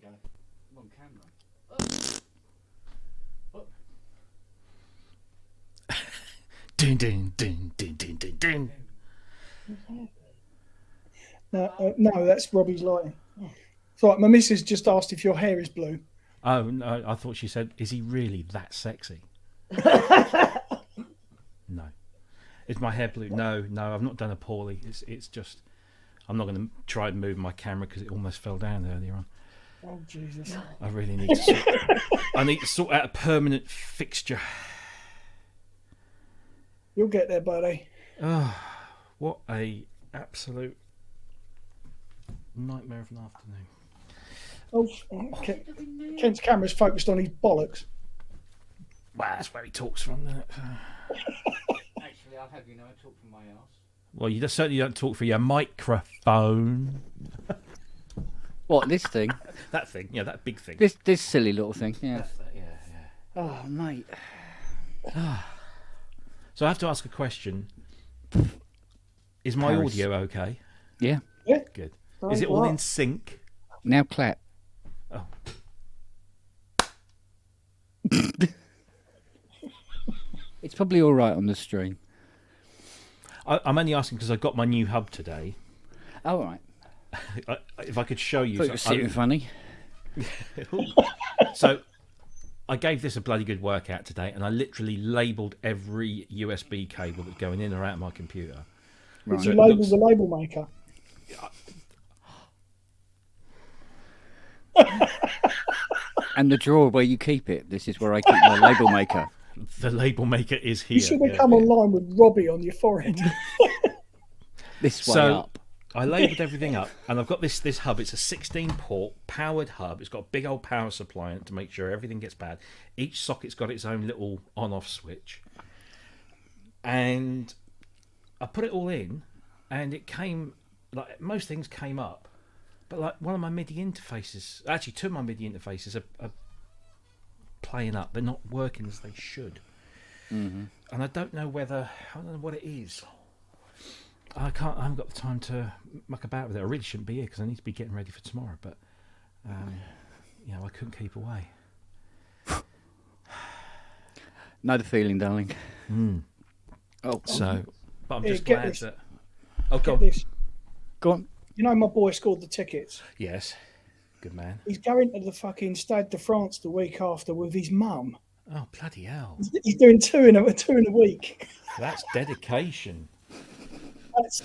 go. I'm on camera. Ding, ding, ding, ding, ding, ding, ding. No, that's Robbie's lighting. So my missus just asked if your hair is blue. Oh, no, I thought she said, is he really that sexy? No. Is my hair blue? No, I've not done it poorly. It's just, I'm not going to try and move my camera because it almost fell down earlier on. Oh, Jesus. I really need to I need to sort out a permanent fixture. You'll get there, buddy. Oh, what a absolute nightmare of an afternoon. Oh, Ken's camera's focused on his bollocks. Well, that's where he talks from, isn't it? Actually, I'll have you know I talk from my arse. Well, you certainly don't talk through your microphone. What, this thing? That thing, yeah, that big thing. This silly little thing, yeah. Yeah. Oh, mate. So I have to ask a question. Is my Paris. audio okay? Yeah. Yeah. Good. Is it all in sync? Now clap. Oh. It's probably all right on the stream. I'm only asking because I got my new hub today. All right. If I could show you. Thought it was something funny. So I gave this a bloody good workout today, and I literally labelled every USB cable that's going in or out of my computer. Did Right. you it label looks- the label maker? And the drawer where you keep it. This is where I keep my label maker. The label maker is here. You should have yeah. come online with Robbie on your forehead. This way So up. I labelled everything up, and I've got this hub. It's a 16-port powered hub. It's got a big old power supply in it to make sure everything gets bad. Each socket's got its own little on-off switch. And I put it all in, and it came, like most things came up, but like one of my MIDI interfaces, actually two of my MIDI interfaces are playing up. They're not working as they should. Mm-hmm. And I don't know what it is. I haven't got the time to muck about with it. I really shouldn't be here because I need to be getting ready for tomorrow. But, I couldn't keep away. Know the feeling, darling. Oh, So, but I'm Here, just get glad this. that. Oh, go Get on. this. go on. You know my boy scored the tickets. Yes, good man. He's going to the fucking Stade de France the week after with his mum. Oh, bloody hell! He's doing two in a week. That's dedication.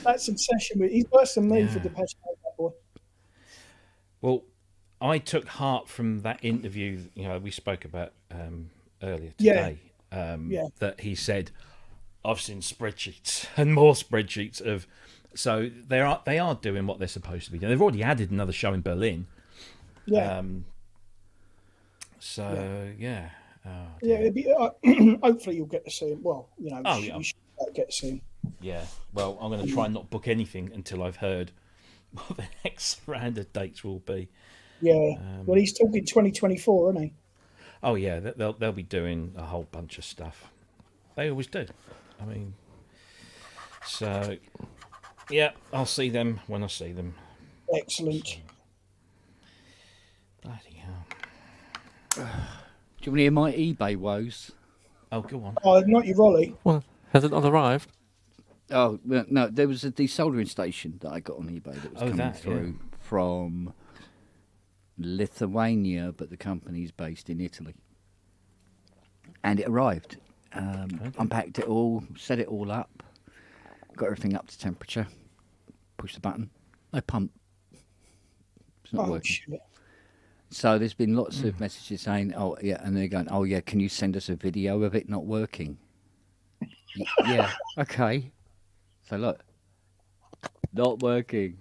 That's obsession with. He's worse than me for Yeah. Depeche Mode, that boy. Well, I took heart from that interview. We spoke about earlier Yeah. today. Yeah. That he said, "I've seen spreadsheets and more spreadsheets of." So they are doing what they're supposed to be doing. They've already added another show in Berlin. Yeah, Yeah. Oh, yeah. dear. It'd be, hopefully you'll get to see him. Well, Oh, yeah. you should get to see him. Yeah. Well, I'm going to try and not book anything until I've heard what the next round of dates will be. Yeah. Well, he's talking 2024, isn't he? Oh yeah, they'll be doing a whole bunch of stuff. They always do. I mean, so yeah, I'll see them when I see them. Excellent. Bloody hell! Do you want to hear my eBay woes? Oh, go on. Oh, not your Rolly. Well, has it not arrived? Oh, well, no, there was a desoldering station that I got on eBay that was coming that, through from Lithuania, but the company's based in Italy. And it arrived. Unpacked it all, set it all up, got everything up to temperature, pushed the button, no pump. It's not Oh, working. shit. So there's been lots of messages saying, oh, yeah, and they're going, oh, yeah, can you send us a video of it not working? Yeah, okay. So look, not working.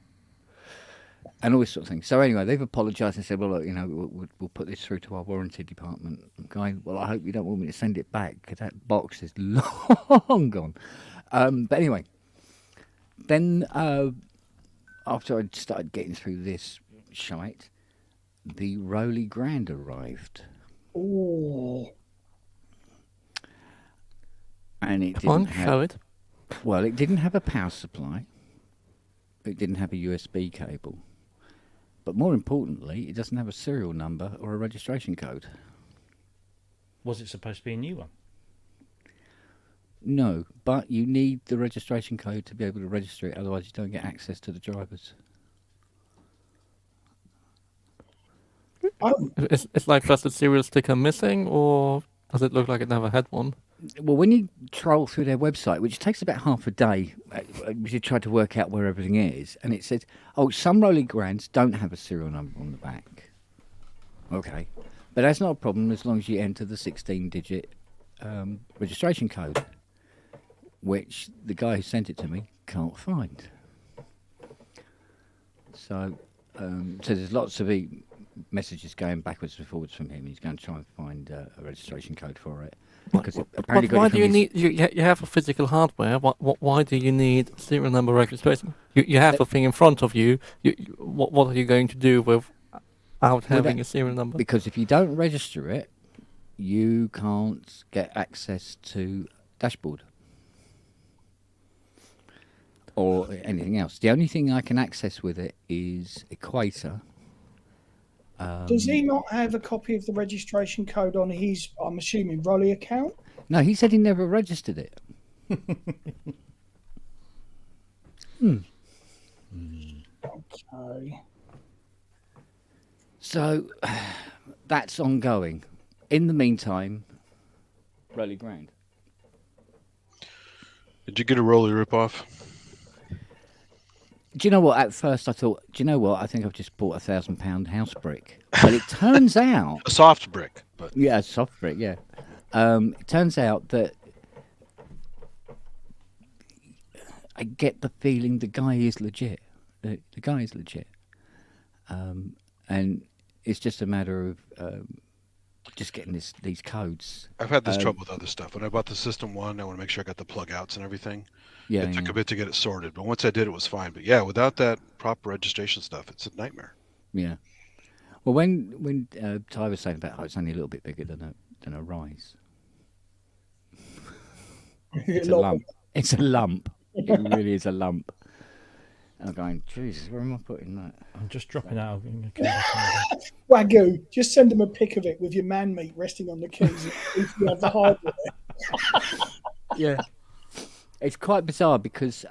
And all this sort of thing. So anyway, they've apologised and said, well, look, we'll put this through to our warranty department. I'm going, well, I hope you don't want me to send it back because that box is long gone. But anyway, then after I started getting through this shite, the Rolly Grand arrived. Oh, And it Come on, didn't show have, it. well, it didn't have a power supply. It didn't have a USB cable. But more importantly, it doesn't have a serial number or a registration code. Was it supposed to be a new one? No, but you need the registration code to be able to register it, otherwise you don't get access to the drivers. Oh, It's like just a serial sticker missing, or does it look like it never had one? Well, when you troll through their website, which takes about half a day, you try to work out where everything is, and it says, oh, some Rolly Grands don't have a serial number on the back. Okay. But that's not a problem as long as you enter the 16-digit registration code, which the guy who sent it to me can't find. So there's lots of messages going backwards and forwards from him. He's going to try and find a registration code for it. Because it apparently But why got it do you from need? You have a physical hardware. Why do you need serial number registration? You have the thing in front of you. What are you going to do without having a serial number? Because if you don't register it, you can't get access to dashboard or anything else. The only thing I can access with it is Equator. does he not have a copy of the registration code on his, I'm assuming, Rolly account? No, he said he never registered it. Okay. So that's ongoing. In the meantime, Rolly Grand. Did you get a Rolly ripoff? Do you know what? At first I thought, do you know what? I think I've just bought £1,000 house brick. But it turns out, A soft brick, but yeah, a soft brick, yeah. It turns out that I get the feeling the guy is legit. The guy is legit. And it's just a matter of just getting these codes. I've had this trouble with other stuff. When I bought the System 1, I want to make sure I got the plug outs and everything. Yeah, It took yeah. a bit to get it sorted, but once I did, it was fine. But yeah, without that proper registration stuff, it's a nightmare. Yeah. Well, when Ty was saying about it's only a little bit bigger than a rise. It's a lump. It's a lump. It really is a lump. And I'm going, Jesus, where am I putting that? I'm just dropping out. I'm gonna come back in again. Wagyu, just send him a pic of it with your man meat resting on the keys if you have the hardware. Yeah. It's quite bizarre because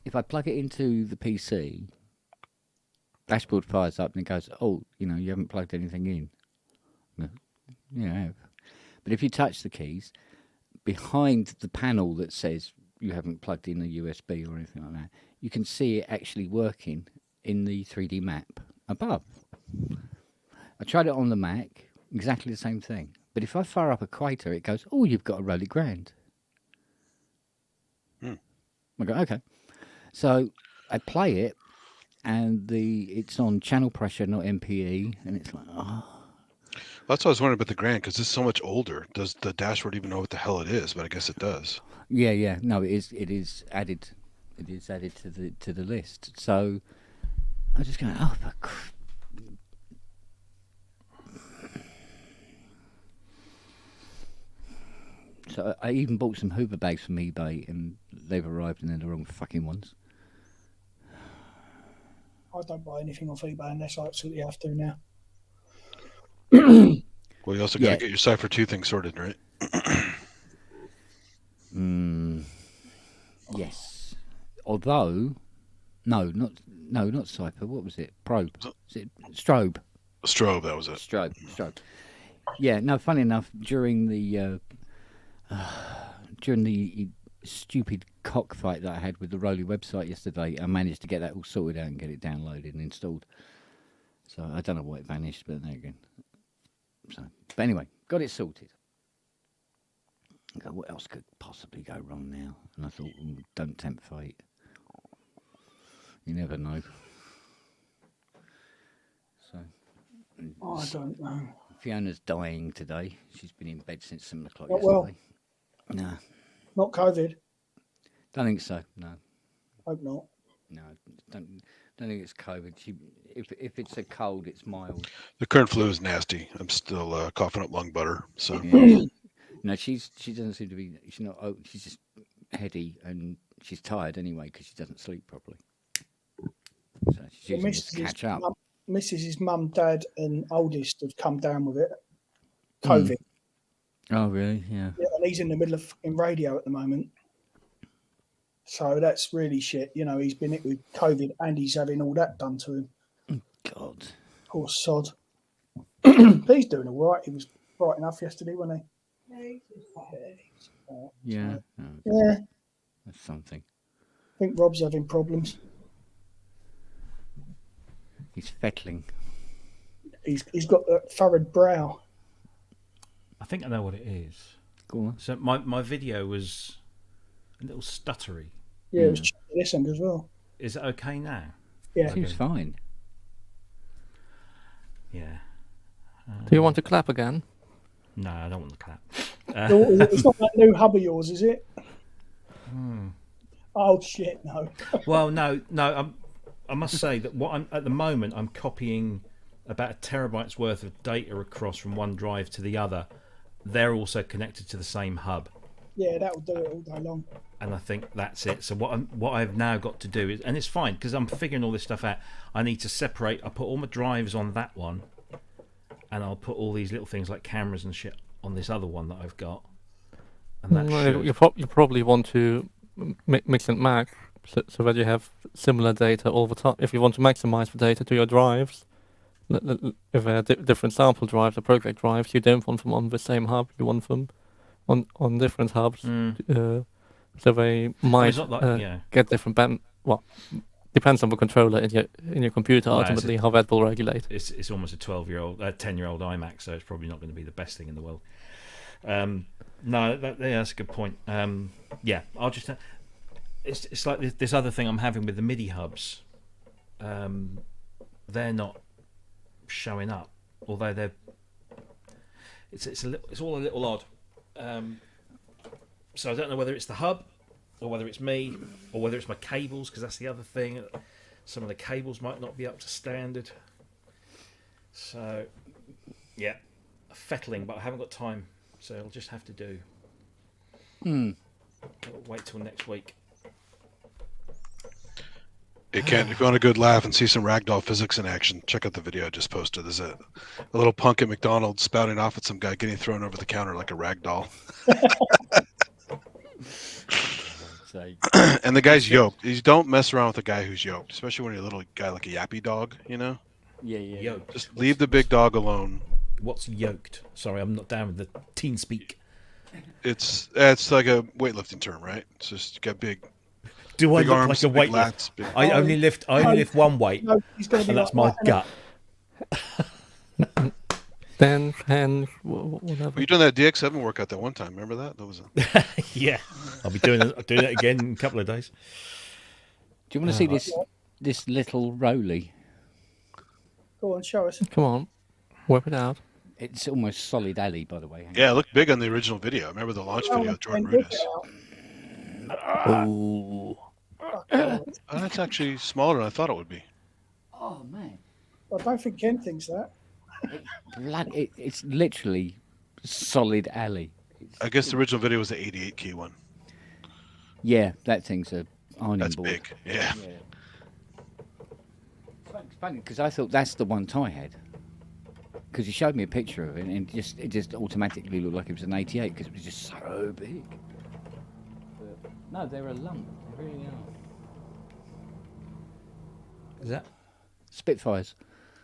if I plug it into the PC, dashboard fires up and it goes, oh, you haven't plugged anything in. Yeah, I have. But if you touch the keys, behind the panel that says you haven't plugged in a USB or anything like that, you can see it actually working in the 3D map above. I tried it on the Mac, exactly the same thing. But if I fire up Equator, it goes, oh, you've got a Rolly Grand. I go, okay. So I play it, and it's on channel pressure, not MPE, and it's like, oh. That's what I was wondering about the Grand, because it's so much older. Does the dashboard even know what the hell it is? But I guess it does. Yeah. No, it is added. It is added to the list. So I'm just going, oh, so I even bought some Hoover bags from eBay, and they've arrived, and they're the wrong fucking ones. I don't buy anything off eBay unless I absolutely have to now. Well, you also got to Yeah. get your Cypher 2 thing sorted, right? Yes. Although, no, not Cypher. What was it? Probe. Is it Strobe? Strobe, that was it. Strobe. Yeah. No. Funny enough, during the stupid cockfight that I had with the Rolly website yesterday, I managed to get that all sorted out and get it downloaded and installed. So I don't know why it vanished, but there again. So, but anyway, got it sorted. I go, what else could possibly go wrong now? And I thought, don't tempt fate. You never know. So, I don't know. Fiona's dying today. She's been in bed since 7 o'clock Not well. yesterday. No, Not COVID. don't think so. No, Hope not. don't think it's COVID. If it's a cold, it's mild. The current flu is nasty. I'm still coughing up lung butter. So Yeah. No, she doesn't seem to be. She's not. Oh, she's just heady and she's tired anyway because she doesn't sleep properly. So She's using this to catch up. Mrs.'s mum, dad, and oldest have come down with it. COVID. Oh, really? Yeah. Yeah, and he's in the middle of fucking radio at the moment. So that's really shit. You know, he's been hit with COVID and he's having all that done to him. God. Poor sod. But he's doing all right. He was bright enough yesterday, wasn't he? Yeah. Oh, Yeah. that's something. I think Rob's having problems. He's fettling. He's got that furrowed brow. I think I know what it is. Go on. So my video was a little stuttery. Yeah, it was this end as well. Is it okay now? Yeah. Seems fine. Yeah. Do you want to clap again? No, I don't want the clap. It's not that new hub of yours, is it? Oh shit, no. Well, no. I must say that what I'm at the moment, I'm copying about a terabyte's worth of data across from one drive to the other. They're also connected to the same hub, Yeah, that'll do it all day long. and I think that's it. So what I've now got to do is, and it's fine because I'm figuring all this stuff out. I need to separate. I put all my drives on that one, and I'll put all these little things like cameras and shit on this other one that I've got. And that should. You probably want to mix and match so that you have similar data all the time. If you want to maximize the data to your drives, if they're different sample drives or project drives, you don't want them on the same hub. You want them on different hubs, so they might not like, get different band. Well, depends on the controller in your computer. Well, ultimately, how that will regulate. It's almost a 10-year-old iMac, so it's probably not going to be the best thing in the world. No, that's a good point. Yeah, I'll just. It's like this other thing I'm having with the MIDI hubs. They're not showing up, although it's all a little odd. So I don't know whether it's the hub, or whether it's me, or whether it's my cables, because that's the other thing. Some of the cables might not be up to standard. So, yeah, fettling, but I haven't got time, so I'll just have to do. I'll wait till next week. Hey Ken, if you want a good laugh and see some ragdoll physics in action, check out the video I just posted. There's a little punk at McDonald's spouting off at some guy getting thrown over the counter like a ragdoll. And the guy's yoked. You don't mess around with a guy who's yoked, especially when you're a little guy like a yappy dog, you know? Yeah. Yoked. Just leave the big dog alone. What's yoked? Sorry, I'm not down with the teen speak. It's like a weightlifting term, right? It's just you got big Do I big look arms, like a big weightlifter? lats, big... I only lift one weight, No, he's going to and be that's like my that, gut. Then and whatever. Were you doing that DX7 workout that one time? Remember that? That was a... Yeah, I'll be doing it again in a couple of days. Do you want to see this little Roly? Go on, show us. Come on, whip it out. It's almost solid alley, by the way. Yeah, it looked big on the original video. I remember the launch video of Jordan Whip Rudess. it out. Oh, Oh, That's actually smaller than I thought it would be. Oh man, I don't think Ken thinks that. it's literally solid alley. I guess the original video was the 88 key one. Yeah, that thing's a ironing That's board. big. Yeah. It's funny because I thought that's the one Ty had. Because he showed me a picture of it, and it just automatically looked like it was an 88 because it was just so big. But, no, they're a lump. They really are. Is that? Spitfires.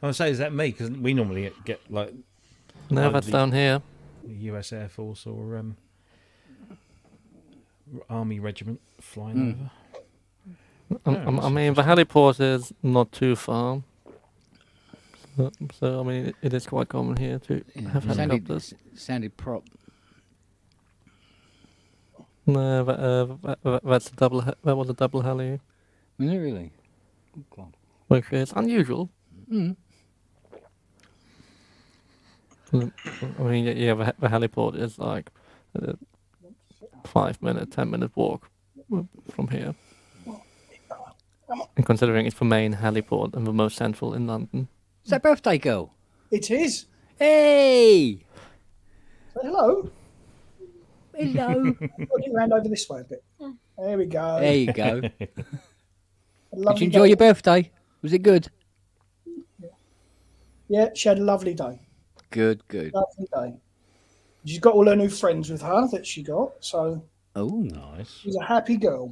I would say, is that me? Because we normally get like no, that's down here. U.S. Air Force or Army regiment flying over. I mean, the heliport is not too far. So I mean, it is quite common here to have helicopters. Sounded prop. No, that's a double. That was a double heli, Was it really? Oh, God. which is unusual. Mm. I mean, yeah, the heliport is like a 5-minute, 10-minute walk from here. And considering it's the main heliport and the most central in London. Is that birthday girl? It is. Hey! Say hello. Hello. Put your hand over this way a bit. There we go. There you go. Did Lovely you enjoy your birthday? Was it good? Yeah, she had a lovely day. Good. Lovely day. She's got all her new friends with her that she got, so Oh, Nice. she's a happy girl.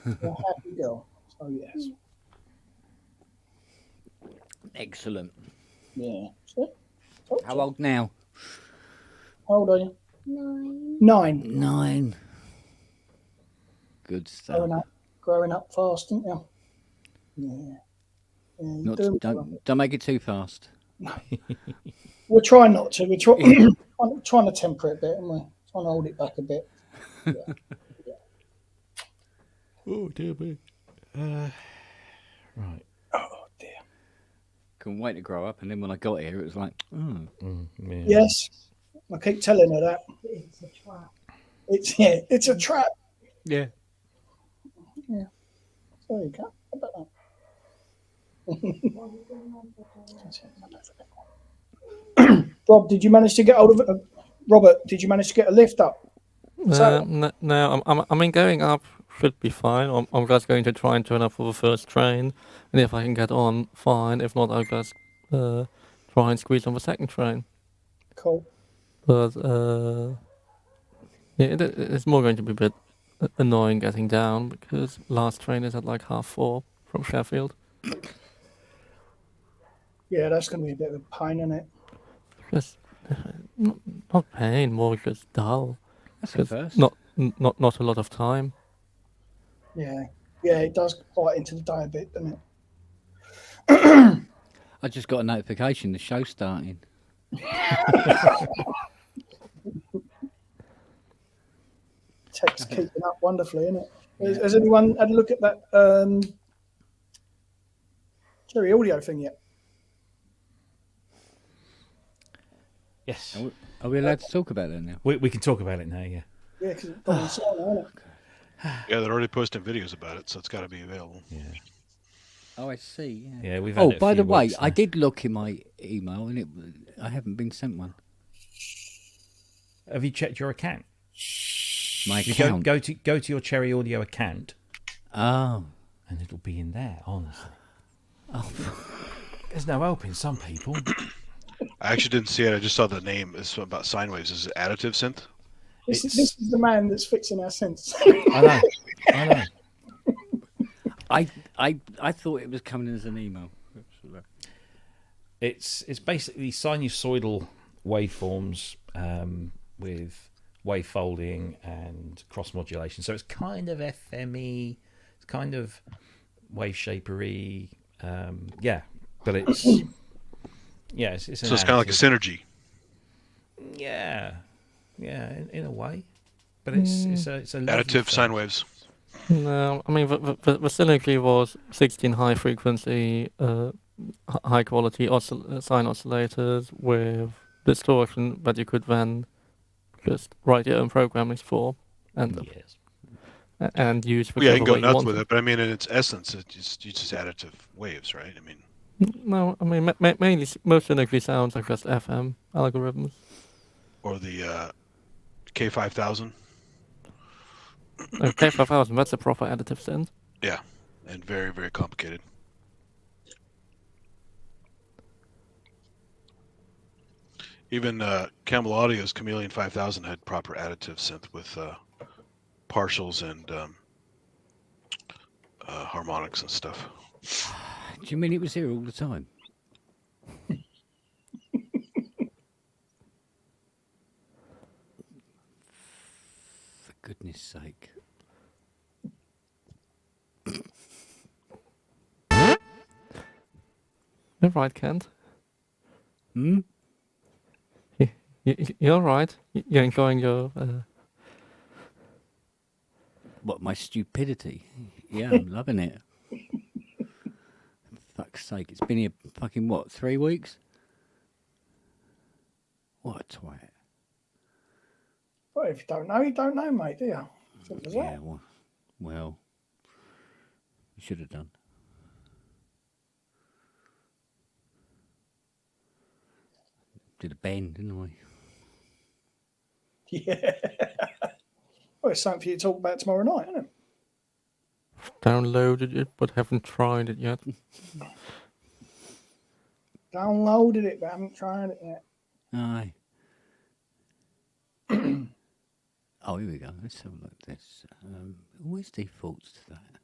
A happy girl. So yes. excellent. Yeah. So, How old now? how old are you? 9. 9. Good stuff. Growing up fast, aren't you? Yeah. Yeah, you're Not doing well. don't make it too fast. We're trying not to. We're trying to temper it a bit, and we're trying to hold it back a bit. Oh dear me. Right. Oh dear. Couldn't wait to grow up, and then when I got here, it was like, oh. Yeah. Yes, I keep telling her that. It's a trap. It's a trap. Yeah. There you go. How about that? Rob, did you manage to get hold of it? Robert, did you manage to get a lift up? So- No, I mean, going up should be fine. I'm just going to try and turn up for the first train, and if I can get on, fine. If not, I'll just try and squeeze on the second train. Cool. But yeah, it's more going to be a bit annoying getting down because last train is at like 4:30 from Sheffield. Yeah, that's going to be a bit of a pain, isn't it? Just not pain, more just dull. That's a Just first. not a lot of time. Yeah. Yeah, it does bite into the day a bit, doesn't it? I just got a notification. The show's starting. Tech's keeping up wonderfully, isn't it? Has anyone had a look at that Cherry Audio thing yet? Yes. Are we allowed to talk about that now? We can talk about it now. Yeah. Yeah, because it's probably so now, isn't it? Yeah, they're already posting videos about it, so it's got to be available. Yeah. Oh, I see. Yeah. Yeah. We've had Oh, it a by the few way, weeks I now. did look in my email, and I haven't been sent one. Have you checked your account? My You account. go to your Cherry Audio account, Oh. and it'll be in there. Honestly. Oh. There's no helping some people. I actually didn't see it. I just saw the name. It's about sine waves. Is it additive synth? This It's- is the man that's fixing our sense. I know. I thought it was coming as an email. It's basically sinusoidal waveforms with wave folding and cross modulation. So it's kind of FME, it's kind of wave shapery. Yeah, but it's it's an So it's kind of like a additive. synergy. Yeah, in a way, but it's a lovely Additive thing. sine waves. No, I mean the synergy was 16 high frequency, high quality sine oscillators with distortion that you could then just write your own programmings for and Yes. and use Well, yeah, you can whichever go way you nuts want. with it, but I mean, in its essence, it's just additive waves, right? I mean, No, I mean mainly most synergy sounds are just FM algorithms. or the K5000, K5000, that's a proper additive synth. and very, very complicated. Even Camel Audio's Chameleon 5000 had proper additive synth with partials and harmonics and stuff. Do you mean it was here all the time? For goodness sake. You're right, Kent. Hmm? You're right. You're enjoying your. What, my stupidity? Yeah, I'm loving it. Fuck's sake, it's been here fucking what, 3 weeks? What a twat. Well, if you don't know, you don't know, mate, do you? Simple as Yeah, that. well, you should have done. Did a bend, didn't I? Yeah. Well, it's something for you to talk about tomorrow night, isn't it? downloaded it, but haven't tried it yet. Downloaded it, but haven't tried it yet. Aye. Oh, here we go. Let's have a look at this. Always defaults to that.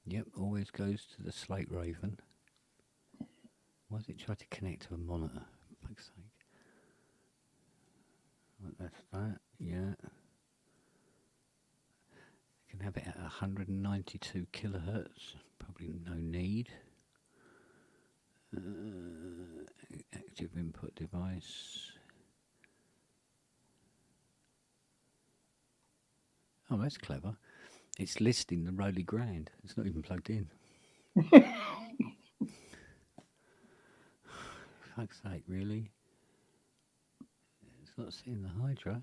Yep, always goes to the Slate Raven. Why does it try to connect to a monitor? For fuck's sake. Right, that's that, yeah. You can have it at 192 kilohertz. Probably no need. Active input device. Oh, that's clever. It's listing the Rowley Grand. It's not even plugged in. Fuck's sake, really? It's not seeing the Hydra,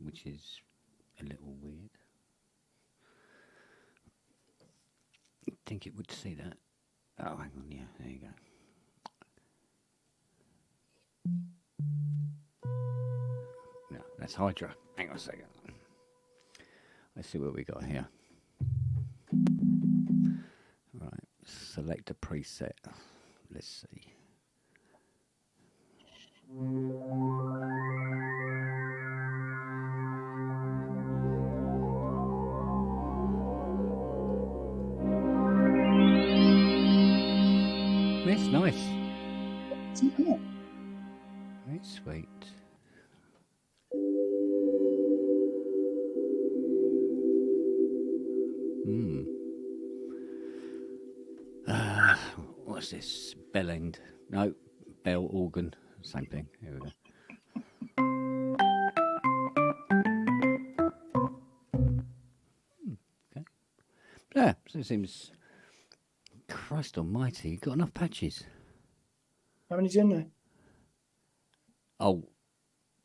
which is a little weird. You'd think it would see that. Oh, hang on, yeah, there you go. No, that's Hydra. Hang on a second. Let's see what we got here. Right, select a preset. Let's see. That's nice. Isn't it? Very sweet. What's this? Bell end. No, bell organ. Same thing. Here we go. Okay. Yeah, so it seems. Christ almighty, you got enough patches? How many's in there? Oh,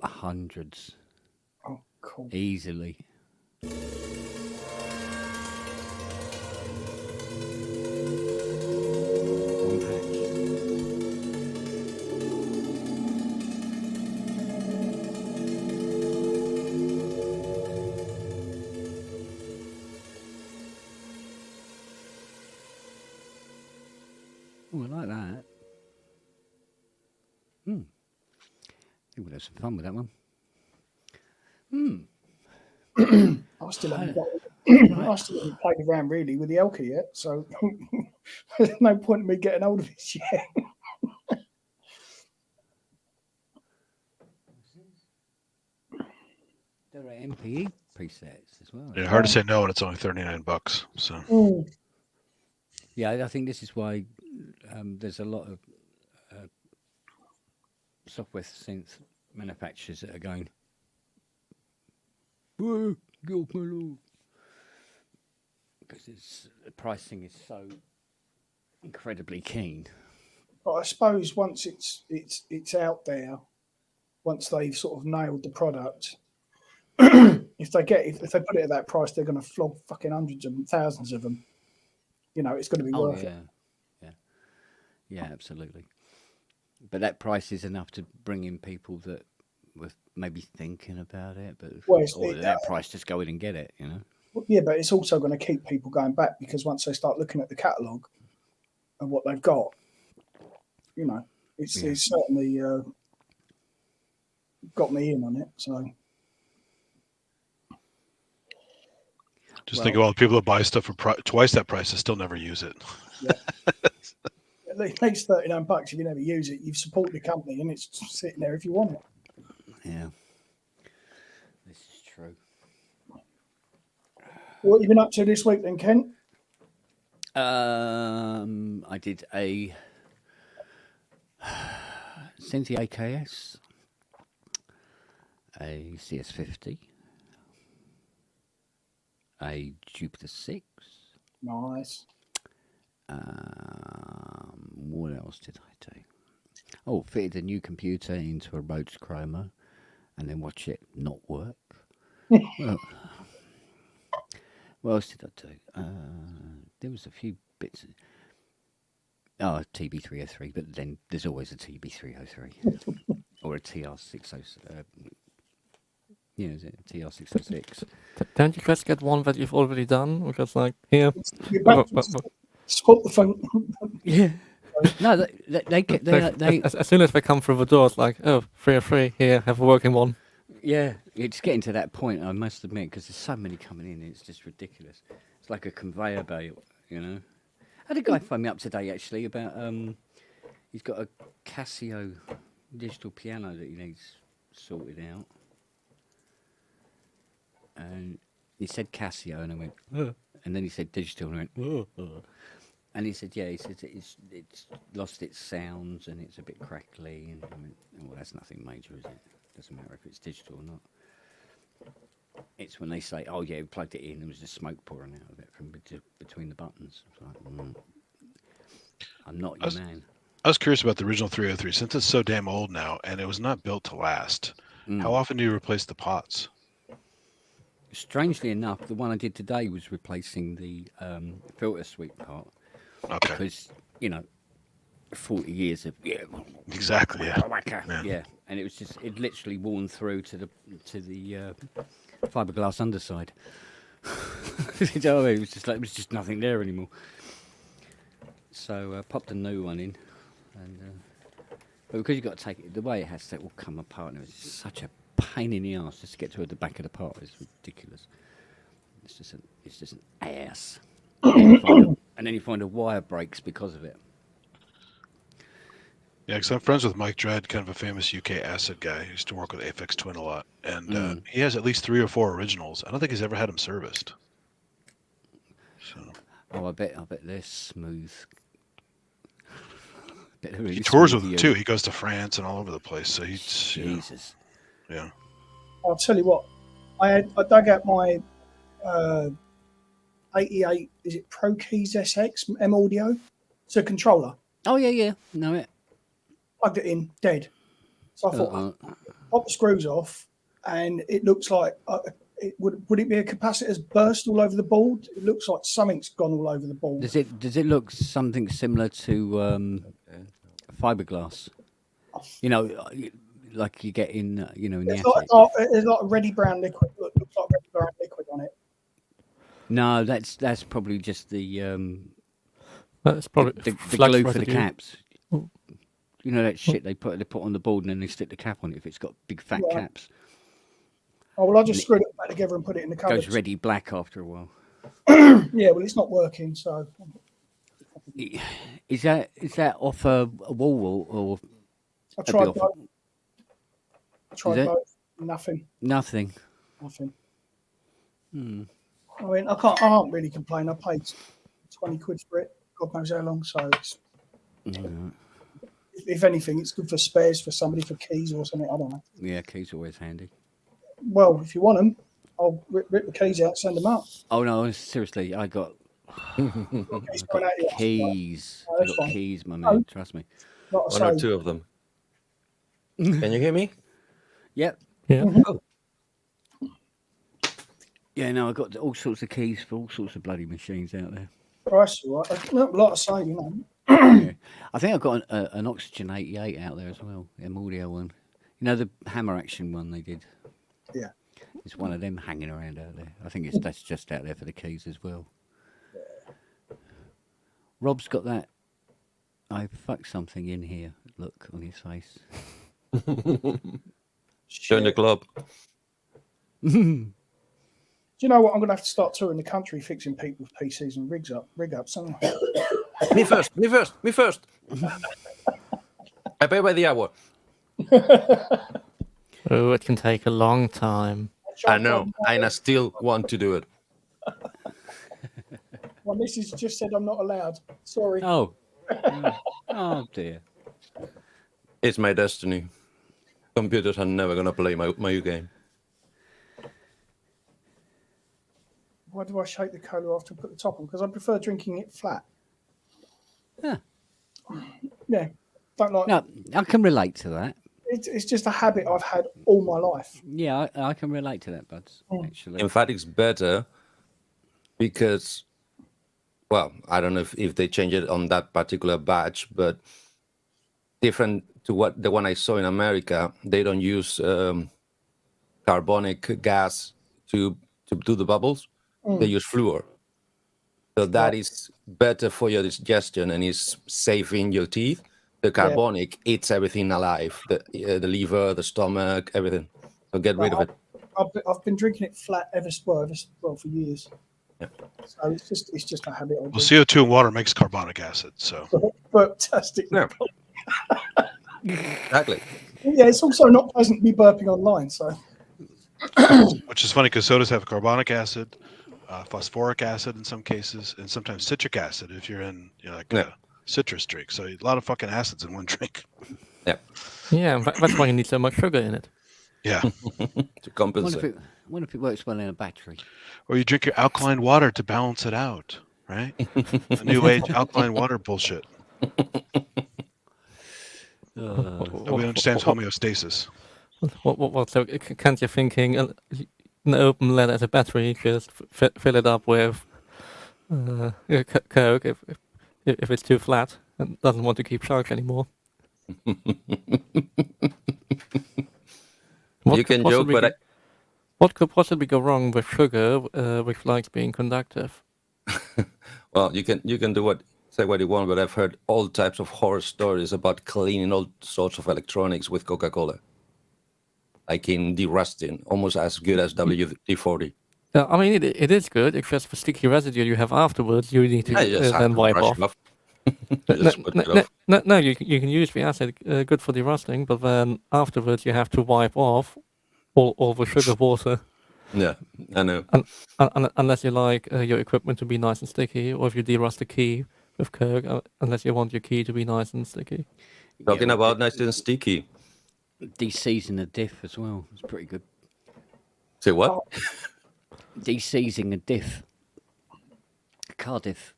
hundreds. Oh, cool. Easily. One patch. Oh, I like that. I think we'll have some fun with that one. I still haven't I still haven't played around really with the Elka yet, so there's no point in me getting hold of this yet. There are MPE presets as well. Yeah, hard to say no when it's only $39. So Mm. Yeah, I think this is why there's a lot of software synth manufacturers that are going, "Whoa, get off my lawn," because the pricing is so incredibly keen. But I suppose once it's out there, once they've sort of nailed the product, if they put it at that price, they're going to flog fucking hundreds of them, thousands of them. You know, it's going to be worth it. Yeah, absolutely. But that price is enough to bring in people that were maybe thinking about it, but Well, that price, just go in and get it, you know. Yeah, but it's also going to keep people going back because once they start looking at the catalogue and what they've got, you know, it's certainly got me in on it. So just think of all the people that buy stuff for twice that price and still never use it. at least $39 if you never use it. You've supported the company and it's sitting there if you want it. Yeah, this is true. What have you been up to this week then, Kent? I did a Sensi AKS, a CS50, a Jupiter 6. Nice. What else did I do? Oh, fitted a new computer into a Rhodes Chroma and then watch it not work. Well, what else did I do? There was a few bits. Oh, TB303, but then there's always a TB303. or a TR606. Yeah, is it TR606? Don't you guys get one that you've already done? Because like here, You're back to spot the phone. Yeah. No, they as soon as they come through the door, it's like, oh, 303 here, have a working one. yeah, it's getting to that point, I must admit, because there's so many coming in, it's just ridiculous. It's like a conveyor belt, you know. I had a guy phone me up today, actually, about, he's got a Casio digital piano that he needs sorted out. And he said Casio, and I went, and then he said digital, and I went, and he said, yeah, he said it's lost its sounds and it's a bit crackly, and I went, well, that's nothing major, is it? Doesn't matter if it's digital or not. It's when they say, oh yeah, we plugged it in, there was just smoke pouring out of it from between the buttons. It's like, I'm not your man. I was curious about the original 303 since it's so damn old now and it was not built to last. How often do you replace the pots? Strangely enough, the one I did today was replacing the filter sweep part. Okay. Because, you know, 40 years of Exactly. Yeah. Yeah, and it was just it literally worn through to the fiberglass underside. You know what I mean? It was just nothing there anymore. So I popped a new one in, and but because you've got to take it the way it has to all come apart, and it was just such a pain in the arse just to get to the back of the part. It's ridiculous. It's just an ass. And then you find a wire breaks because of it. Yeah, because I'm friends with Mike Dredd, kind of a famous UK acid guy. He used to work with Aphex Twin a lot. And he has at least 3 or 4 originals. I don't think he's ever had them serviced. So. Oh, I bet they're smooth. He tours with them too. He goes to France and all over the place. So he's Jesus. You know, yeah. I'll tell you what. I dug out my 88. Is it Pro Keys SX M Audio? It's a controller. Oh yeah, know it. Plugged it in, dead. So I thought, pop the screws off, and it looks like would it be a capacitor's burst all over the board? It looks like something's gone all over the board. Does it look something similar to fiberglass? You know, like you get in in the attic. There's like a ready brown liquid. Looks like ready brown liquid on it. No, that's probably just the That's probably the flux glue for the residue. caps. You know that shit they put on the board and then they stick the cap on it if it's got big fat caps. Oh well, I just screwed it back together and put it in the It cupboard. goes ready black after a while. Yeah, well, it's not working, so. Is that off a wall or I tried off- both. I tried it? both. Nothing. nothing? Nothing. I mean, I can't really complain. I paid 20 quid for it. God knows how long. So it's, if anything, it's good for spares for somebody for keys or something. I don't know. Yeah, keys are always handy. Well, if you want them, I'll rip the keys out, send them up. Oh no, seriously, I got Keys going out here. keys. Oh, I that's got fine. keys, my man. Trust me. Not One or so. 2 of them. Can you hear me? Yep. Yeah. Oh, Yeah, no, I got all sorts of keys for all sorts of bloody machines out there. Oh, that's all right. Not a lot to say, you know. Yeah. I think I've got an Oxygen 88 out there as well, M Audio one. You know the hammer action one they did? Yeah. There's one of them hanging around out there. I think that's just out there for the keys as well. Rob's got that. I fucked something in here. Look on his face. join the club. Do you know what? I'm going to have to start touring the country fixing people's PCs and rig up something. Me first. I pay by the hour. Oh, it can take a long time. I know, and I still want to do it. My missus just said I'm not allowed. Sorry. Oh. Oh dear. It's my destiny. Computers are never gonna play my game. Why do I shake the cola after I put the top on? Because I prefer drinking it flat. Yeah. Yeah. Don't like. No, I can relate to that. It's just a habit I've had all my life. Yeah, I can relate to that, Buds. Actually. In fact, it's better because, well, I don't know if they change it on that particular batch, but different to what the one I saw in America, they don't use carbonic gas to do the bubbles. They use fluor. So that is better for your digestion and is safe in your teeth. The carbonic eats everything alive, the liver, the stomach, everything. So get rid of it. I've been drinking it flat ever for years. Yeah. So it's just a habit. Well, CO2 in water makes carbonic acid. So Fantastic. Yeah. Exactly. Yeah, it's also not pleasant to be burping online. So, which is funny because sodas have carbonic acid, phosphoric acid in some cases, and sometimes citric acid if you're in a citrus drink. So a lot of fucking acids in one drink. Yeah. Yeah, that's why you need so much sugar in it. Yeah. To compensate. Wonder if it works well in a battery. Or you drink your alkaline water to balance it out, right? The new age alkaline water bullshit. Nobody understands homeostasis. What? So can't you thinking an open lead as a battery? Just fill it up with Coke if it's too flat and doesn't want to keep charge anymore. You can joke, but what could possibly go wrong with sugar, which likes being conductive? well, you can do say what you want, but I've heard all types of horror stories about cleaning all sorts of electronics with Coca-Cola, like in derusting, almost as good as WD-40. I mean, it is good. It's just the sticky residue you have afterwards. You need to then wipe off. No, you can use the acid, good for derusting, but then afterwards you have to wipe off all the sugar water. Yeah, I know. Unless you like your equipment to be nice and sticky, or if you derust a key with Coke, unless you want your key to be nice and sticky. Talking about nice and sticky. Deseasing a diff as well. It's pretty good. Say what? Deseasing a diff. Cardiff.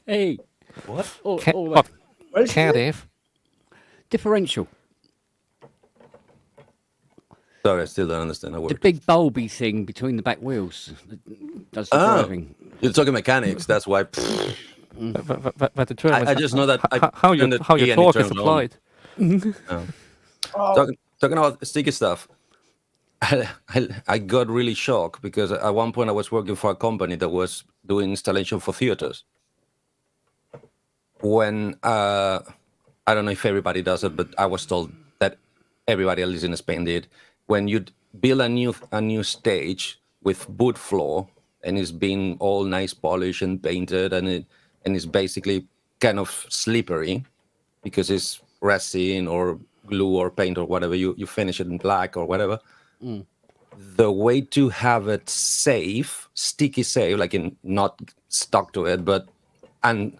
Hey. What? All What? Cardiff? Differential. Sorry, I still don't understand that word. The big bulby thing between the back wheels that does the driving. You're talking mechanics, that's why. But the term I just know that how your torque is applied. Talking about sticky stuff, I got really shocked because at one point I was working for a company that was doing installation for theaters. When I don't know if everybody does it, but I was told that everybody else in Spain did. When you build a new stage with wood floor and it's been all nice polished and painted and it's basically kind of slippery because it's resin or glue or paint or whatever, you finish it in black or whatever. The way to have it safe, sticky safe, like in not stuck to it, but and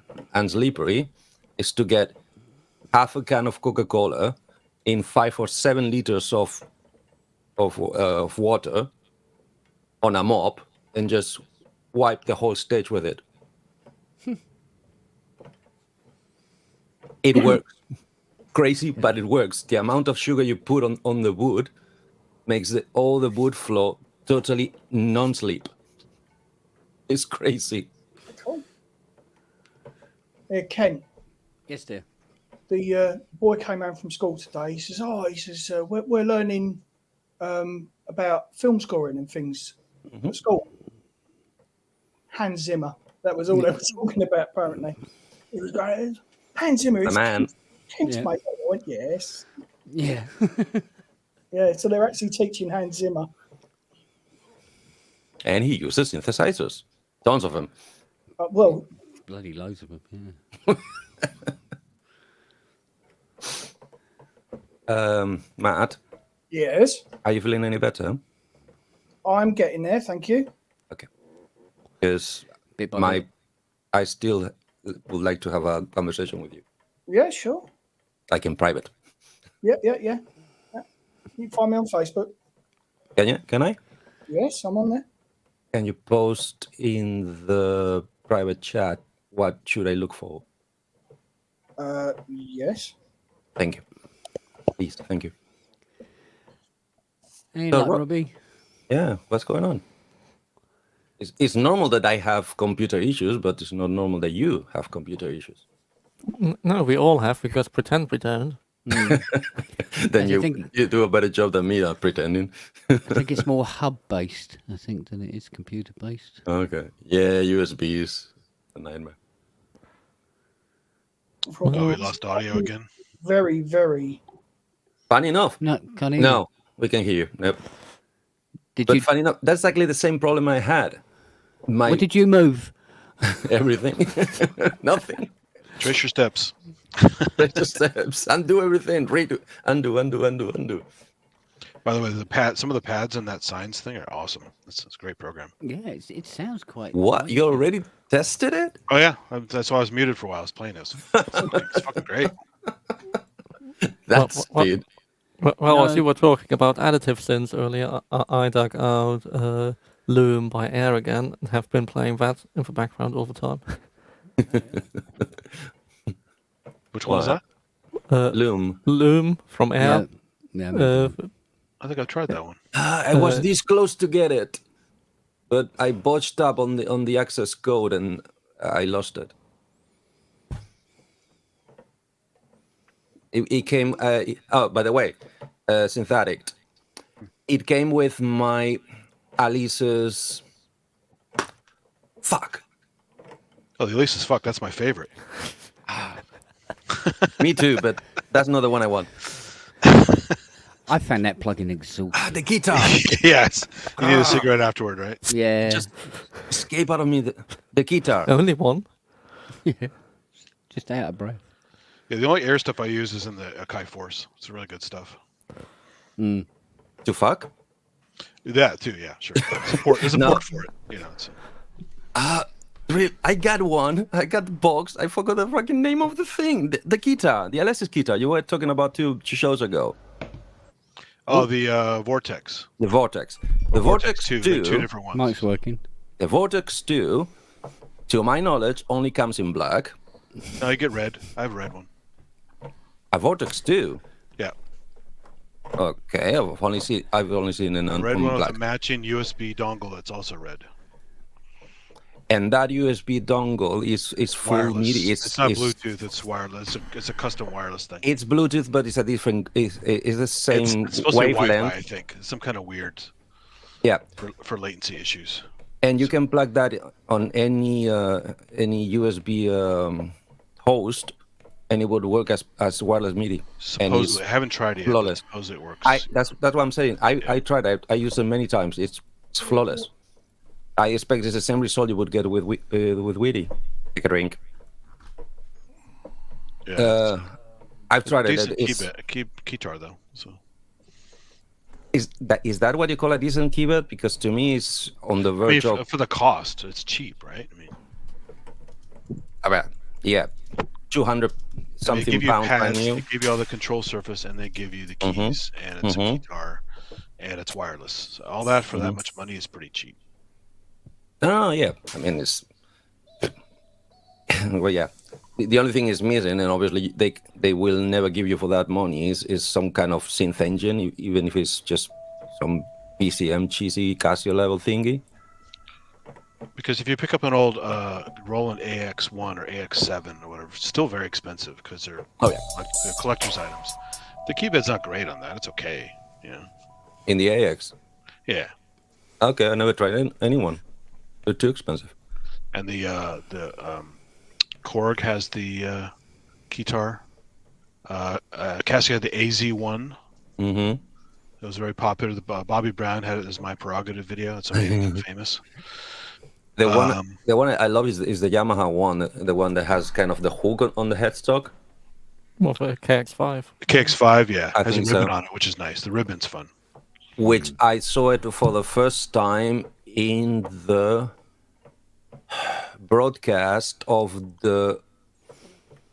slippery, is to get half a can of Coca-Cola in 5 or 7 liters of water on a mop and just wipe the whole stage with it. It works. Crazy, but it works. The amount of sugar you put on the wood makes all the wood flow totally non-slip. It's crazy. Cool. Ken. Yes, dear. The boy came home from school today. He says, we're learning about film scoring and things at school. Hans Zimmer. That was all they were talking about, apparently. He was going, Hans Zimmer is Kent's mate. I went, yes. Yeah. Yeah, so they're actually teaching Hans Zimmer. And he uses synthesizers. Tons of them. Well, bloody loads of them, yeah. Matt? Yes? Are you feeling any better? I'm getting there, thank you. Okay. Because I still would like to have a conversation with you. Yeah, sure. Like in private. Yeah. You can find me on Facebook. Can I? Yes, I'm on there. Can you post in the private chat what should I look for? Yes. Thank you. Please, thank you. Hey, So, Robbie. Yeah, what's going on? It's normal that I have computer issues, but it's not normal that you have computer issues. No, we all have because pretend we don't. Then I you think- you do a better job than me at pretending. I think it's more hub based. I think than it is computer based. Okay. Yeah, USB is a nightmare. Oh, we lost audio again. Very, very. Funny enough. No, can't hear. No, we can hear you. Nope. Did But you? funny enough, that's exactly the same problem I had. My What did you move? everything, nothing. Trace your steps. Just steps, undo everything, redo, undo. By the way, some of the pads in that signs thing are awesome. It's a great program. Yeah, it sounds quite. What? quite You already tested it? Oh yeah, that's why I was muted for a while. I was playing this. It's fucking great. That's what- speed. Well, as No. you were talking about additive synths earlier, I dug out Loom by Air again and have been playing that in the background all the time. Which one is Wow. that? Loom. Loom from Air. Yeah. I think I've tried that one. I was this close to get it, but I botched up on the access code and I lost it. It came. Oh, by the way, synthetic. It came with my Alice's. Fuck. Oh, the Elisa's fuck. That's my favorite. Me too, but that's not the one I want. I found that plugin exhausting. The guitar. Yes. You need a cigarette afterward, right? Yeah. Just escape out of me the guitar. Only one. Just out of breath. Yeah, the only air stuff I use is in the Akai Force. It's really good stuff. To fuck? That too, yeah, sure. There's a No. port for it. You know, it's, I got one. I got the box. I forgot the fucking name of the thing. The guitar. The Alessis guitar. You were talking about two shows ago. the Vortex. The Vortex. The Vortex 2. They're two different ones. Mike's working. The Vortex 2, to my knowledge, only comes in black. No, you get red. I have a red one. A Vortex 2? Yeah. Okay, I've only seen it The on, red on one black. with a matching USB dongle that's also red. And that USB dongle is full Wireless. MIDI. It's not Bluetooth. It's wireless. It's a custom wireless thing. It's Bluetooth, but it's a different. It's the same It's supposed to be Wi-Fi, wavelength. I think. It's some kind of weird Yeah, for latency issues. and you can plug that on any USB host, and it would work as wireless MIDI. And it's Supposedly, I haven't tried it yet. flawless. But supposedly it works. that's what I'm saying. I tried it. I used it many times. It's flawless. I expect it's the same result you would get with WIDI. Take a drink. Yeah. I've tried it. Decent It's, keytar though. So is that what you call a decent keyboard? Because to me, it's on the I mean, verge of. for the cost, it's cheap, right? I mean, Yeah, 200 they something give you pounds brand pads, new. they give you all the control surface, and they give you the keys, and it's a keytar, and it's wireless. So all that for that much money is pretty cheap. Oh yeah, I mean it's. Well, yeah. The only thing is missing, and obviously they will never give you for that money is some kind of synth engine, even if it's just some PCM cheesy Casio level thingy. Because if you pick up an old Roland AX1 or AX7 or whatever, it's still very expensive because they're they're collector's items. The keypad's not great on that. It's okay, yeah. In the AX. Yeah, Okay, I never tried anyone. They're too expensive. and the Korg has the keytar. Casio had the AZ1. Mm-hmm. It was very popular. Bobby Brown had it as My Prerogative video. It's amazing, famous. The one I love is the Yamaha one, the one that has kind of the hook on the headstock. Well, for KX5. The KX5, yeah, I has a think ribbon so. on it, which is nice. The ribbon's fun. Which I saw it for the first time in the broadcast of the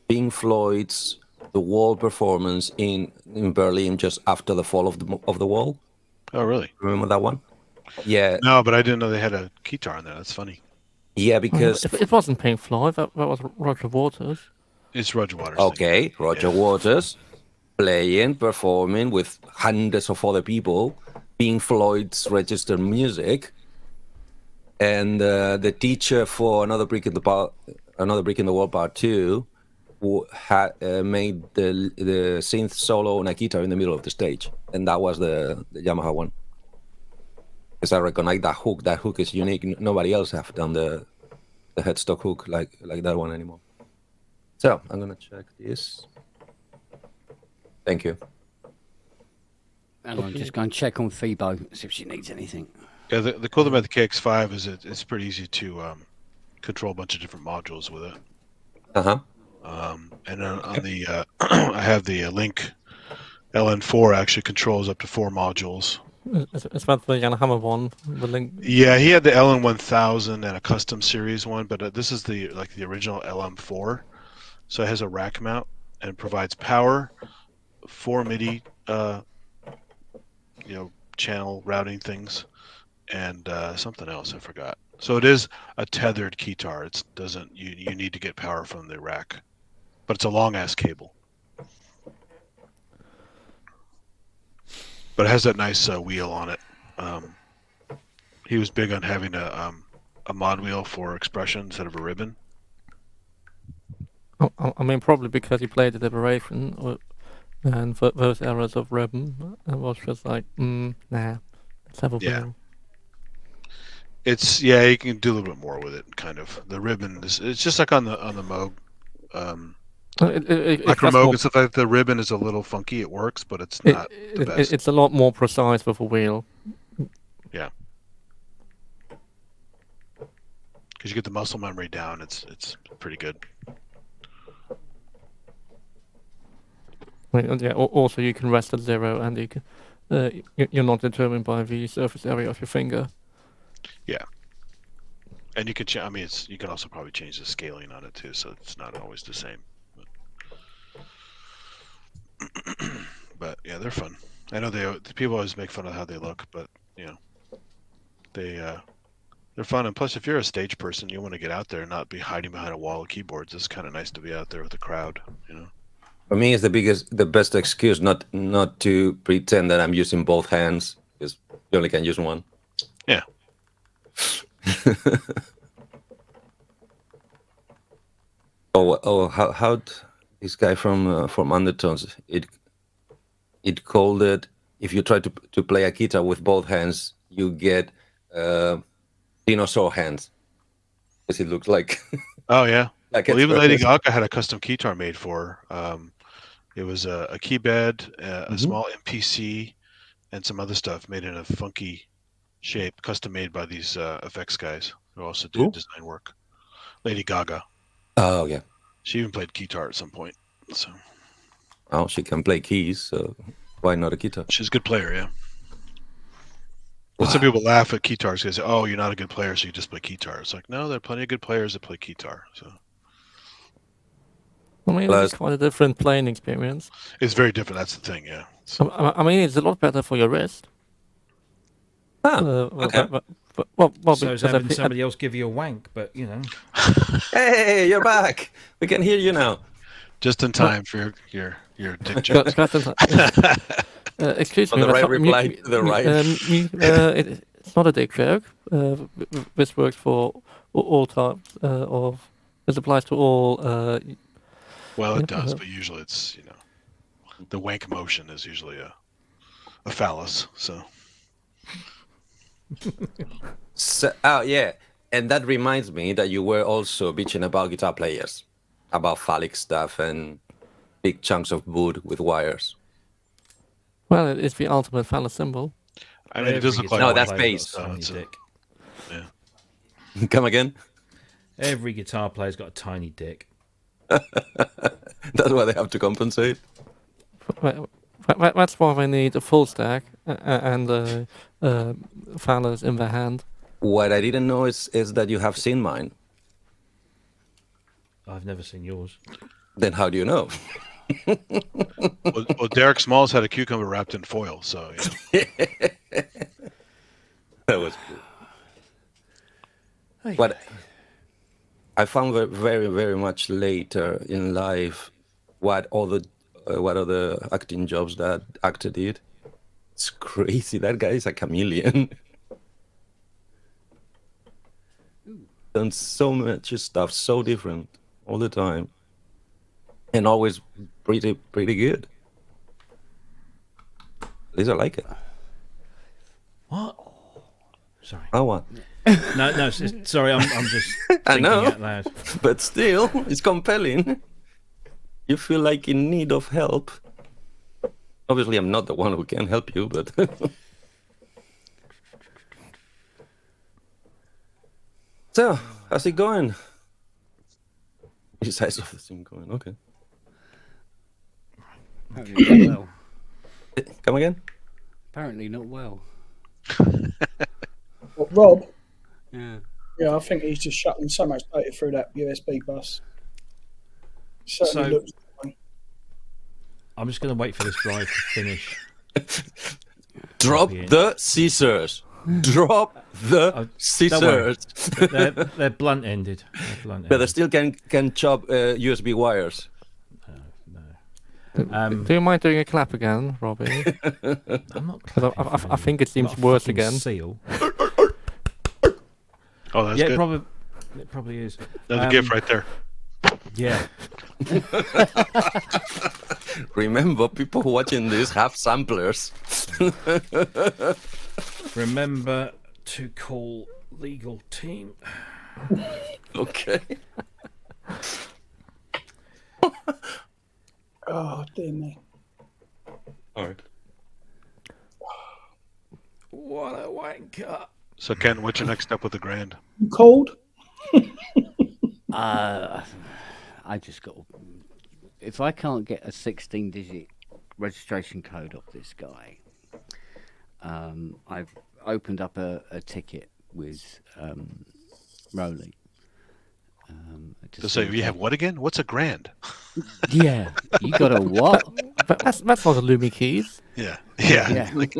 Pink Floyd's The Wall performance in Berlin just after the fall of the wall. Oh, really? Remember that one? Yeah, No, but I didn't know they had a keytar in there. That's funny. yeah, because It wasn't Pink Floyd, that was Roger Waters. It's Roger Waters. thing. okay, Roger Waters playing, performing with hundreds of other people, Pink Floyd's registered music, and the teacher for Another Brick in the Wall Part 2 made the synth solo on a guitar in the middle of the stage, and that was the Yamaha one. Because I recognize that hook. That hook is unique. Nobody else have done the headstock hook like that one anymore. So I'm gonna check this. Thank you. And I'm just going to check on Phoebo, see if she needs anything. Yeah, the cool thing about the KX5 is it's pretty easy to control a bunch of different modules with it. And on the I have the Link LN4 actually controls up to 4 modules. Is that the Yamaha one? The Link. Yeah, he had the LN1000 and a custom series one, but this is the original LM4. So it has a rack mount and provides power, 4 MIDI channel routing things, and something else I forgot. So it is a tethered keytar. It doesn't you need to get power from the rack, but it's a long ass cable. But it has that nice wheel on it. He was big on having a mod wheel for expression instead of a ribbon. I mean, probably because he played the Liberation, and those eras of ribbon, it was just like, nah, let's have a wheel. You can do a little bit more with it. Kind of the ribbon it's just like on the Moog. Micro Moog and stuff like that. The ribbon is a little funky. It works, but it's not the best. It's a lot more precise with a wheel. Yeah. Because you get the muscle memory down, it's pretty good. Yeah. Also, you can rest at 0, and you can, you're not determined by the surface area of your finger. Yeah. And you can you can also probably change the scaling on it too, so it's not always the same. But yeah, they're fun. I know the people always make fun of how they look, but they're fun. And plus, if you're a stage person, you want to get out there and not be hiding behind a wall of keyboards. It's kind of nice to be out there with the crowd, For me, it's the best excuse not to pretend that I'm using both hands, because you only can use one. Yeah. How this guy from Undertones it called it, if you try to play a guitar with both hands, you get dinosaur hands, because it looks like. Oh yeah. Like even Lady Gaga had a custom keytar made for her. It was a key bed, a small MPC, and some other stuff made in a funky shape, custom made by these effects guys who also do design work. Lady Gaga. Oh yeah. She even played guitar at some point. So. Oh, she can play keys, so why not a guitar? She's a good player, yeah. Well, some people laugh at guitars because they say, "Oh, you're not a good player, so you just play guitar." It's like, no, there are plenty of good players that play guitar. So. I mean, it's quite a different playing experience. It's very different. That's the thing, yeah. I mean, it's a lot better for your wrist. Okay. Well, So it's having somebody else give you a wank, but Hey, you're back. We can hear you now. Just in time for your dick jokes. Excuse me. On the right reply to the right. It's not a dick joke. This works for all types of. This applies to all. Well, it does, but usually it's the wank motion is usually a phallus. So. Oh yeah, and that reminds me that you were also bitching about guitar players, about phallic stuff and big chunks of wood with wires. Well, it's the ultimate phallus symbol. I mean, it does look like no, that's bass. Yeah. Come again? Every guitar player's got a tiny dick. That's why they have to compensate. That's why they need a full stack and phallus in their hand. What I didn't know is that you have seen mine. I've never seen yours. Then how do you know? well, Derek Smalls had a cucumber wrapped in foil, so. That was cool. But I found very, very much later in life what other acting jobs that actor did. It's crazy. That guy is a chameleon. Done so much stuff, so different all the time. and always pretty good. At least I like it. What? Sorry. Oh, what? No, sorry. I'm just I thinking know. out loud. But still, it's compelling. You feel like in need of help. Obviously, I'm not the one who can help you, but so how's it going? Besides of the thing going, okay. Apparently not well. Come again? Apparently not well. But Rob, Yeah. yeah, I think he's just shuttling so much data through that USB bus. Certainly So- looks that way. I'm just going to wait for this drive to finish. Drop Yeah. the scissors. Drop the worry. scissors. They're blunt ended. But they still can chop USB wires. Do you mind doing a clap again, Robbie? I'm not. 'Cause I think it seems Not a worse fucking again. Seal. Oh, that's Yeah, good. it probably is. Another gift right there. Yeah. Remember, people watching this have samplers. Remember to call legal team. Okay. Oh, dear me. All right. What a wanker. So, Ken, what's your next step with the Grand? You called? I just got. If I can't get a 16-digit registration code off this guy, I've opened up a ticket with Rowley. To say, you have what again? What's a Grand? Yeah, you got a what? But that's not the Lumi keys. Yeah. Yeah. Yeah. Like,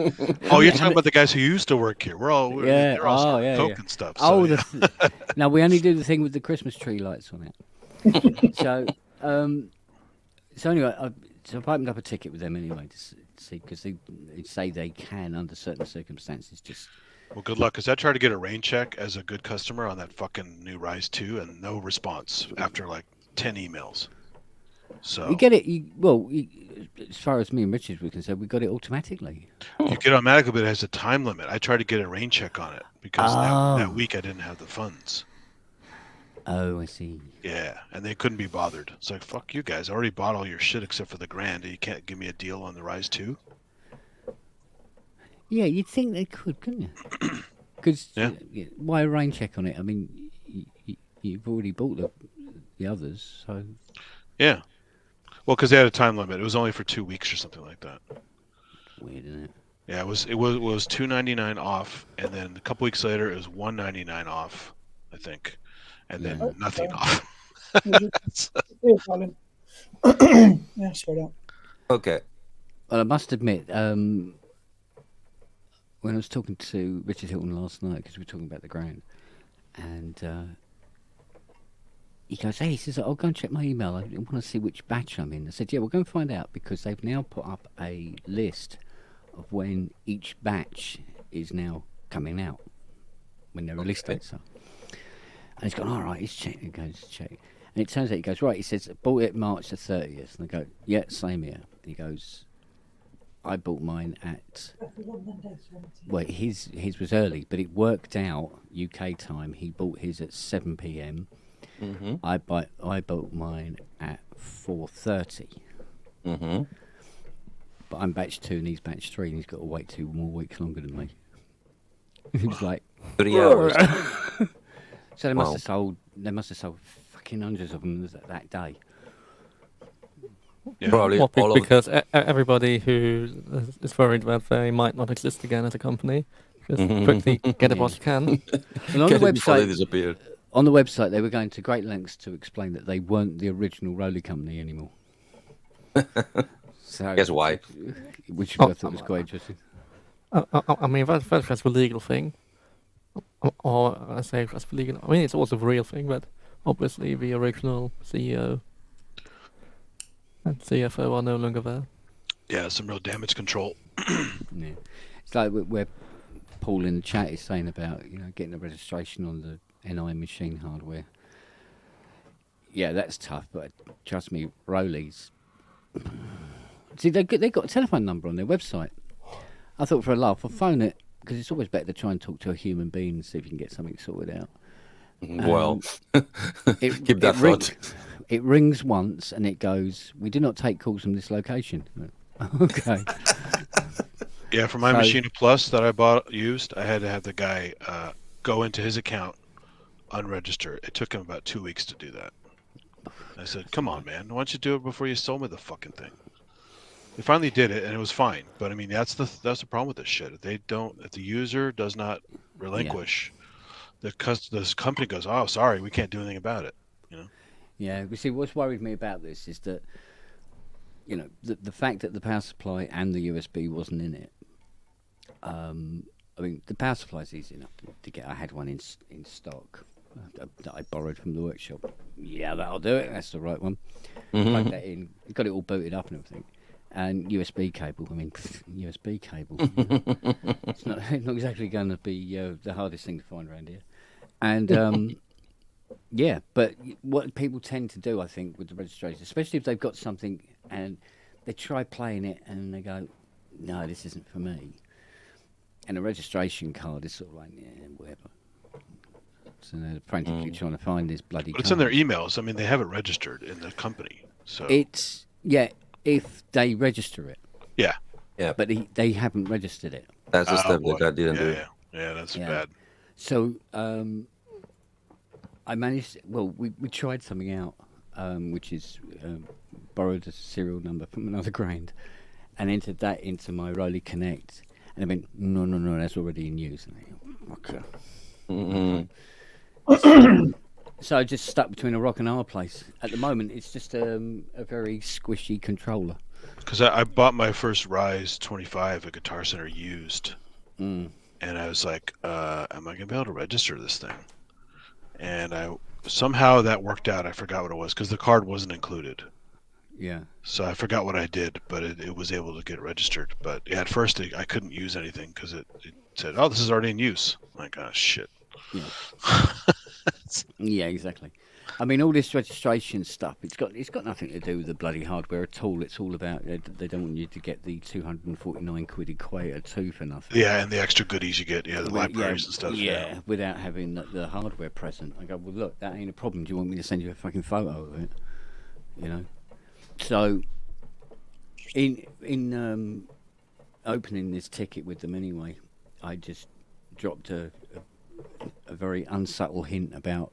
oh, you're talking about the guys who used to work here. We're Yeah, they're all oh, yeah, Coke yeah. and stuff. Oh, So, no, we only do the thing with the Christmas tree lights on it. So anyway, I've opened up a ticket with them anyway to see, because they say they can, under certain circumstances, just. well, good luck, because I tried to get a rain check as a good customer on that fucking new Rise 2, and no response after like 10 emails. So You get it. As far as me and Richard were concerned, we got it automatically. you get automatically, but it has a time limit. I tried to get a rain check on it because that week I didn't have the funds. Oh, I see. Yeah, and they couldn't be bothered. It's like, fuck you guys. I already bought all your shit except for the Grand. You can't give me a deal on the Rise 2? Yeah, you'd think they could, couldn't you? Because Yeah. why a rain check on it? I mean, you've already bought the others, so Yeah. Well, because they had a time limit. It was only for 2 weeks or something like that. weird, isn't it? Yeah, it was $2.99 off, and then a couple weeks later it was $1.99 off, I think, and then Yeah. nothing off. Yeah, darling. Yeah, sorry that. Okay. Well, I must admit, when I was talking to Richard Hilton last night, because we were talking about the ground, and he goes, "Hey," he says, "I'll go and check my email. I want to see which batch I'm in." I said, "Yeah, we'll go and find out, because they've now put up a list of when each batch is now coming out, when their release dates are." And he's gone, "All right, he's checking." He goes, "Check." And it turns out, he goes, "Right," he says, "Bought it March the 30th. And I go, "Yeah, same here." He goes, "I bought mine at..." Well, his was early, but it worked out UK time. He bought his at 7 p.m. Mm-hmm. I bought mine at 4:30. Mm-hmm. But I'm batch 2 and he's batch 3, and he's got to wait 2 more weeks longer than me. He was like, 3 hours. so they Wow. must have sold fucking hundreds of them that day. Yeah. Probably Well, all of because everybody who is worried that they might not exist again as a company, just quickly get it while you can. And on the before they website, disappeared. they were going to great lengths to explain that they weren't the original Roller company anymore. So, Guess why? which I thought was quite interesting. I mean, that's the legal thing. Or I say that's the legal. I mean, it's also the real thing, but obviously the original CEO and CFO are no longer there. Yeah, some real damage control. Yeah. It's like where Paul in the chat is saying about, getting the registration on the NI machine hardware. Yeah, that's tough, but trust me, Rollies. See, they got a telephone number on their website. I thought for a laugh, I'll phone it because it's always better to try and talk to a human being and see if you can get something sorted out. Well, It, keep that it ring- thought. It rings once and it goes, "We do not take calls from this location." Okay. Yeah, for my So- Machina Plus that I bought used, I had to have the guy go into his account, unregister. It took him about 2 weeks to do that. I said, "Come on, man! Why don't you do it before you sold me the fucking thing?" They finally did it, and it was fine. But I mean, that's the problem with this shit. If the user does not relinquish, this company goes, "Oh, sorry, we can't do anything about it." Yeah, you see, what's worried me about this is that, the fact that the power supply and the USB wasn't in it. I mean, the power supply is easy enough to get. I had one in stock that I borrowed from the workshop. Yeah, that'll do it. That's the right one. Plug that in. Got it all booted up and everything. And USB cable. I mean, USB cable. It's not exactly going to be the hardest thing to find around here. And yeah, but what people tend to do, I think, with the registration, especially if they've got something and they try playing it and they go, "No, this isn't for me." And a registration card is sort of like, yeah, whatever. So they're frantically trying to find this bloody. But it's in their emails. I mean, they have it registered in the company. So It's if they register it. Yeah. Yeah. But they haven't registered it. That's the step boy. that I didn't do. Yeah, that's Yeah. bad. So I managed. Well, we tried something out, which is borrowed a serial number from another grind, and entered that into my Rolly Connect, and I went, no, that's already in use. And I went, okay. So I just stuck between a rock and a hard place. At the moment, it's just a very squishy controller. Because I bought my first Rise 25 at Guitar Center used, and I was like, "Am I gonna be able to register this thing?" And somehow that worked out. I forgot what it was because the card wasn't included. Yeah. So I forgot what I did, but it was able to get registered. But yeah, at first I couldn't use anything because it said, "Oh, this is already in use." I'm like, oh shit. Yeah. Yeah, exactly. I mean, all this registration stuff, it's got nothing to do with the bloody hardware at all. It's all about they don't want you to get the 249 quid Equator 2 for nothing. Yeah, and the extra goodies you get, the libraries and stuff. Yeah, without having the hardware present. I go, well, look, that ain't a problem. Do you want me to send you a fucking photo of it? So, in opening this ticket with them anyway, I just dropped a very unsubtle hint about,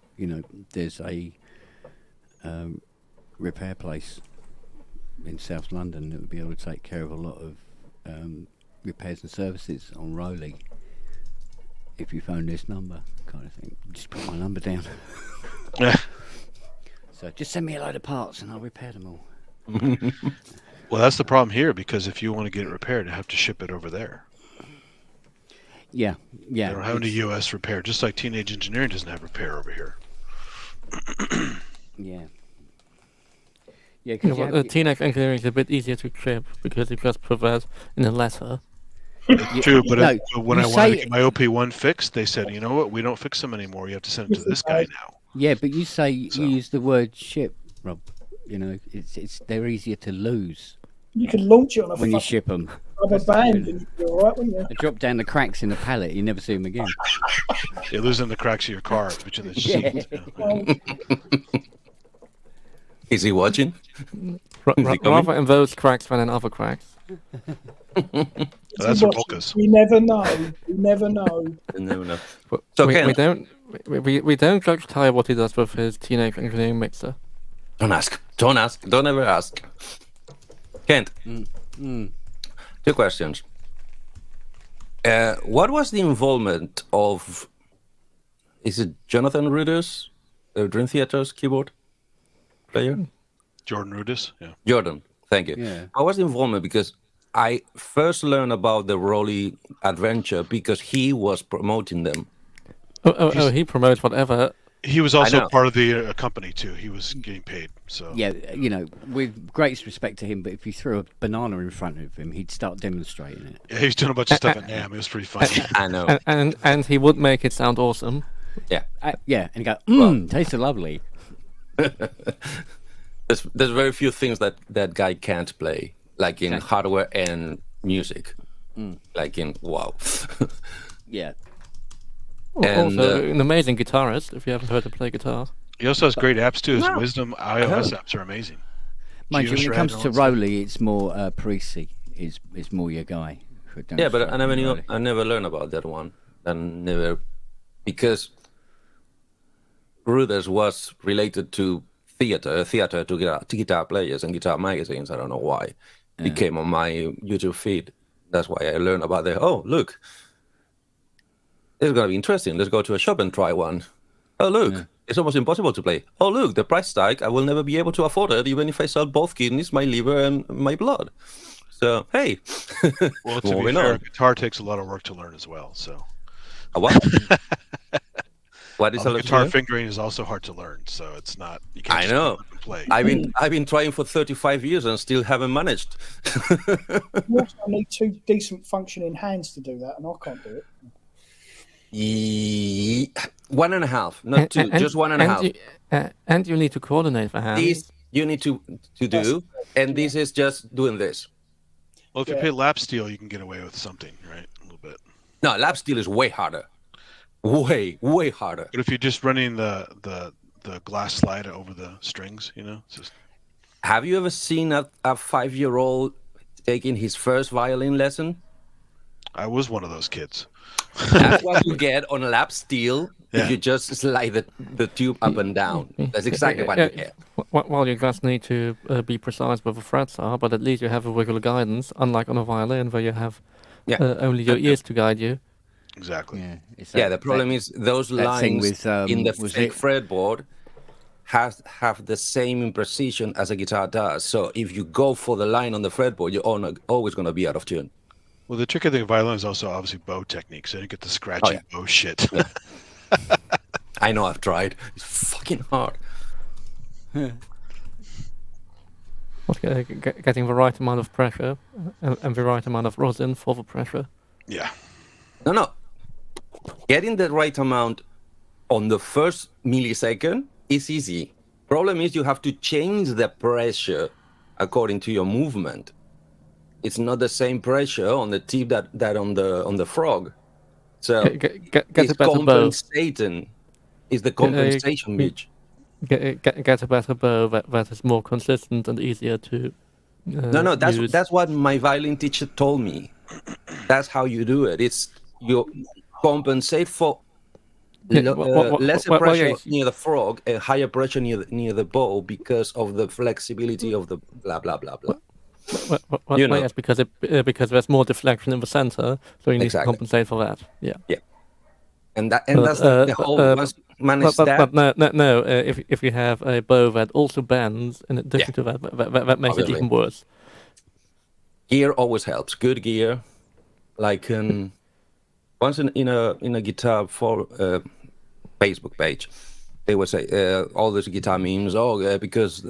there's a repair place in South London that would be able to take care of a lot of repairs and services on Rolly. If you phone this number, kind of thing. Just put my number down. So just send me a load of parts and I'll repair them all. Well, that's the problem here because if you want to get it repaired, you have to ship it over there. Yeah. They don't have any U.S. repair, just like Teenage Engineering doesn't have repair over here. Yeah. Yeah, Yeah, because well, Teenage Engineering is a bit easier to ship because you just put that in a letter. True, but no, when you I wanted to say- get my OP1 fixed, they said, "You know what? We don't fix them anymore. You have to send it to this guy now." Yeah, but you say So- you use the word ship, Rob. It's they're easier to lose You could launch it on a when you fucking ship them. rubber band and you'd be all right, wouldn't you? They drop down the cracks in the pallet, you never see them again. You're losing the cracks of your car between the Yeah. seats. Yeah. Well, Is he watching? Rather in those cracks than in other cracks. That's for Volkas. we never know. We never know. No, no. But So we, Ken- we don't judge Ty what he does with his Teenage Engineering mixer. Don't ask. Don't ask. Don't ever ask. Kent, 2 questions. What was the involvement of? Is it Jonathan Rudess, Dream Theater's keyboard player? Jordan Rudess, yeah. Jordan, thank you. Yeah. What was the involvement? Because I first learned about the Rolly adventure because he was promoting them. Oh, he promotes whatever. He was know. also part of the company too. He was getting paid. So Yeah, with greatest respect to him, but if you threw a banana in front of him, he'd start demonstrating it. yeah, he was doing a bunch of stuff at NAMM. It was pretty funny. I know. And he would make it sound awesome. Yeah. Yeah, and you go, tastes lovely. There's very few things that guy can't play, like in hardware and music. Like in wow. Yeah. And, Also, an amazing guitarist. If you haven't heard him play guitar. He also has great apps too. His No. Wisdom iOS apps are amazing. Mind you, when it Geoshred comes and to all that stuff. Roly, it's more Parisi is more your guy. who don't Yeah, but strike I never me knew. Roly. I never learned about that one. And never, because Ruders was related to theater to guitar players and guitar magazines. I don't know why. It came on my YouTube feed. That's why I learned about it. Oh, look, this is gonna be interesting. Let's go to a shop and try one. Oh, look, it's almost impossible to play. Oh, look, the price tag. I will never be able to afford it, even if I sell both kidneys, my liver, and my blood. So, hey. Well, to be moving fair, on. guitar takes a lot of work to learn as well. So A what? What is a guitar fingering is also hard to learn. So it's not. You can't I just know. pick up and play. I've been trying for 35 years and still haven't managed. You also need two decent functioning hands to do that, and I can't do it. 1.5, not two, just 1.5. And you need to coordinate the hands. This you need to do, and this is just doing this. Well, if you play lap steel, you can get away with something, right? A little bit. No, lap steel is way harder. Way harder. But if you're just running the glass slide over the strings, you know, it's just Have you ever seen a 5-year-old taking his first violin lesson? I was one of those kids. That's what you get on lap steel Yeah. if you just slide the tube up and down. That's exactly what you get. Well, you guys need to be precise where the frets are, but at least you have a regular guidance, unlike on a violin where you have only your ears to guide you. Exactly. Yeah, it's Yeah, that- the problem is those that thing lines with, in the was fake it- fretboard have the same precision as a guitar does. So if you go for the line on the fretboard, you're always going to be out of tune. Well, the tricky thing with violin is also obviously bow technique, so you get the scratchy bow shit. I know, I've tried. It's fucking hard. Getting the right amount of pressure and the right amount of rosin for the pressure. Yeah. No. Getting the right amount on the first millisecond is easy. Problem is you have to change the pressure according to your movement. It's not the same pressure on the tip that on the frog. So Get it's a better bow. compensating. It's the compensation bitch. Get a better bow that is more consistent and easier to No, use. that's what my violin teacher told me. That's how you do it. It's you compensate for lesser pressure near the frog and higher pressure near the bow because of the flexibility of the blah blah blah blah. You know. Yes, because there's more deflection in the center, so you need Exactly. to compensate for that. Yeah. And that's the whole. Once you manage that. But no. If you have a bow that also bends, in addition to that makes it Obviously. even worse. Gear always helps. Good gear, like once in a guitar for Facebook page, they would say all these guitar memes. Because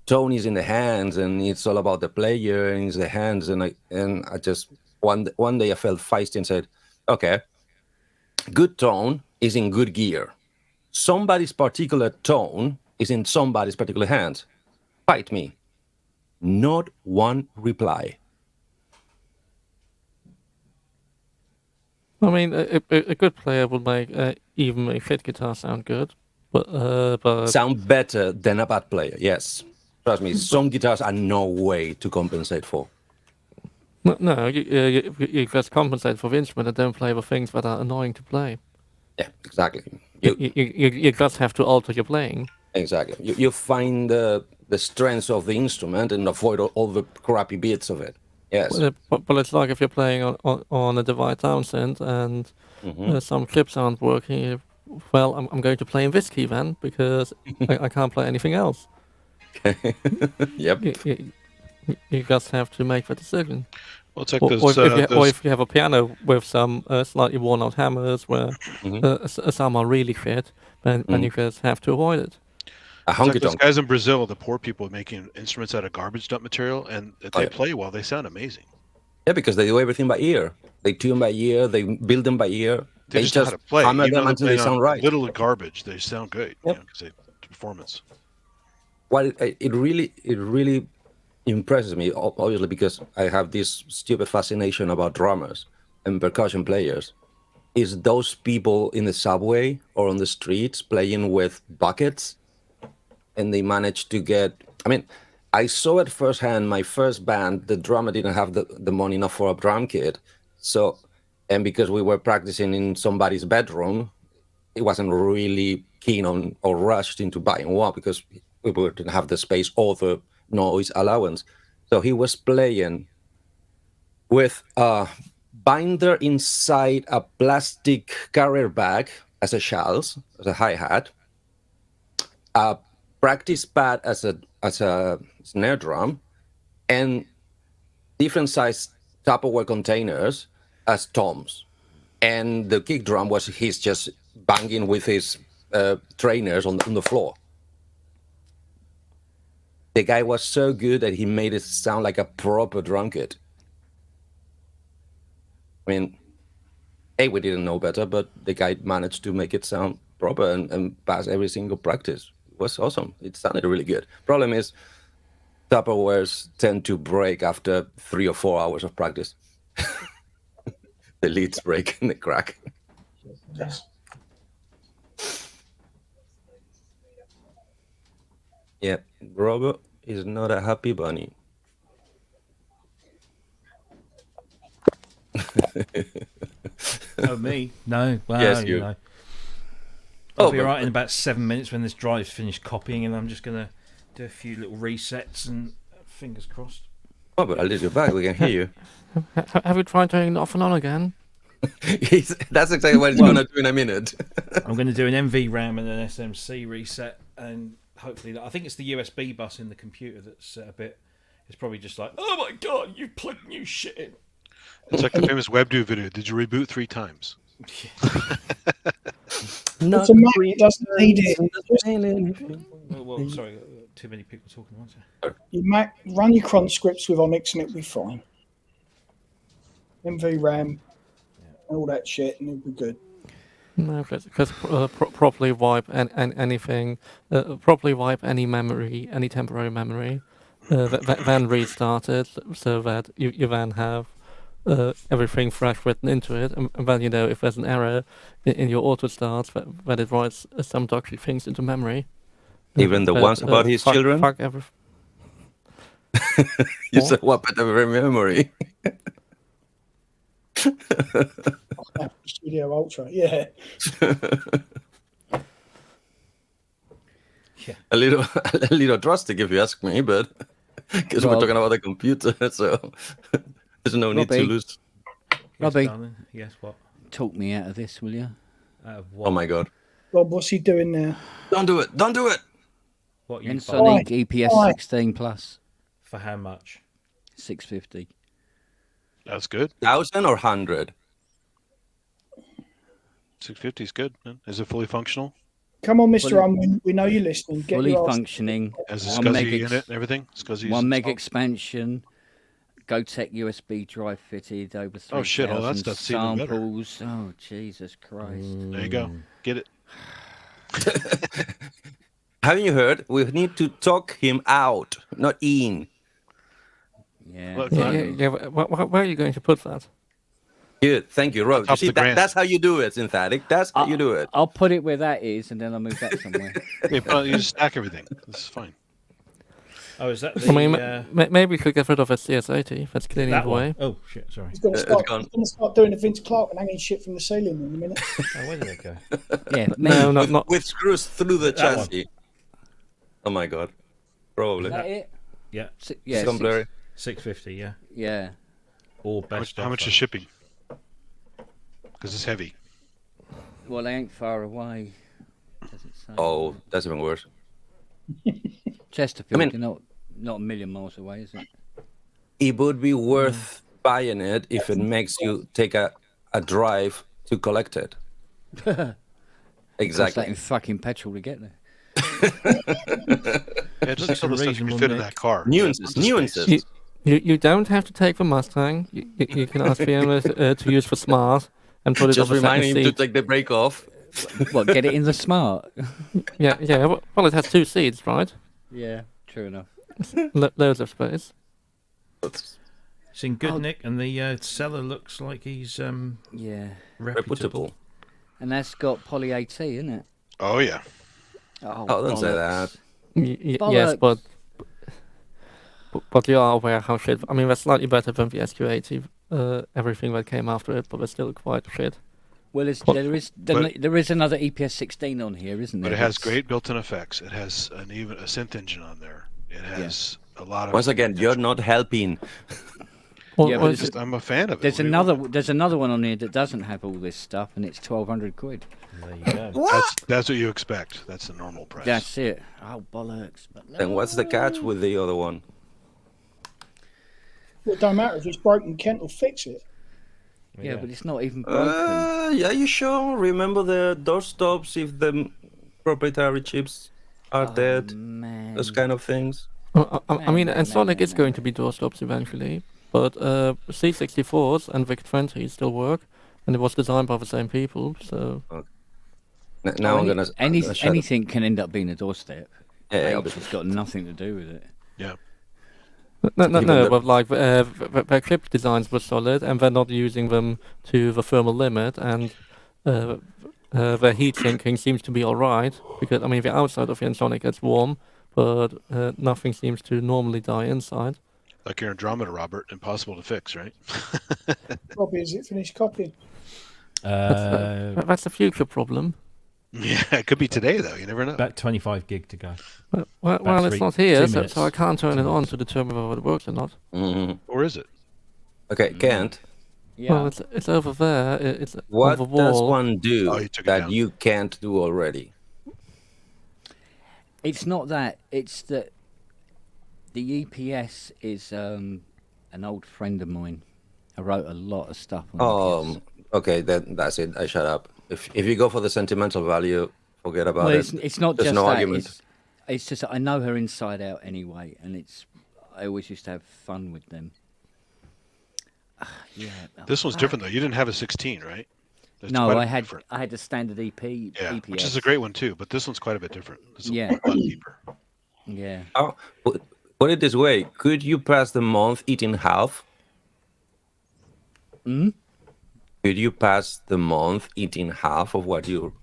tone is in the hands, and it's all about the player and it's the hands. And I just one day I felt feisty and said, okay, good tone is in good gear. Somebody's particular tone is in somebody's particular hands. Fight me. Not one reply. I mean, a good player would make even a fit guitar sound good, but Sound better than a bad player, yes. Trust me, some guitars are no way to compensate for. no, you just compensate for the instrument and don't play the things that are annoying to play. Yeah, exactly. You just have to alter your playing. Exactly. You find the strengths of the instrument and avoid all the crappy bits of it. Yes. But it's like if you're playing on a Divide Townsend and some clips aren't working. Well, I'm going to play in this key then because I can't play anything else. Yep. You just have to make that decision. Well, it's like Or those, if you have a piano with some slightly worn out hammers where some are really fit, then you just have to avoid it. A it's like honky those tonk. guys in Brazil, the poor people making instruments out of garbage dump material, and if they play well, they sound amazing. Yeah, because they do everything by ear. They tune by ear. They build them by ear. They just know how to play. hammer Even them though until they're they playing sound on right. Little garbage, they sound good. Yep. Because they performance. Well, it really impresses me, obviously, because I have this stupid fascination about drummers and percussion players. Is those people in the subway or on the streets playing with buckets, and they manage to get. I mean, I saw it firsthand. My first band, the drummer didn't have the money enough for a drum kit, so, and because we were practicing in somebody's bedroom, he wasn't really keen on or rushed into buying one because we wouldn't have the space or the noise allowance. So he was playing with a binder inside a plastic carrier bag as a shells, as a hi-hat, a practice pad as a snare drum, and different size Tupperware containers as toms. And the kick drum was he's just banging with his trainers on the floor. The guy was so good that he made it sound like a proper drum kit. I mean, we didn't know better, but the guy managed to make it sound proper and pass every single practice. It was awesome. It sounded really good. Problem is, Tupperwares tend to break after 3 or 4 hours of practice. The leads break and they crack. Yes. Yeah, Robert is not a happy bunny. Oh, me? No. Well, Yes, you you. know. I'll be but- right in about 7 minutes when this drive's finished copying, and I'm just going to do a few little resets and fingers crossed. Oh, but I'll leave you back. We can hear you. Have you tried turning it off and on again? That's exactly what he's going to do in a minute. I'm going to do an MV RAM and an SMC reset, and hopefully, I think it's the USB bus in the computer that's a bit. It's probably just like, oh my god, you plugged new shit in. It's like the famous WebDo video. Did you reboot 3 times? It's a Mac, it doesn't need it. Well, sorry, too many people talking at once. You Mac, run your cron scripts with Onyx and it'll be fine. MV RAM, all that shit, and it'll be good. No, because properly wipe anything, properly wipe any memory, any temporary memory, then restart it so that you then have everything fresh written into it, and then you know if there's an error in your auto start, that it writes some dodgy things into memory. Even the ones about his children? Fuck everything. You said what better memory? Apple Studio Ultra, yeah. Yeah. a little drastic if you ask me, but because we're Rob. talking about the computer, so there's no need to Robbie. lose. Yes, Robbie. darling. Yes, what? Talk me out of this, will you? What? Oh my god! Rob, what's he doing now? Don't do it! Don't do it! What you buy Ensoniq EPS Why? 16 plus for how much? 650. That's good. 1,000 or 100? 650 is good, man. Is it fully functional? Come on, Mr. Fully- we know you're listening. Get Fully your ass- functioning. Has a One meg SCSI ex- in it and everything? SCSI 1 meg expansion. GoTech USB drive fitted over 3,000 Oh, shit, all that stuff's even better. samples. Oh, Jesus Christ. There you go. Get it. Haven't you heard? We need to talk him out, not in. Yeah. Look, Yeah. Where are you going to put that? Good, thank you, Rob. You Top see, the grand. that's how you do it, Synthetic. That's how you do it. I'll put it where that is and then I'll move that somewhere. Yeah, but you just stack everything. This is fine. Oh, is that the? I mean, maybe we could get rid of a CS80. That's clearly that the one? way. Oh shit! Sorry. He's going It's to start, gone. he's going to start doing the Vince Clark and hanging shit from the ceiling in a minute. Oh, where did it go? Yeah, me. No, not. With screws through the That one. chassis. Oh my god. Probably. Is that it? Yeah, Yeah. Some blurry. 650. Yeah, Yeah. or How much, best. how much offer. is shipping? Because it's heavy. Well, they ain't far away. Does it say? Oh, that's even worse. Chesterfield, I mean- you're not a million miles away, is it? It would be worth buying it if it makes you take a drive to collect it. Costs that Exactly. in fucking petrol to get there. Yeah, just Looks some of the stuff you reasonable, can fit in Nick. that car. Nuances, Lots of nuances. space. You don't have to take the Mustang. You can ask VMware to use for Smart and put it Just on the second reminding him to seat. take the brake off. What? Get it in the smart? Yeah, yeah. Well, it has 2 seats, right? Yeah, true enough. Loads of space. It's in good nick, and the seller looks like he's Yeah, reputable. and that's got poly AT, isn't it? Oh yeah. Oh, don't say bollocks. that. Yes, Bollocks. but you are aware how shit. I mean, they're slightly better than the SQ80. Everything that came after it, but they're still quite shit. Well, there is another EPS 16 on here, isn't there? But it has It's- great built-in effects. It has even a synth engine on there. It has a lot of. Once again, you're not helping. Well, Yeah, but well, it's- I'm a fan of it. There's What do you want? another one on here that doesn't have all this stuff, and it's 1,200 quid. There you go. That's what you expect. That's the normal price. That's it. Oh bollocks! But Then what's the catch with the other one? Well, it don't matter if it's broken. Kent will fix it. yeah, but it's not even broken. Yeah, you sure? Remember the door stops if the proprietary chips are dead? Man. Those kind of things. I mean, and Sonic is going to be doorstops eventually, but C64s and VIC-20 still work, and it was designed by the same people, so... Now I'm gonna. I'm gonna shut up. Anything can end up being a doorstep. Yeah, It's got nothing to do with it. No, Even the- but like their chip designs were solid, and they're not using them to the thermal limit, and their heat sinking seems to be all right, because I mean the outside of the Sonic gets warm, but nothing seems to normally die inside. Like your Andromeda, Robert, impossible to fix, right? Robbie, is it finished copying? That's a future problem. Yeah, it could be today though. You never know. About 25 gig to go. Well, it's not here, 2 so, minutes. so I can't turn it on to determine whether it works or not. Mhm. Or is it? Okay, Kent. Yeah. Well, it's over there. It's What on the does wall. one do Oh, you took it that down. you can't do already? It's not that. It's that the EPS is an old friend of mine. I wrote a lot of stuff on EPS. Okay, then that's it. I shut up. If you go for the sentimental value, forget about Well, it. it's not There's just no that. argument. It's just that I know her inside out anyway, and I always used to have fun with them. Yeah. This one's different though. You didn't have a 16, right? It's No, quite a I bit had different. I had the standard EP. Yeah, EPS. which is a great one too. But this one's quite a bit different. This Yeah. one's a lot deeper. Yeah. Oh, put it this way: could you pass the month eating half? Hmm? Could you pass the month eating half of what you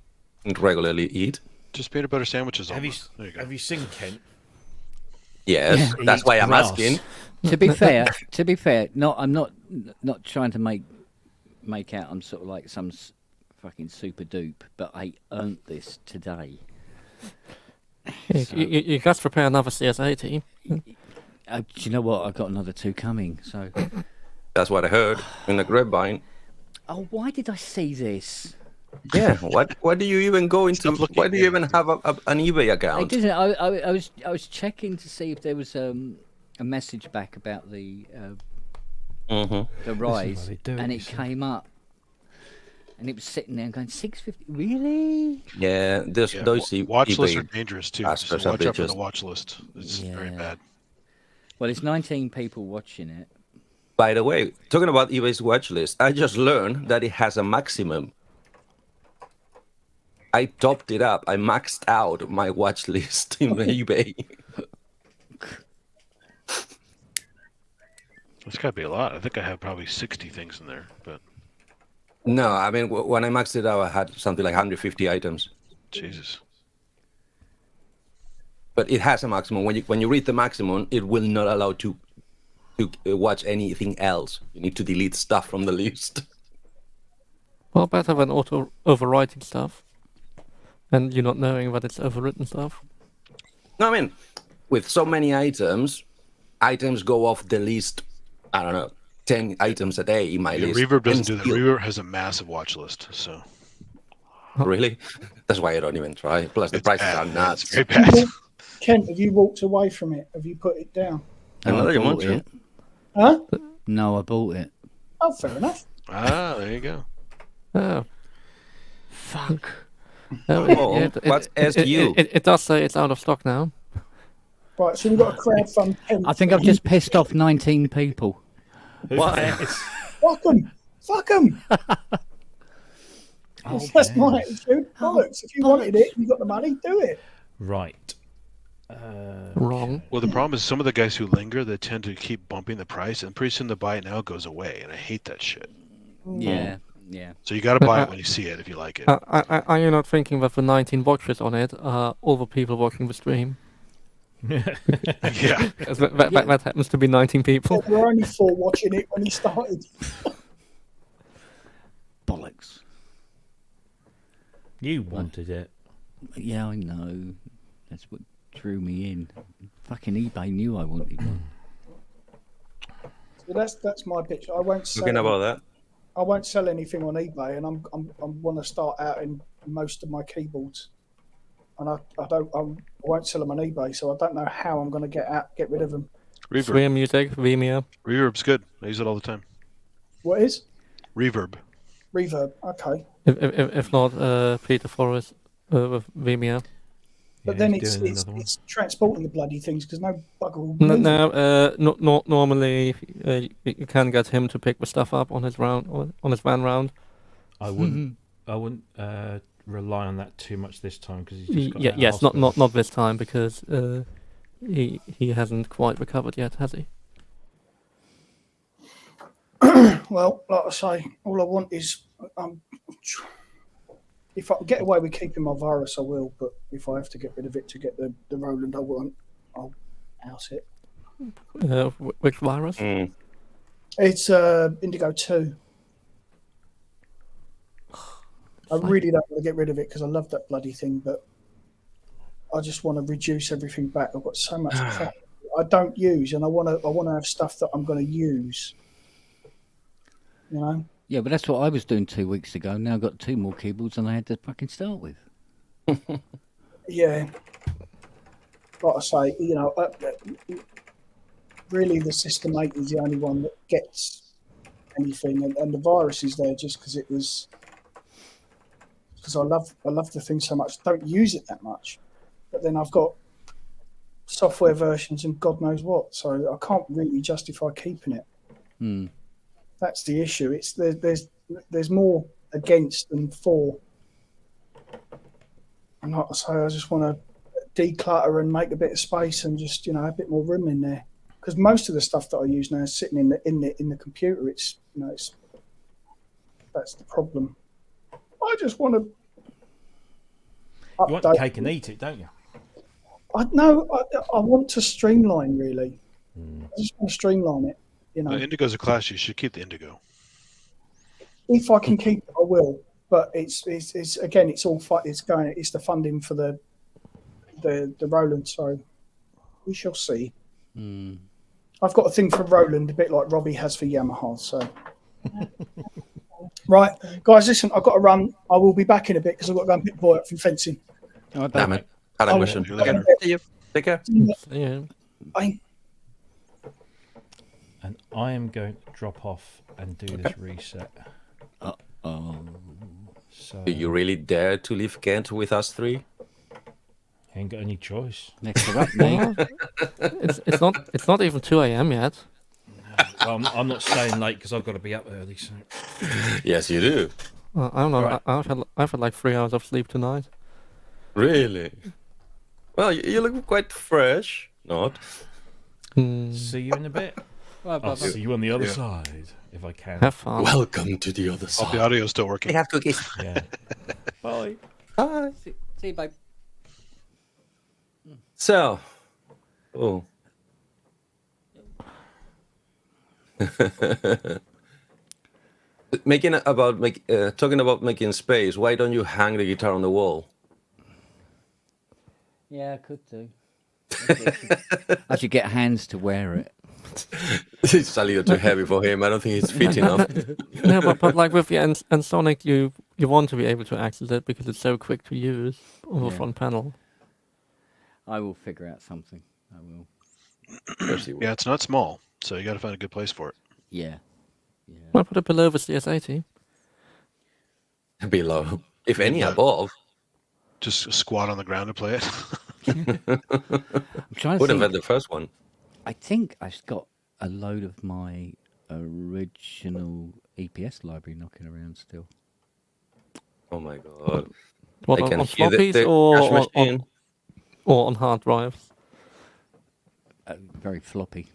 regularly eat? Just peanut butter sandwiches. Have you, Almost. There you go. have you seen Kent? Yes, He that's eats why I'm grass. asking. To be fair, no, I'm not trying to make out I'm sort of like some fucking super dupe, but I earned this today. You just prepare another CS80. Do you know what? I've got another 2 coming. So, That's what I heard in the grapevine. oh, why did I see this? Yeah, what do you even go into? Stop looking Why do you at even have an eBay I account? didn't. I was checking to see if there was a message back about the rise, they do it, and you it see. came up, and it was sitting there going 650. Really? Yeah, those Yeah, those watch lists are eBay. dangerous too. bastards So are watch out for bitches. the watch list. It's very Yeah. bad. Well, it's 19 people watching it. By the way, talking about eBay's watch list, I just learned that it has a maximum. I topped it up. I maxed out my watch list in eBay. It's got to be a lot. I think I have probably 60 things in there. But No, I mean when I maxed it out, I had something like 150 items. Jesus. But it has a maximum. When you read the maximum, it will not allow to watch anything else. You need to delete stuff from the list. Well, better than auto overwriting stuff, and you not knowing that it's overwritten stuff. No, I mean, with so many items go off the list. I don't know, 10 items a day in my Yeah, list. Reverb doesn't And do that. still- Reverb has a massive watch list. So Really? That's why I don't even try. Plus, the it's prices bad, are man. nuts. It's very bad. Kent, have you walked away from it? Have you put it down? Another I one, bought too. it. Huh? No, I bought it. Oh, fair enough. Ah, there you go. Oh, Fuck. oh, Oh, what's SU? It does say it's out of stock now. Right, so we've got a crowdfund Kent. I think I've just pissed off 19 people. What? Fuck them! Fuck them! Oh, That's yes. my attitude. Bollocks. If you wanted it, you got the money, do it. Right. Wrong. Well, the problem is some of the guys who linger, they tend to keep bumping the price, and pretty soon the buy it now goes away, and I hate that shit. Yeah, yeah. So you got to buy it when you see it if you like it. Are you not thinking that the 19 watchers on it are all the people watching the stream? Yeah. That happens to be 19 people. There were only 4 watching it when he started. Bollocks. You wanted it. Yeah, I know. That's what drew me in. Fucking eBay knew I wanted one. So that's my pitch. I won't sell. Talking about that. I won't sell anything on eBay, and I want to start out in most of my keyboards, and I won't sell them on eBay, so I don't know how I'm going to get rid of them. Reverb. Stream music, Vimeo. Reverb's good. I use it all the time. What is Reverb. Reverb? Okay, If not, Peter Forrest with Vimeo. but Yeah, then he's doing another one. it's transporting the bloody things because no bugger will No, move it. normally you can get him to pick the stuff up on his van round. I wouldn't rely on that too much this time because he's just got Yeah, out of yes, hospital. not this time because he hasn't quite recovered yet, has he? Well, like I say, all I want is if I can get away with keeping my virus, I will. But if I have to get rid of it to get the Roland I want, I'll house it. Which virus? Mm. It's Indigo 2. I really don't want to get rid of it because I love that bloody thing, but I just want to reduce everything back. I've got so much crap I don't use, and I want to have stuff that I'm going to use. You know? Yeah, but that's what I was doing 2 weeks ago. Now I've got 2 more keyboards than I had to fucking start with. Yeah. Like I say, you know, really the System 8 is the only one that gets anything, and the virus is there just because I love the thing so much. Don't use it that much, but then I've got software versions and God knows what, so I can't really justify keeping it. Hmm. That's the issue. It's there's more against than for, and like I say, I just want to declutter and make a bit of space and just a bit more room in there, because most of the stuff that I use now is sitting in the computer. It's that's the problem. I just want to You want the cake and eat it, don't you? I want to streamline, really. I just want to streamline it. Indigo's a class. You should keep the Indigo. If I can keep it, I will. But it's again, it's all it's the funding for the Roland. So we shall see. Hmm. I've got a thing for Roland, a bit like Robbie has for Yamaha. So right, guys, listen, I've got to run. I will be back in a bit because I've got to go and pick the boy up from fencing. Oh, Damn it. Had a Oh, question. later. See you. Take care. Yeah. Bye. And I am going to drop off and do this reset. Oh. So Do you really dare to leave Kent with us 3? ain't got any choice. Next up, mate. It's not even 2 a.m. yet. Well, I'm not staying late because I've got to be up early. So Yes, you do. I don't know. Right. I've had like 3 hours of sleep tonight. Really? Well, you look quite fresh. Not. see you in a bit. I'll see you on the other side if I can. Have fun. Welcome to the other Hope side. the audio's still working. have cookies. Yeah. Bye. Bye. See you, babe. So, talking about making space. Why don't you hang the guitar on the wall? Yeah, I could do. I should get Hands to wear it. It's a little too heavy for him. I don't think it's fit enough. No, but like with the Ensoniq, you want to be able to access it because it's so quick to use on the Yeah. front panel. I will figure out something. I will. Yeah, it's not small, so you got to find a good place for it. Yeah. I put it below the CS80. Below, if any above. Just squat on the ground to play it. I'm trying to Would have think. had the first one. I think I've got a load of my original EPS library knocking around still. Oh my god. What I can on hear floppies the or cache machine. or on hard drives? Very floppy.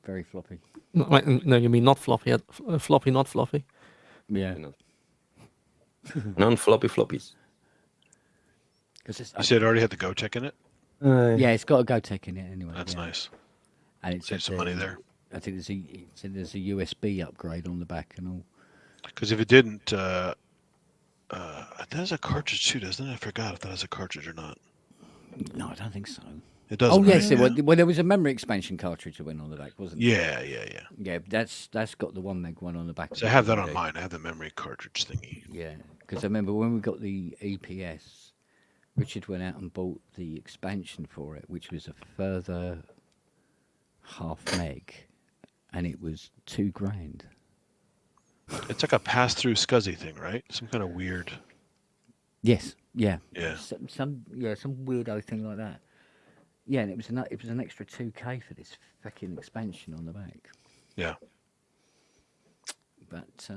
Very floppy. No, wait, no, you mean not floppy, floppy, not floppy. Yeah. Non-floppy floppies. Because You said it already had the Go Tech in it. yeah, it's got a GoTech in it anyway. That's yeah. nice. And it's Save some money there. I think there's a USB upgrade on the back and all. Because if it didn't, that has a cartridge too, doesn't it? I forgot if that has a cartridge or not. No, I don't think so. It doesn't. Oh yes, right? well there was a memory expansion cartridge that went on the back, wasn't there? Yeah. Yeah, that's got the 1 meg one on the back. So I have that on mine. I have the memory cartridge thingy. Yeah, because I remember when we got the EPS, Richard went out and bought the expansion for it, which was a further half meg, and it was $2,000. It's like a pass-through SCSI thing, right? Some kind of weird. Yes, yeah, Yeah. some weirdo thing like that. Yeah, and it was an extra $2,000 for this fucking expansion on the back. Yeah. But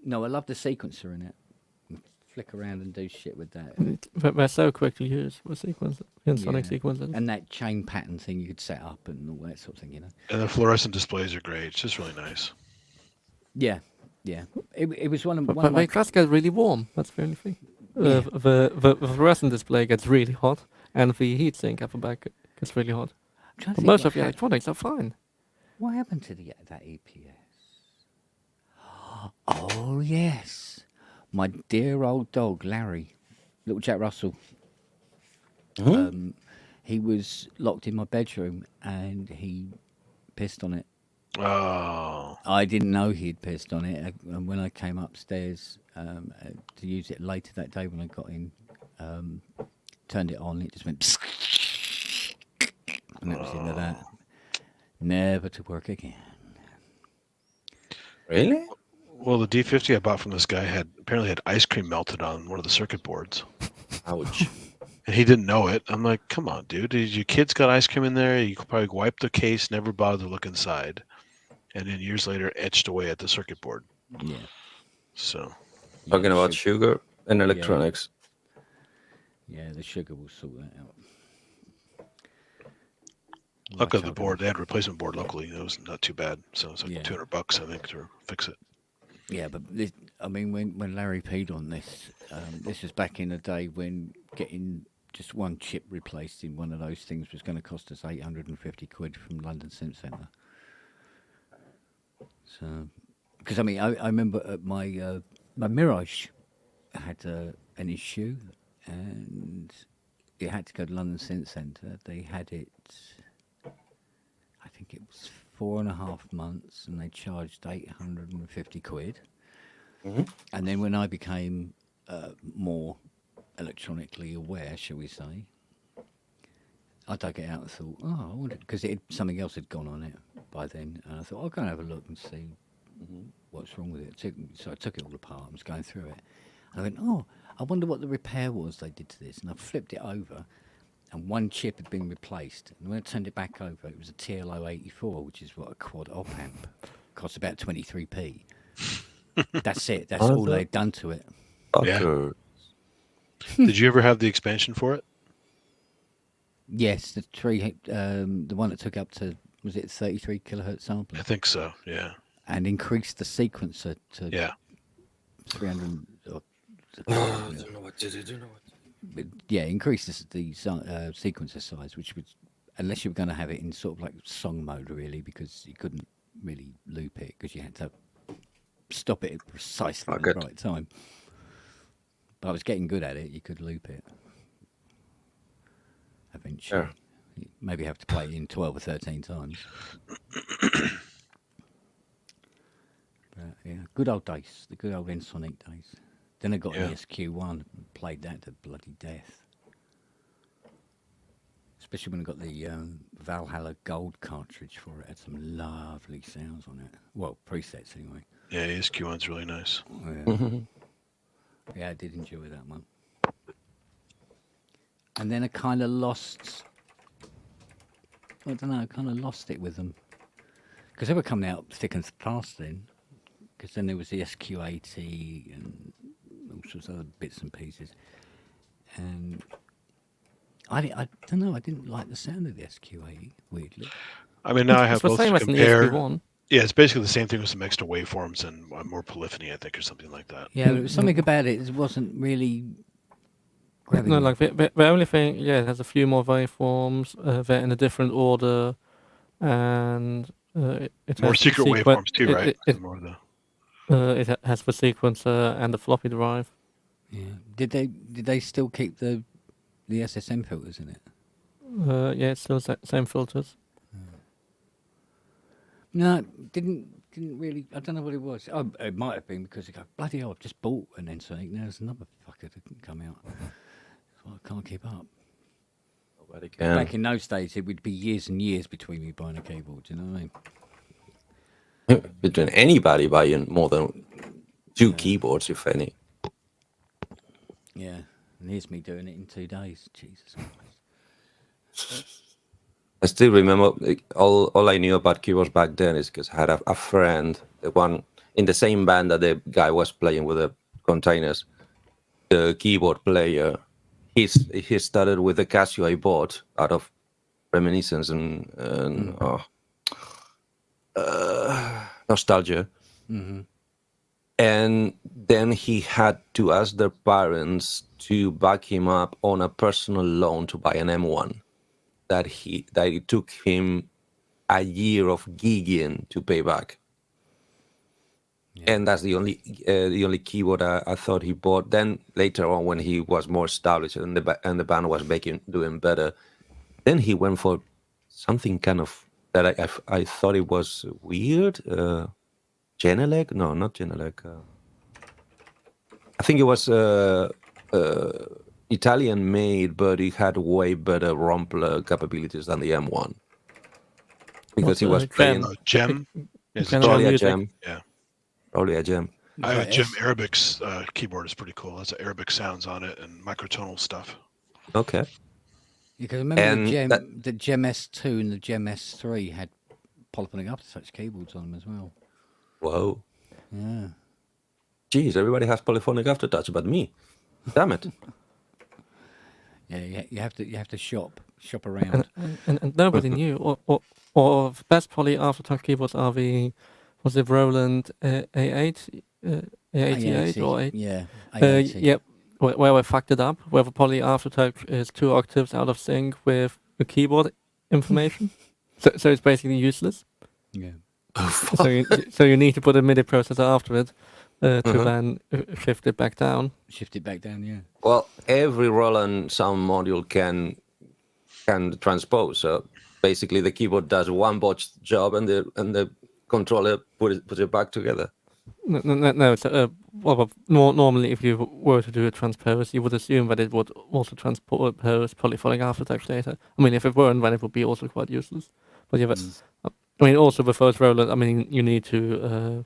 no, I love the sequencer in it. Flick around and do shit with that. They're so quick to use with sequencer, Sonic Yeah. sequencers. And that chain pattern thing you could set up and all that sort of thing, you know. And the fluorescent displays are great. It's just really nice. Yeah, yeah. It was one of But my. they just get really warm. That's the only thing. Yeah. The fluorescent display gets really hot, and the heatsink at the back gets really hot. I'm trying to But think most what of the hap- electronics are fine. What happened to that EPS? Oh yes, my dear old dog Larry, little Jack Russell. He was locked in my bedroom and he pissed on it. Oh. I didn't know he'd pissed on it, and when I came upstairs to use it later that day when I got in, turned it on, it just went psst, and that was the end of that. Never to work again. Really? Well, the D50 I bought from this guy apparently had ice cream melted on one of the circuit boards. Ouch. And he didn't know it. I'm like, come on, dude. Your kid's got ice cream in there. You could probably wipe the case, never bother to look inside. And then years later, etched away at the circuit board. Yeah. So, Talking about sugar and electronics. Yeah, the sugar will sort that out. luckily the board, they had a replacement board locally. It was not too bad. So it's like Yeah. $200, I think, to fix it. Yeah, but this, I mean, when Larry peed on this, this was back in the day when getting just one chip replaced in one of those things was going to cost us 850 quid from London Sim Centre. So, because I mean, I remember at my Mirage had an issue, and it had to go to London Sim Centre. They had it, I think it was 4.5 months, and they charged 850 quid. Mm-hmm. And then when I became more electronically aware, shall we say, I dug it out and thought, oh, I wonder, because something else had gone on it by then, and I thought, I'll go and have a look and see what's wrong with it. So I took it all apart and was going through it. And I went, oh, I wonder what the repair was they did to this. And I flipped it over, and one chip had been replaced. And when I turned it back over, it was a TLO 84, which is what a quad op amp costs about 23p. That's it. That's all they'd done to it. Fucker. Did you ever have the expansion for it? Yes, the one that took up to, was it 33 kilohertz sampling? I think so. Yeah. And increased the sequencer to Yeah. 300. I don't know what to do. But yeah, increased the sequencer size, which was, unless you were going to have it in sort of like song mode, really, because you couldn't really loop it because you had to stop it at precisely the right time. But I was getting good at it. You could loop it eventually. Yeah. You maybe have to play it in 12 or 13 times. But yeah, good old days, the good old Ensoniq days. Then I got an ESQ1 and played that to bloody death. Especially when I got the Valhalla Gold cartridge for it. It had some lovely sounds on it. Well, presets anyway. Yeah, ESQ1's really nice. Yeah. Yeah, I did enjoy that one. And then I kind of lost, I don't know, I kind of lost it with them. Because they were coming out thick and fast then. Because then there was the SQ80 and all sorts of other bits and pieces. And I don't know. I didn't like the sound of the SQ80. Weirdly. I mean, now I have It's the both same to as an compare. ESP1. Yeah, it's basically the same thing with some extra waveforms and more polyphony, I think, or something like that. Yeah, there was something about it that wasn't really grabbing No, me. like the only thing, yeah, it has a few more waveforms. They're in a different order, and it More has secret the waveforms too, right? More of the... it has the sequencer and the floppy drive. Yeah. Did they still keep the SSM filters in it? Yeah, it's still the same filters. No, didn't really. I don't know what it was. Oh, it might have been because you go, bloody hell, I've just bought an N-Sync. Now there's another fucker that can come out. So I can't keep up. Nobody can. Back in those days, it would be years and years between me buying a keyboard. Do you know what I mean? Between anybody buying more than 2 keyboards, if any. Yeah. And here's me doing it in 2 days. Jesus Christ. I still remember all I knew about keyboards back then is because I had a friend, the one in the same band that the guy was playing with the containers, the keyboard player. He started with the Casio I bought out of reminiscence and nostalgia. Mm-hmm. And then he had to ask their parents to back him up on a personal loan to buy an M1 that it took him a year of gigging to pay back. Yeah. And that's the only keyboard I thought he bought. Then later on, when he was more established and the band was doing better, then he went for something kind of that I thought it was weird. Genelec? No, not Genelec. I think it was Italian made, but it had way better Rumpler capabilities than the M1 because he was playing Gem. Probably a Gem. Yeah. Probably a Gem. I have a Gem Arabic's keyboard is pretty cool. It has Arabic sounds on it and microtonal stuff. Okay. You can remember the Gem S2 and the Gem S3 had polyphonic aftertouch keyboards on them as well. Whoa. Yeah. Jeez, everybody has polyphonic aftertouch but me. Damn it. Yeah, you have to shop around. And nobody knew. Or the best poly aftertouch keyboards are was it Roland A8? A88 or A? Yeah. A80. Yep. Where I fucked it up, where the poly aftertouch is 2 octaves out of sync with the keyboard information. so it's basically useless. Yeah. So you need to put a MIDI processor after it to then shift it back down. Shift it back down, yeah. Well, every Roland sound module can transpose. So basically, the keyboard does one botched job, and the controller puts it back together. No. Well, normally, if you were to do a transpose, you would assume that it would also transpose polyphonic aftertouch data. I mean, if it weren't, then it would be also quite useless. But yeah, I mean, also the first Roland, I mean, you need to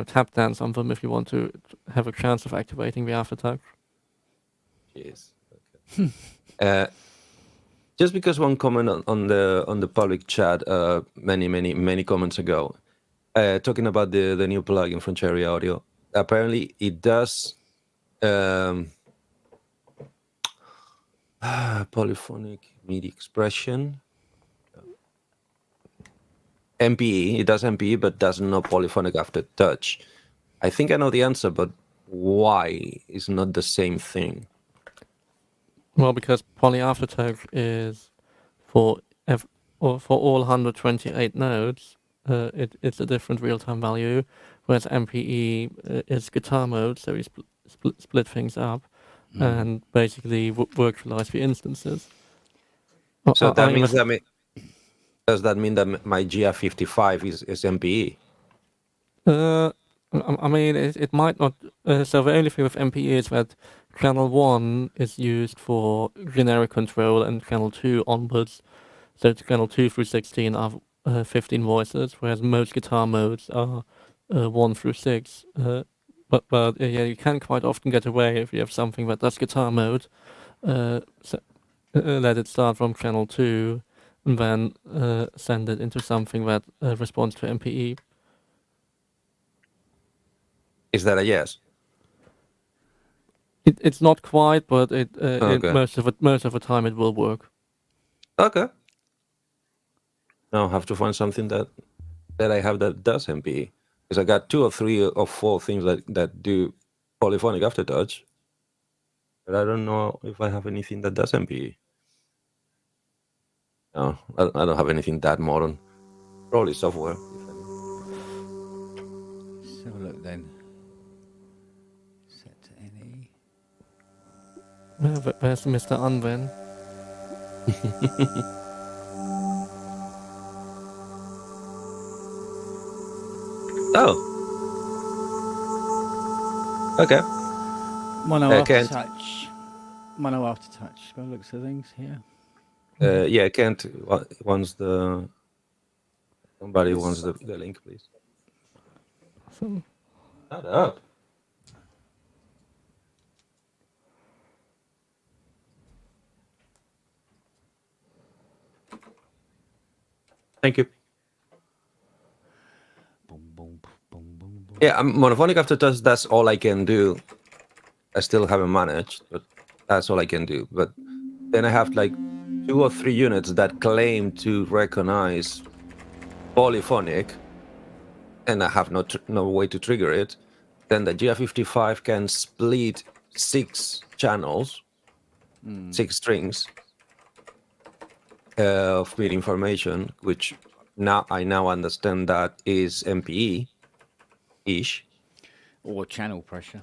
tap dance on them if you want to have a chance of activating the aftertouch. Yes. Okay. Just because one comment on the public chat many comments ago, talking about the new plugin from Cherry Audio. Apparently, it does polyphonic MIDI expression. MPE, it does MPE, but does not polyphonic aftertouch. I think I know the answer, but why is not the same thing? Well, because poly aftertouch is for all 128 nodes, it's a different real-time value, whereas MPE is guitar mode, so we split things up and basically virtualize the instances. So that means does that mean that my GR55 is MPE? I mean, it might not. So the only thing with MPE is that channel 1 is used for generic control and channel 2 onwards. So channel 2 through 16 are 15 voices, whereas most guitar modes are 1 through 6. But yeah, you can quite often get away if you have something that does guitar mode. Let it start from channel 2 and then send it into something that responds to MPE. Is that a yes? It's not quite, but Okay. most of the time it will work. Okay. Now I have to find something that I have that does MPE. Because I got 2 or 3 or 4 things that do polyphonic aftertouch. But I don't know if I have anything that does MPE. No, I don't have anything that modern. Probably software. Let's have a look then. Set to any. Where's Mr. Unven? Oh. Okay. Mono Kent. aftertouch. Mono aftertouch. By the looks of things here. Yeah, Kent wants somebody wants the link, please. Awesome. Shut up. Thank you. Boom, boom, boom, boom, boom. Yeah, monophonic aftertouch, that's all I can do. I still haven't managed, but that's all I can do. But then I have like 2 or 3 units that claim to recognize polyphonic, and I have no way to trigger it. Then the GR55 can split 6 channels, 6 strings of bit information, which I now understand that is MPE-ish. Or channel pressure.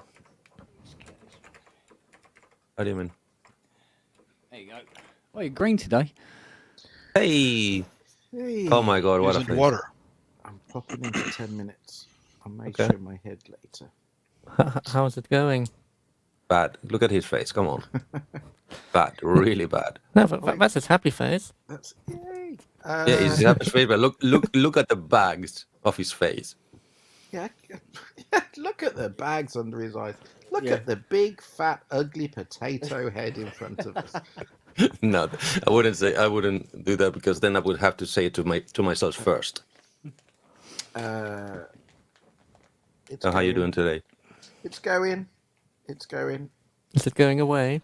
What do you mean? There you go. Oh, you're green today. Hey! Hey, Oh my god, what a Using face. water. I'm popping in for 10 minutes. I may Okay. show my head later. How's it going? Bad. Look at his face, come on. Bad, really bad. No, that's his happy face. That's yay. Yeah, he's happy face, but look at the bags of his face. Yeah, look at the bags under his eyes. Look Yeah. at the big, fat, ugly potato head in front of us. No, I wouldn't do that because then I would have to say it to myself first. It's So how you going. doing today? It's going. It's going. Is it going away?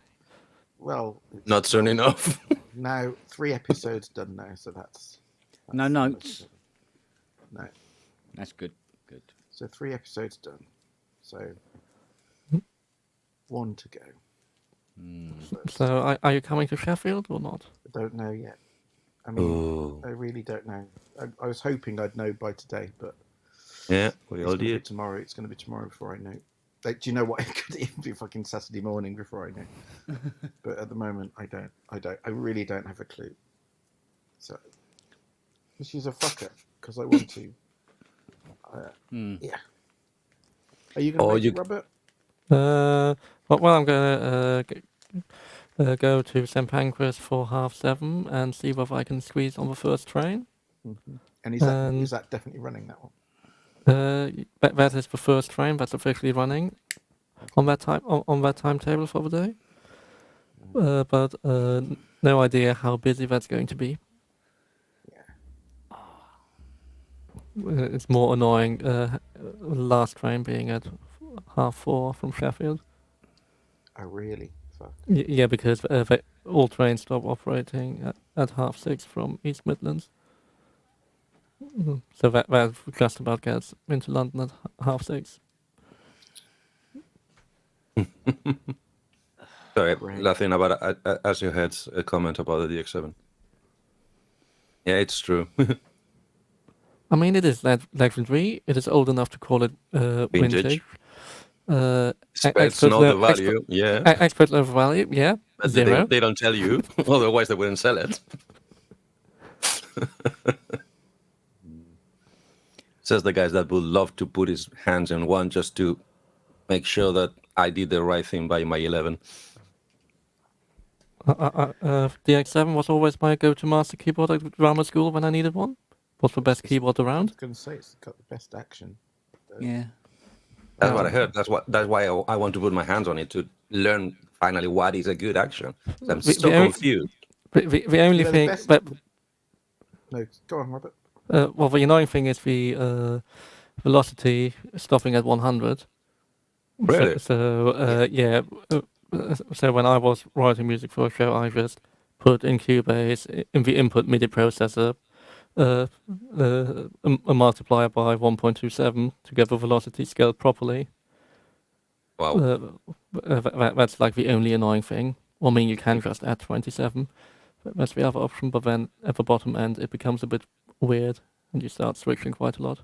Well, it's Not soon enough. now 3 episodes done now, so that's No notes. no. That's good. Good. So 3 episodes done. So 1 to go. So are you coming to Sheffield or not? I don't know yet. I mean, Ooh. I really don't know. I was hoping I'd know by today, but Yeah, we it's all going to be did. tomorrow. It's going to be tomorrow before I know. Like, do you know what? It could even be fucking Saturday morning before I know. But at the moment, I don't. I really don't have a clue. So, she's a fucker because I want to. Yeah. Are you going to Oh, make you- it, Robert? Well, I'm gonna go to St Pancras for 7:30 and see whether I can squeeze on the first train. And is that definitely running that one? That is the first train that's officially running on that timetable for the day. But no idea how busy that's going to be. It's more annoying. Last train being at 4:30 from Sheffield. Oh, really? Fuck. Yeah, because all trains stop operating at 6:30 from East Midlands. So that just about gets into London at 6:30. Sorry, Right. laughing about as you had a comment about the DX7. Yeah, it's true. I mean, it is legendary. It is old enough to call it vintage. Experts know the value, yeah. Experts know the value, yeah. But Zero. they don't tell you, otherwise they wouldn't sell it. Says the guys that would love to put his hands in one just to make sure that I did the right thing by my 11. DX7 was always my go-to master keyboard at drama school when I needed one. Was the best keyboard I around. was going to say it's got the best action. Yeah. That's what I heard. That's why I want to put my hands on it to learn finally what is a good action. I'm The- so the only- confused. The only You know, the thing best- that No, go on, Robert. well, the annoying thing is the velocity stopping at 100. Really? So yeah, So when I was writing music for a show, I just put in Cubase in the input MIDI processor a multiplier by 1.27 to get the velocity scaled properly. Wow. That's like the only annoying thing. I mean, you can just add 27. That's the other option, but then at the bottom end it becomes a bit weird and you start switching quite a lot.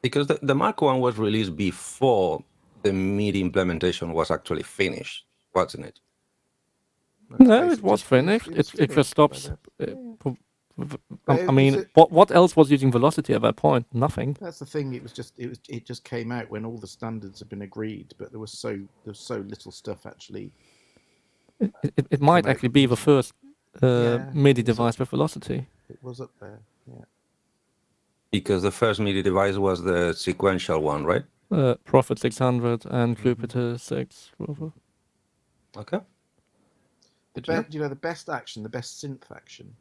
Because the Mark I was released before the MIDI implementation was actually finished, wasn't it? No, it was finished. It just stops. I mean, what else was using velocity at that point? Nothing. That's the thing. It just came out when all the standards had been agreed, but there was so little stuff actually. It might actually be the first Yeah, MIDI it was device with velocity. It was up there. Yeah. Because the first MIDI device was the sequential one, right? Prophet 600 and Jupiter 6. Rather. Okay. The best action, the best synth action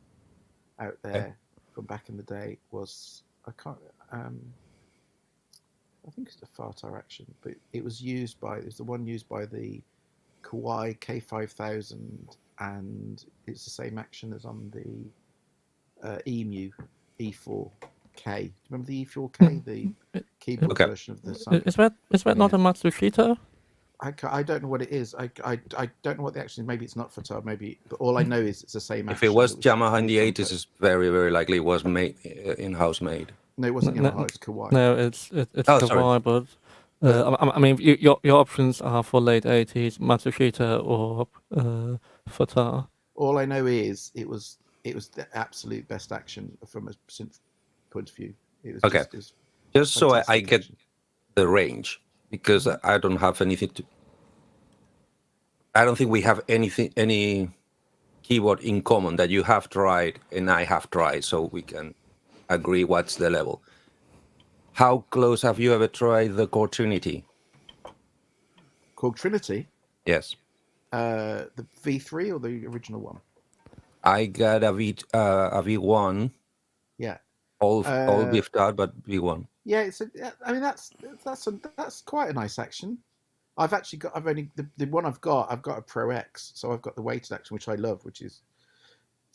out there from back in the day was I think it's the Fartar action, but it was the one used by the Kawai K5000, and it's the same action as on the EMU E4K. Do you remember the E4K, the keyboard version of the sound? Is that not a Matsushita? I don't know what it is. I don't know what the action is. Maybe it's not Fartar. Maybe, but all I know is it's the same. If it was Yamaha in the 80s, it's very, very likely it was made in-house made. No, it wasn't Yamaha. It's Kawai. No, it's Kawai, but I mean, your options are for late 80s Matsushita or Fartar. All I know is it was the absolute best action from a synth point of view. It was okay. Just so I get the range, because I don't have anything to. I don't think we have any keyboard in common that you have tried and I have tried, so we can agree what's the level. How close have you ever tried the Korg Trinity? Korg Trinity? Yes. The V3 or the original one? I got a V1. Yeah. All beefed out, but V1. Yeah, I mean that's quite a nice action. I've only the one I've got a Pro X, so I've got the weighted action, which I love, it's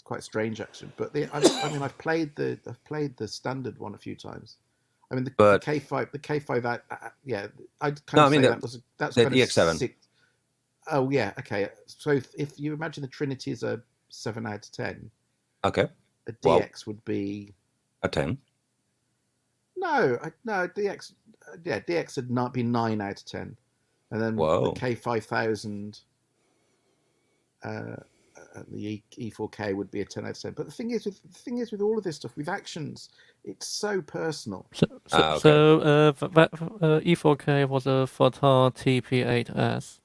quite a strange action. But I've played the standard one a few times. I mean the K5 that's the DX7. Oh yeah, okay. So if you imagine the Trinity is a 7 out of 10, okay, a DX would be a 10. No, DX had not been 9 out of 10, and then the K5000, the E4K would be a 10 out of 10. But the thing is with all of this stuff with actions, it's so personal. So E4K was a Fartar TP8S.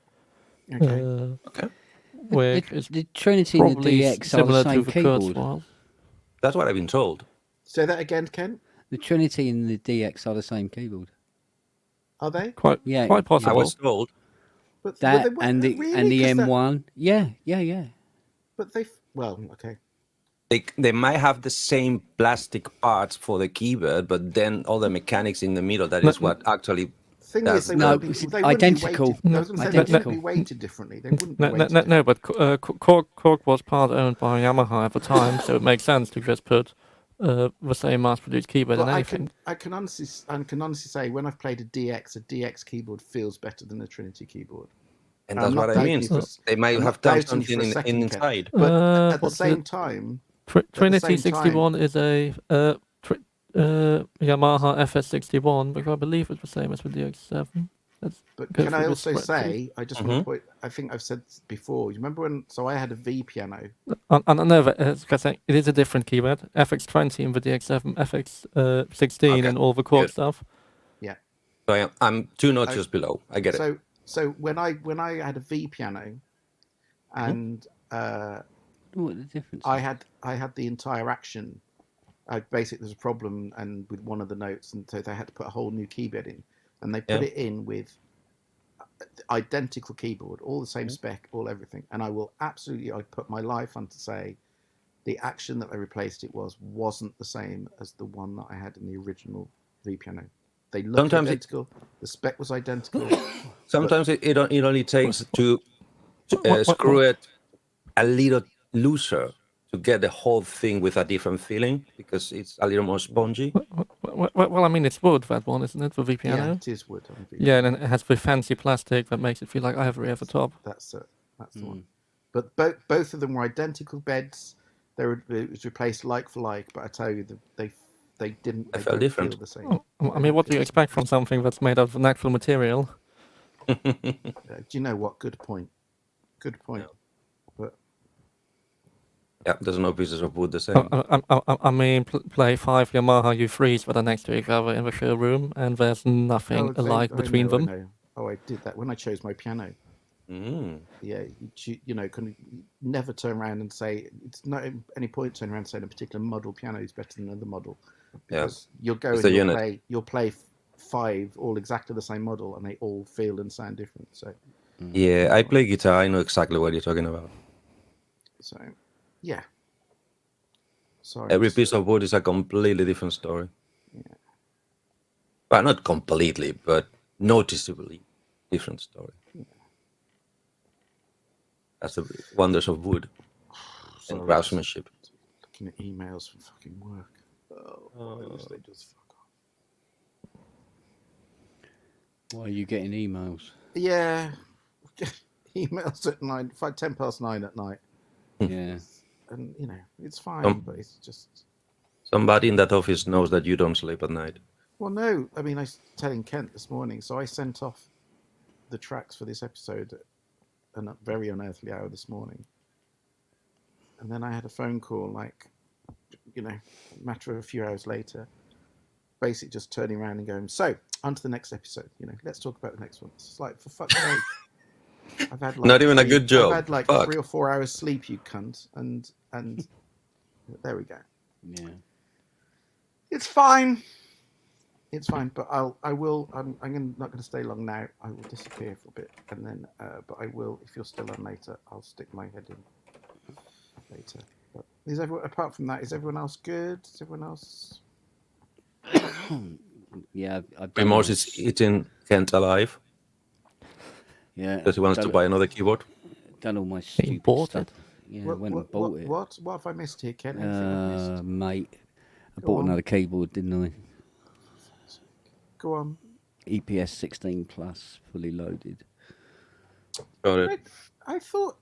Okay. The Trinity and the DX are the same keyboard. That's what I've been told. Say that again, Ken. The Trinity and the DX are the same keyboard. Are they? Quite possible. I was told. But that and the M1. Yeah. But okay. They might have the same plastic parts for the keyboard, but then all the mechanics in the middle, that is what actually... Thing is, they identical. They wouldn't be weighted differently. They wouldn't be weighted. No, but Korg was part owned by Yamaha at the time, so it makes sense to just put the same mass-produced keyboard in anything. I can honestly say when I've played a DX keyboard feels better than a Trinity keyboard. And that's what I mean. They might have done something inside. But at the same time... Trinity 61 is a Yamaha FS61, which I believe is the same as the DX7. But can I also say, I just want to point, I think I've said before, you remember when, so I had a V piano. I know that it is a different keyboard, FX20 in the DX7, FX16 and all the Korg stuff. Yeah. So I'm 2 notches below, I get it. So when I had a V piano and what the difference? I had the entire action. Basically, there's a problem and with one of the notes, and so they had to put a whole new keyboard in, and they put it in with identical keyboard, all the same spec, all everything. And I'd put my life on to say, the action that they replaced it wasn't the same as the one that I had in the original V piano. They looked identical. The spec was identical. Sometimes it only takes to screw it a little looser to get the whole thing with a different feeling because it's a little more spongy. Well, I mean, it's wood, that one, isn't it, for Yeah, VPNO? it is wood on the Yeah, and then it has the fancy plastic that makes it feel like ivory at the top. That's it. That's the one. But both of them were identical beds. It was replaced like for like. But I tell you, they didn't. They They felt don't different. feel the same. I mean, what do you expect from something that's made of natural material? Do you know what? Good point. Good point. But Yeah, there's no pieces of wood the same. I mean, play 5 Yamaha U3s that are next to each other in the showroom, and there's nothing alike between them. I know. Oh, I did that when I chose my piano. Mm. Yeah, you know, can never turn around and say it's not at any point turn around and say a particular model piano is better than another model, because you'll go It's and the unit. you'll play 5 all exactly the same model, and they all feel and sound different. So Yeah, I play guitar. I know exactly what you're talking about. yeah. Sorry. Every piece of wood is a completely different story. Yeah. Well, not completely, but noticeably different story. That's the wonders of wood and Sorry, craftsmanship. looking at emails from fucking work. Oh, I wish they just fuck off. Why are you getting emails? Yeah, emails at 10 past 9 at night, Yeah. and you know it's fine, but it's just. Somebody in that office knows that you don't sleep at night. Well, no, I mean I was telling Kent this morning, so I sent off the tracks for this episode at a very unearthly hour this morning, and then I had a phone call, like, you know, a matter of a few hours later, basically just turning around and going, so on to the next episode. You know, let's talk about the next one. It's like, for fuck's sake. I've had like Not even a good job. I've had like Fuck. 3 or 4 hours sleep, you cunt, and there we go. Yeah. It's fine. It's fine, but I'm not going to stay long now. I will disappear for a bit, and then, but I will, if you're still on later, I'll stick my head in later. But is everyone, apart from that, is everyone else good? Is everyone else? Yeah. I've done Remorse my- is eating Kent alive Yeah. because he wants to done- buy another keyboard. Done all my stupid bought stuff. it? Yeah, went and bought it. What have I missed here, Ken? Anything I've missed? Mate, I Go bought on. another keyboard, didn't I? Go on. EPS 16 plus, fully loaded. Got it. I thought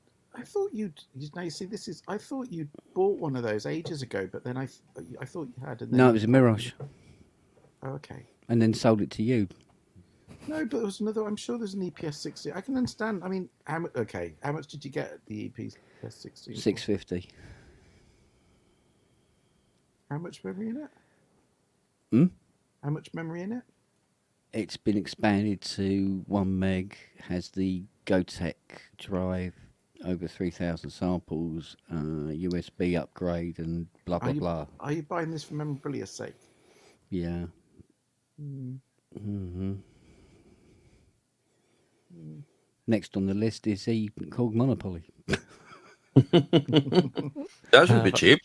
you'd. Now you see, this is. I thought you'd bought one of those ages ago, but then I thought you had. And then No, it was a Mirage, Oh, okay. and then sold it to you. No, but there was another. I'm sure there's an EPS 60. I can understand. I mean, how much? Okay, how much did you get at the EPS 60? 650. How much memory in it? Hmm? How much memory in it? It's been expanded to 1 meg. Has the Gotek drive, over 3,000 samples, USB upgrade, and blah blah blah. Are you buying this for memorabilia's sake? Yeah. Mm. hmm Next on the list is the called Monopoly. That should be cheap.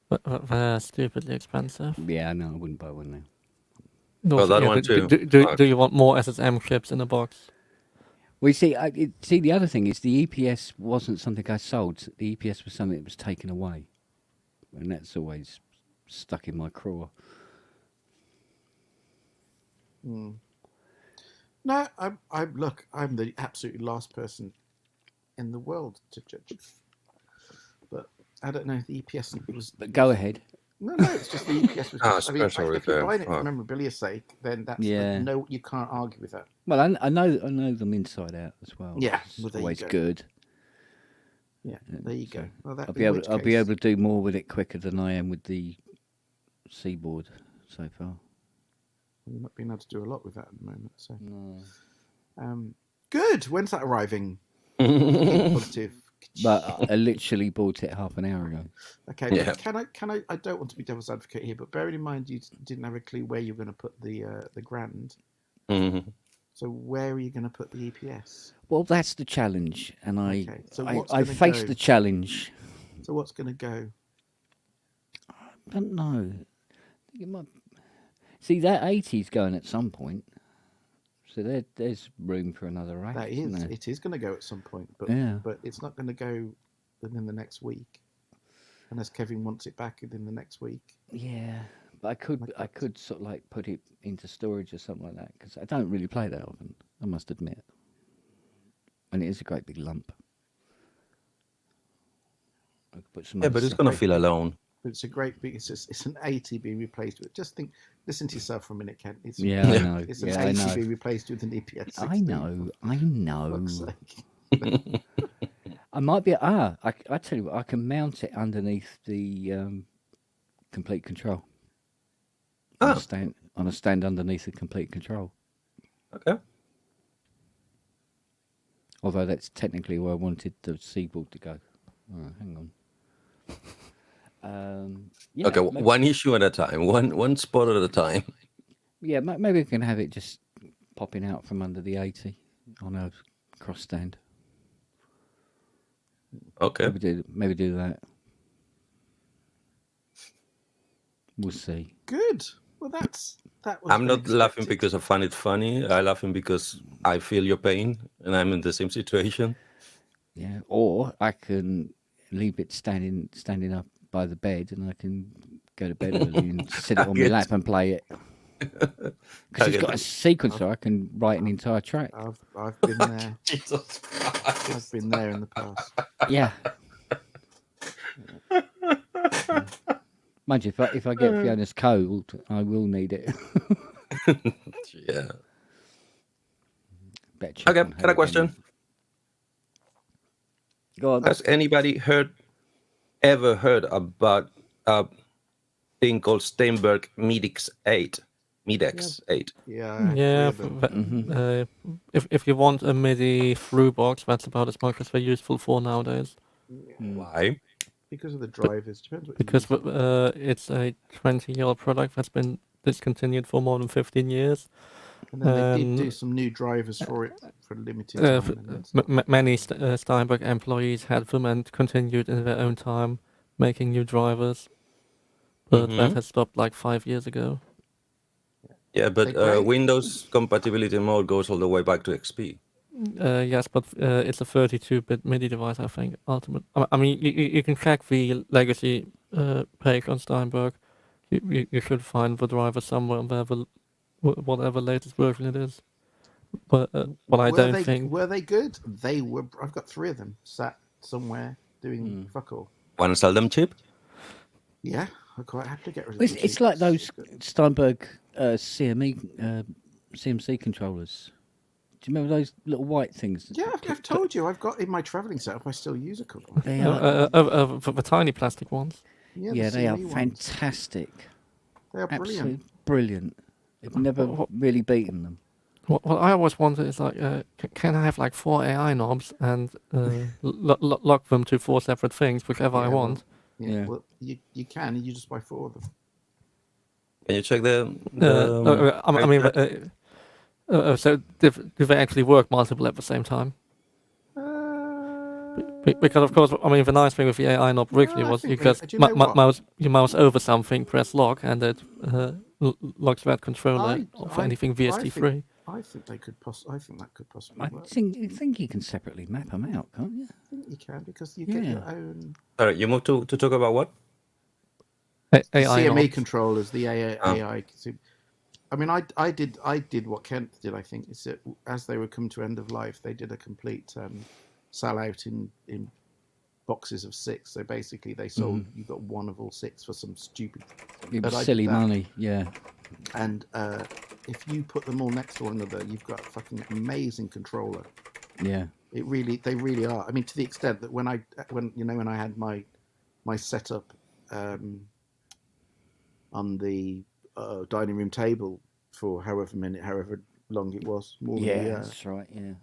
But they're stupidly expensive. Yeah, no, I wouldn't buy one now. No, Well, that yeah, one do, too. do you want more SSM chips in a box? Well, you see, see, the other thing is the EPS wasn't something I sold. The EPS was something that was taken away, and that's always stuck in my craw. Mm. No, I'm the absolutely last person in the world to judge. But I don't know. The EPS was. But go ahead. No, it's just the EPS was. Ah, Just, I mean, special if you're repair. buying it for Fuck. memorabilia's sake, then that's Yeah. no. You can't argue with that. Well, I know them inside out as well. Yeah, It's well, there you always go. good. Yeah, there you go. So Well, that I'll be able to do more with it quicker than I am with the Seaboard so far. You're not being able to do a lot with that at the moment. So, No. good. When's that arriving? Positive. But I literally bought it half an hour ago. Okay. Yeah. Can I? I don't want to be devil's advocate here, but bearing in mind you didn't have a clue where you're going to put the grand. Mhm. So where are you going to put the EPS? Well, that's the challenge, and Okay, so what's I gonna faced go? the challenge. So what's going to go? I don't know. It might... See, that 80's going at some point. So there's room for another rack. That isn't is, there? it is going to go at some point, but Yeah. it's not going to go within the next week, unless Kevin wants it back within the next week. Yeah, but I could sort of like put it into storage or something like that because I don't really play that often. I must admit, and it is a great big lump. I could put some Yeah, other but it's stuff- gonna feel alone. But it's a great big. It's an ATB replaced with. Just think, listen to yourself for a minute, Ken. It's, Yeah, I know. It's an Yeah, I know. ATB replaced with an EPS 16. I know. I know. For fuck's sake. I might be. I tell you what. I can mount it underneath the complete control. Ah. On a stand underneath the complete control. Okay. Although that's technically where I wanted the seaboard to go. Oh, hang on. Yeah, Okay, maybe, one issue at a time, one spot at a time. yeah, maybe we can have it just popping out from under the 80 on a cross stand. Okay. Maybe do that. We'll see. Good. Well, that was. I'm not laughing unexpected. because I find it funny. I'm laughing because I feel your pain and I'm in the same situation. Yeah, or I can leave it standing up by the bed, and I can go to bed early and sit it on my Good. lap and play it. Because it's got a sequencer, I can write an entire track. I've been there. Jesus Christ. I've been there in the past. Yeah. Mind you, if I get Fiona's cold, I will need it. Yeah. Better check Okay, on got a her question. again. Go on. Has anybody ever heard about a thing called Steinberg Midex 8? Midex 8. Yeah. Yeah, three of them. if you want a MIDI through box, that's about as much as they're useful for nowadays. Why? Because of the drivers. Depends what. Because you use. it's a 20-year-old product that's been discontinued for more than 15 years. And then they did do um, some new drivers for it for a limited Uh, time. and then many Steinberg employees had them and continued in their own time making new drivers, but that Mhm. has stopped like 5 years ago. Yeah, but They're great. Windows compatibility mode goes all the way back to XP. Yes, but it's a 32-bit MIDI device, I think. I mean, you can check the legacy page on Steinberg. You should find the driver somewhere on there, whatever latest version it is. But I don't think. Were they good? They were. I've got 3 of them sat somewhere doing fuck all. Want to sell them cheap? Yeah, I quite happy to get rid of It's, them it's cheap. like those Steinberg CMC controllers. Do you remember those little white things? Yeah, I've told you. I've got in my travelling setup. I still use a couple. They are, The tiny plastic ones. Yeah, the yeah, they are CME ones. fantastic. They are brilliant. Absolutely brilliant. I've never really beaten them. What I always wonder is like, can I have like 4 AI knobs and lock them to 4 separate things, whichever I Yeah, well, want? Yeah. Well, you can. You just buy 4 of them. Can you check the I mean, right- so do they actually work multiple at the same time? Because of course, I mean, the nice thing with the AI knob originally I was you think they- just do you know what? mouse over something, press lock, and it locks that controller for anything VST3. I think they could I think that could possibly I work. think you can separately map them out, can't you? I think you can because you get your Yeah. own Sorry, you moved to talk about what? AI CME knobs. controllers. The AI. Oh. I mean, I did what Kent did. I think is that as they were come to end of life, they did a complete sell out in boxes of 6. So basically, they sold. You got one of all 6 for some stupid. It But I was did silly that. money, yeah. And if you put them all next to one another, you've got a fucking amazing controller. Yeah. They really are. I mean, to the extent that when I had my setup on the dining room table for however long it was, more than a Yeah, year, that's right, yeah.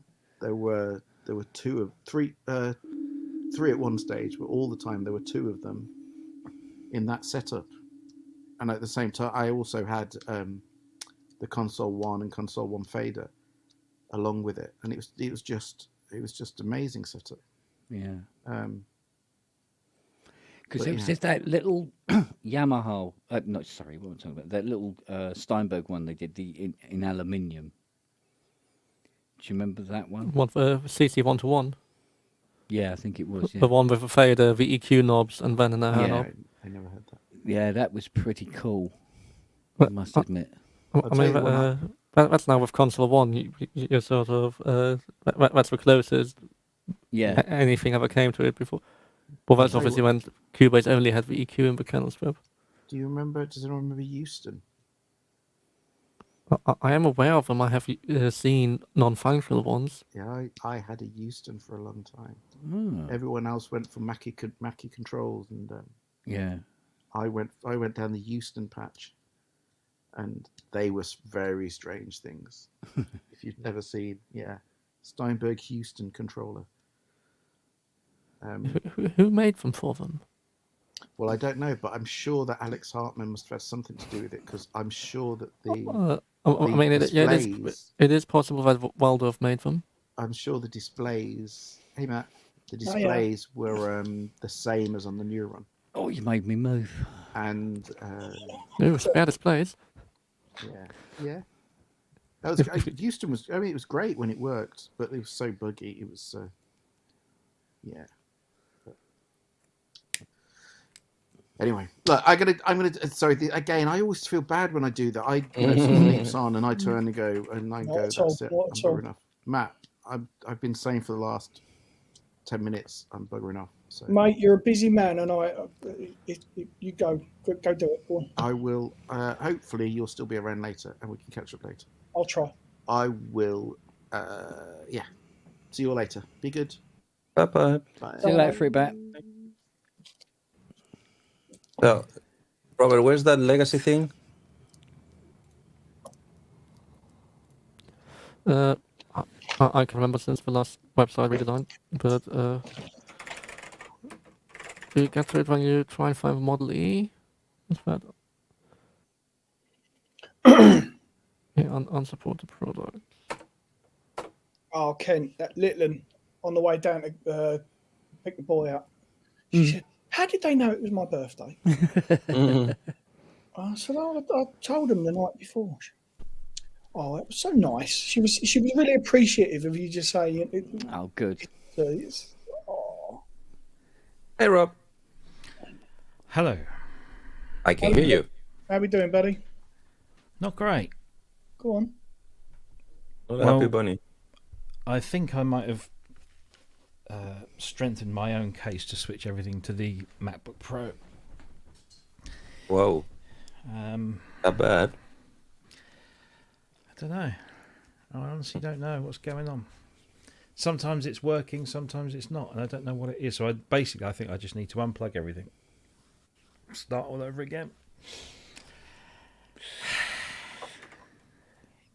there were 3 at one stage, but all the time there were 2 of them in that setup. And at the same time, I also had the console 1 and console 1 fader along with it, and it was just amazing setup. Yeah. Um, Because But it was yeah. just that little Yamaha, what am I talking about? That little Steinberg one they did in aluminium. Do you remember that one? One for CC 1-to-1. Yeah, I think it was. Yeah, The one with the fader, the EQ knobs, and then an Yeah, knob. I never had that. yeah, that was pretty cool. I But, must admit. I I'll mean, tell you what, that's now with console one. You're sort of that's the closest Yeah, anything ever came to it before. Well, that's tell you obviously when Cubase only had the EQ in the kernel strip. do you remember? Does anyone remember Euston? I am aware of them. I have seen non-functional ones. Yeah, I had a Euston for a long time. oh, Everyone else went for Mackie controls, and yeah. I went down the Euston patch, and they were very strange things. If you've never seen, Steinberg Houston controller. Who made them for them? Well, I don't know, but I'm sure that Alex Hartman must have had something to do with it, because I'm sure that the I mean, displays, it is possible that Waldorf made them. I'm sure the displays. Hey Matt, the Oh, yeah. displays were the same as on the Neuron, Oh, you made me move. and It was spare displays. yeah. That was Houston was. I mean, it was great when it worked, but it was so buggy. It was yeah. Anyway, look, I'm gonna. Sorry, again, I always feel bad when I do that. Someone leaps on and I turn and go, and I Not go, at all, that's it. not I'm at all. buggering off. Matt, I've been saying for the last 10 minutes, I'm buggering off. So Mate, you're a busy man, and you go do it. Go on. I will. Hopefully, you'll still be around later, and we can catch up later. I'll try. I will. Yeah. See you all later. Be good. Bye-bye. Bye. See you later, Freebat. So, Robert, where's that legacy thing? I can remember since the last website redesigned, but do you get to it when you try and find the Model E? Is that unsupported product? Oh, Ken, that Litland on the way down to pick the boy up. She said, "How did they know it was my birthday?" I said, "Oh, I told them the night before." Oh, it was so nice. She was really appreciative of you just saying it. Oh, good. Oh. Hey, Rob. Hello. I can hear you. How we doing, buddy? Not great. Go on. Oh, Well- happy bunny. I think I might have strengthened my own case to switch everything to the MacBook Pro. Whoa, not bad. I don't know. I honestly don't know what's going on. Sometimes it's working, sometimes it's not, and I don't know what it is. So I think I just need to unplug everything, start all over again.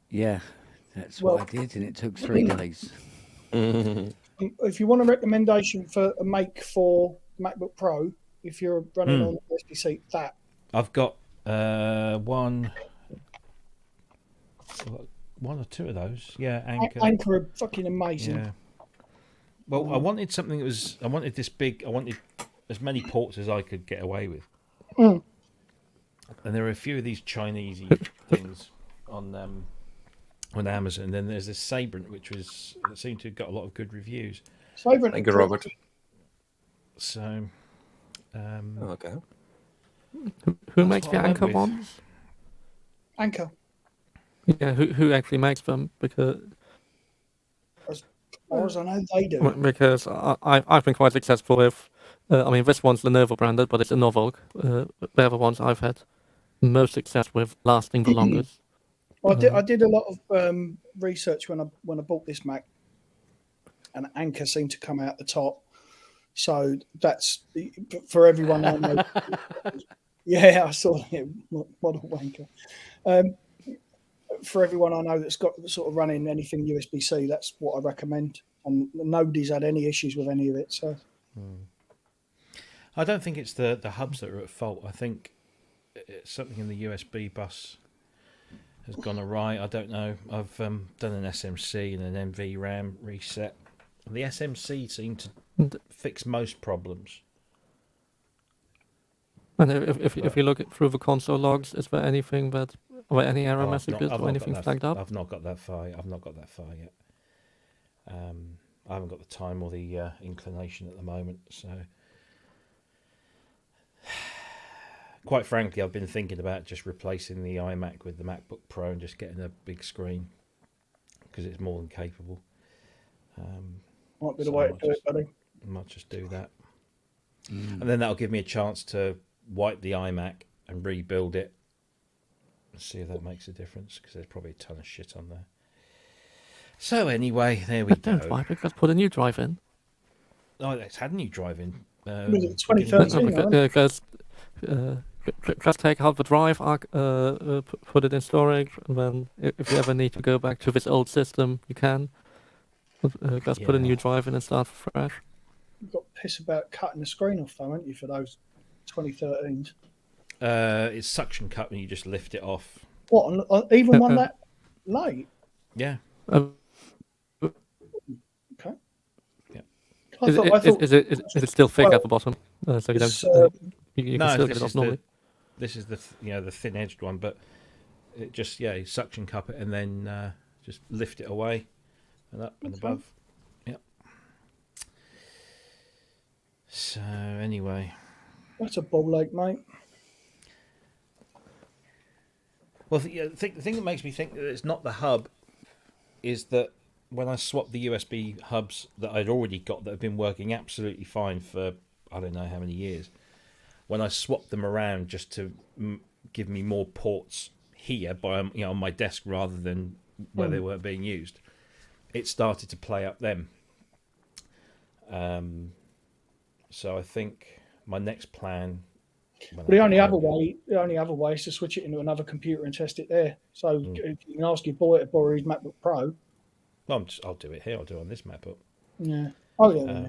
Yeah, that's Well- what I did, and it took 3 days. If you want a recommendation for a make for MacBook Pro, if you're running on USB-C, that I've got one or two of those. Yeah, Anchor. Anchor are fucking amazing. Yeah. Well, I wanted something that was. I wanted this big. I wanted as many ports as I could get away with. Mm. And there are a few of these Chinese things on Amazon. And then there's this Sabrent, which seemed to have got a lot of good reviews. Sabrent Thank you, Robert. So, Okay. Who makes what the I went Anchor with. ones? Anchor. Yeah, who actually makes them? Because As far as I know, they do. I've been quite successful with. I mean, this one's Lenovo branded, but it's a Novog. They're the ones I've had most success with, lasting the longest. I did a lot of research when I bought this Mac, and Anchor seemed to come out the top. So that's for everyone I know. Yeah, I saw it. Model Anchor. For everyone I know that's got sort of running anything USB-C, that's what I recommend. And nobody's had any issues with any of it. So I don't think it's the hubs that are at fault. I think it's something in the USB bus has gone awry. I don't know. I've done an SMC and an NVRAM reset. The SMC seemed to fix most problems. And if you look through the console logs, is there anything that, or any error Oh, messages or anything flagged up? I've not got that far. I've not got that far yet. I haven't got the time or the inclination at the moment. So, quite frankly, I've been thinking about just replacing the iMac with the MacBook Pro and just getting a big screen because it's more than capable. Might be the So way I to might do it, just- buddy. I might just do that, and then that'll give me a chance to wipe the iMac and rebuild it and see if that makes a difference because there's probably a ton of shit on there. So anyway, there we Don't go. wipe it, just put a new drive in. Oh, it's had a new drive in. Was it beginning of 2013? the- Isn't it? Just take out the drive, put it in storage, and then if you ever need to go back to this old system, you can. Just put a Yeah. new drive in and start fresh. You got piss about cutting the screen off, though, haven't you, for those 2013s? It's suction cup and you just lift it off. What? Even one that late? Yeah. Okay. Yeah. I thought Is it still thick well, at the bottom? So you it's, don't. You No, can still this get it off is normally. this is the the thin edged one, but it just you suction cup it and then just lift it away and up and Okay. above. Yep. So anyway, that's a ball ache, mate. well, the thing that makes me think that it's not the hub is that when I swapped the USB hubs that I'd already got that have been working absolutely fine for I don't know how many years, when I swapped them around just to give me more ports here by on my desk rather than where they were being used, it started to play up them. So I think my next plan. But the only other way is to switch it into another computer and test it there. So you can ask your boy to borrow his MacBook Pro. Well, I'll do it here. I'll do it on this MacBook. Yeah. Oh yeah.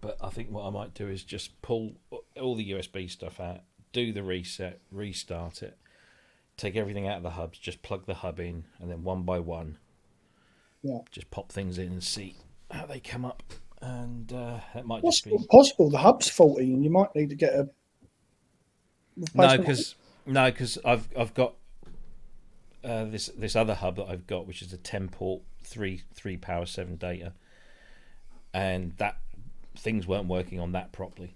But I think what I might do is just pull all the USB stuff out, do the reset, restart it, take everything out of the hubs, just plug the hub in, and then one by one, just pop things in and see how they come up. And that might just be Possible the hub's faulty, and you might need to get a replacement. no, because I've got this other hub that I've got, which is a 10-port 3 power 7 data, and that things weren't working on that properly.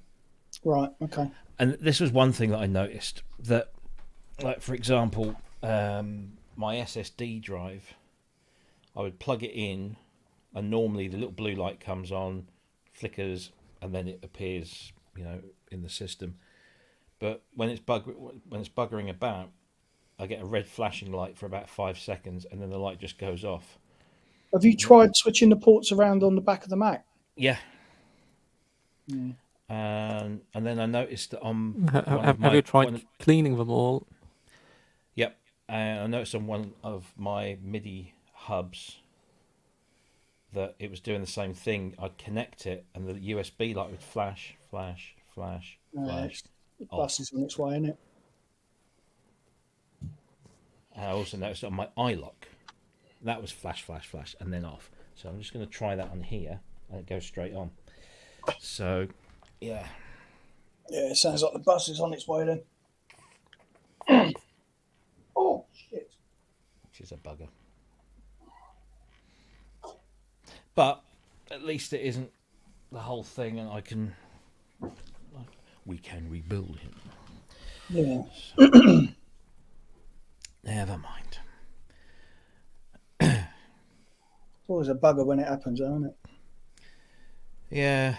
Right. Okay. And this was one thing that I noticed that, like for example, my SSD drive, I would plug it in, and normally the little blue light comes on, flickers, and then it appears, in the system. But when it's buggering about, I get a red flashing light for about 5 seconds, and then the light just goes off. Have you tried switching the ports around on the back of the Mac? Yeah. Mm. And then I noticed that on Have you tried cleaning them all? Yep. I noticed on one of my MIDI hubs that it was doing the same thing. I'd connect it, and the USB light would flash, flash, flash, flash. The bus is on its way, isn't it? And I also noticed on my iLock, that was flash, flash, flash, and then off. So I'm just going to try that on here, and it goes straight on. So, yeah. Yeah, it sounds like the bus is on its way then. Oh, shit. Which is a bugger. But at least it isn't the whole thing, and we can rebuild him. Yeah. So, never mind. It's always a bugger when it happens, isn't it? Yeah.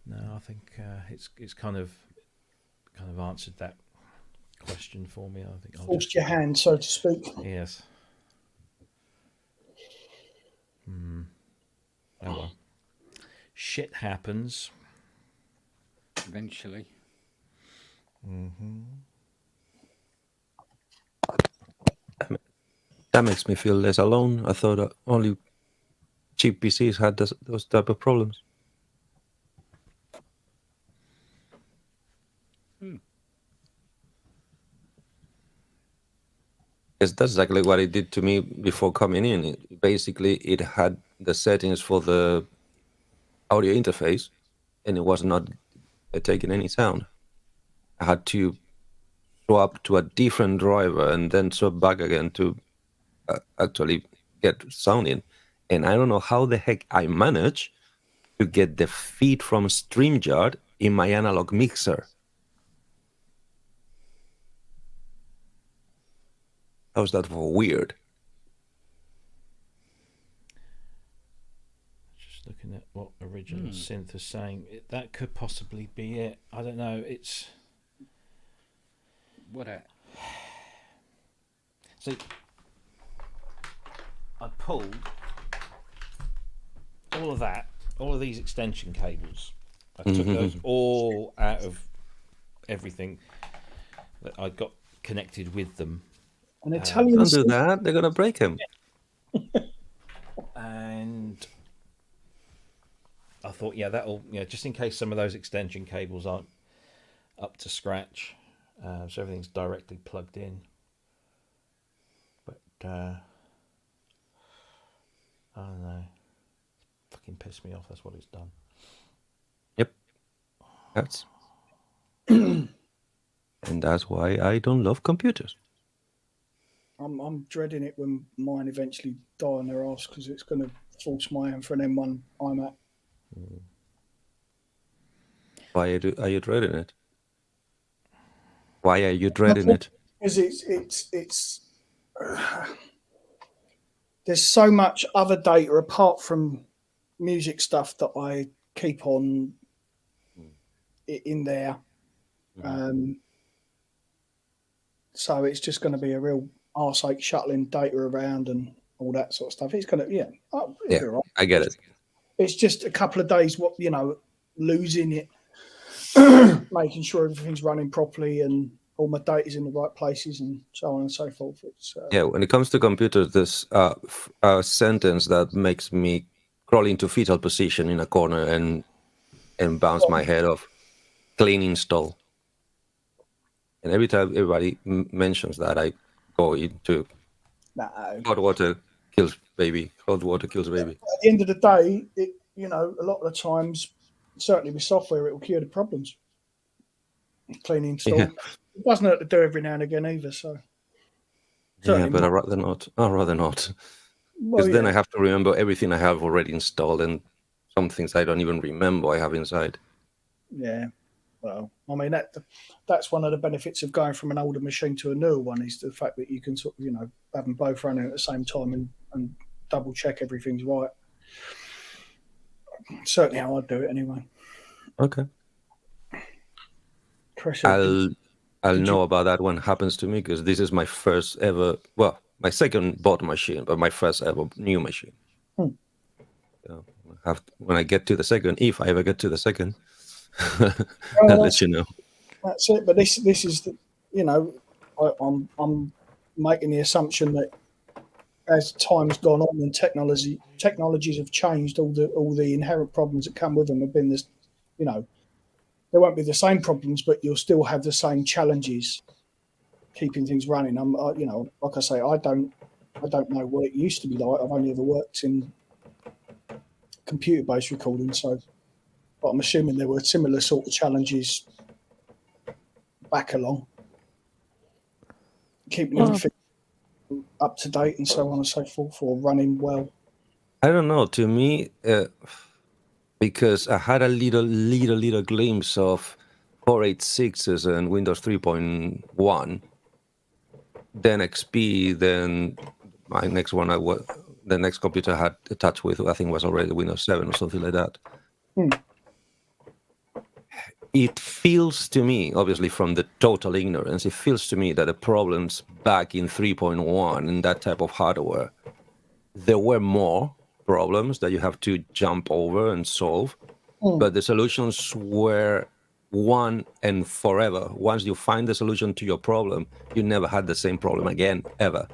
No, I think it's kind of answered that question for me. I think I'll Forced just your hand, so to speak. yes. Oh well. Shit happens. Eventually. That makes me feel less alone. I thought only cheap PCs had those type of problems. Yes, that's exactly what it did to me before coming in. Basically, it had the settings for the audio interface, and it was not taking any sound. I had to swap to a different driver and then swap back again to actually get sound in. And I don't know how the heck I manage to get the feed from StreamYard in my analog mixer. How's that for weird? Just looking at what original synth is saying, that could possibly be it. I don't know. It's What? see, I pulled all of that, all of these extension cables. I took those all out of everything that I got connected with them. An Italian Don't do that. They're gonna break him. And I thought, yeah, that'll, just in case some of those extension cables aren't up to scratch, so everything's directly plugged in. But I don't know, fucking pissed me off. That's what it's done. Yep. That's and that's why I don't love computers. I'm dreading it when mine eventually die on their arse because it's going to force my hand for an M1 iMac. Why are you dreading it? Why are you dreading it? Because it's there's so much other data apart from music stuff that I keep on in there. So it's just going to be a real arseache shuttling data around and all that sort of stuff. It's going to, it'll be all right. I get it. It's just a couple of days, losing it, making sure everything's running properly and all my data's in the right places and so on and so forth. It's When it comes to computers, there's a sentence that makes me crawl into fetal position in a corner and bounce my head off. Clean install. And every time everybody mentions that, I go into hot water kills baby. Hot water kills baby. At the end of the day, a lot of the times, certainly with software, it will cure the problems. Clean install. Yeah. It doesn't hurt to do every now and again either. So Yeah, but I'd rather not. Because then I have to remember everything I have already installed, and some things I don't even remember I have inside. Yeah. Well, I mean that's one of the benefits of going from an older machine to a newer one is the fact that you can sort of have them both running at the same time and double check everything's right. Certainly how I do it anyway. Okay. Chris, I'll know about that when it happens to me, because this is my first ever, my second bought machine, but my first ever new machine. So when I get to the second, if I ever get to the second, I'll let you know. That's it. But this is I'm making the assumption that as time's gone on and technologies have changed, all the inherent problems that come with them have been this, there won't be the same problems, but you'll still have the same challenges keeping things running. Like I say, I don't know what it used to be like. I've only ever worked in computer-based recording, but I'm assuming there were similar sort of challenges back along, keeping everything up to date and so on and so forth, or running well. I don't know. To me, because I had a little glimpse of Core 86s and Windows 3.1, then XP, then my next one, the next computer I had to touch with, I think was already Windows 7 or something like that. It feels to me, obviously from the total ignorance, it feels to me that the problems back in 3.1 in that type of hardware, there were more problems that you have to jump over and solve, but the solutions were one and forever. Once you find the solution to your problem, you never had the same problem again, ever.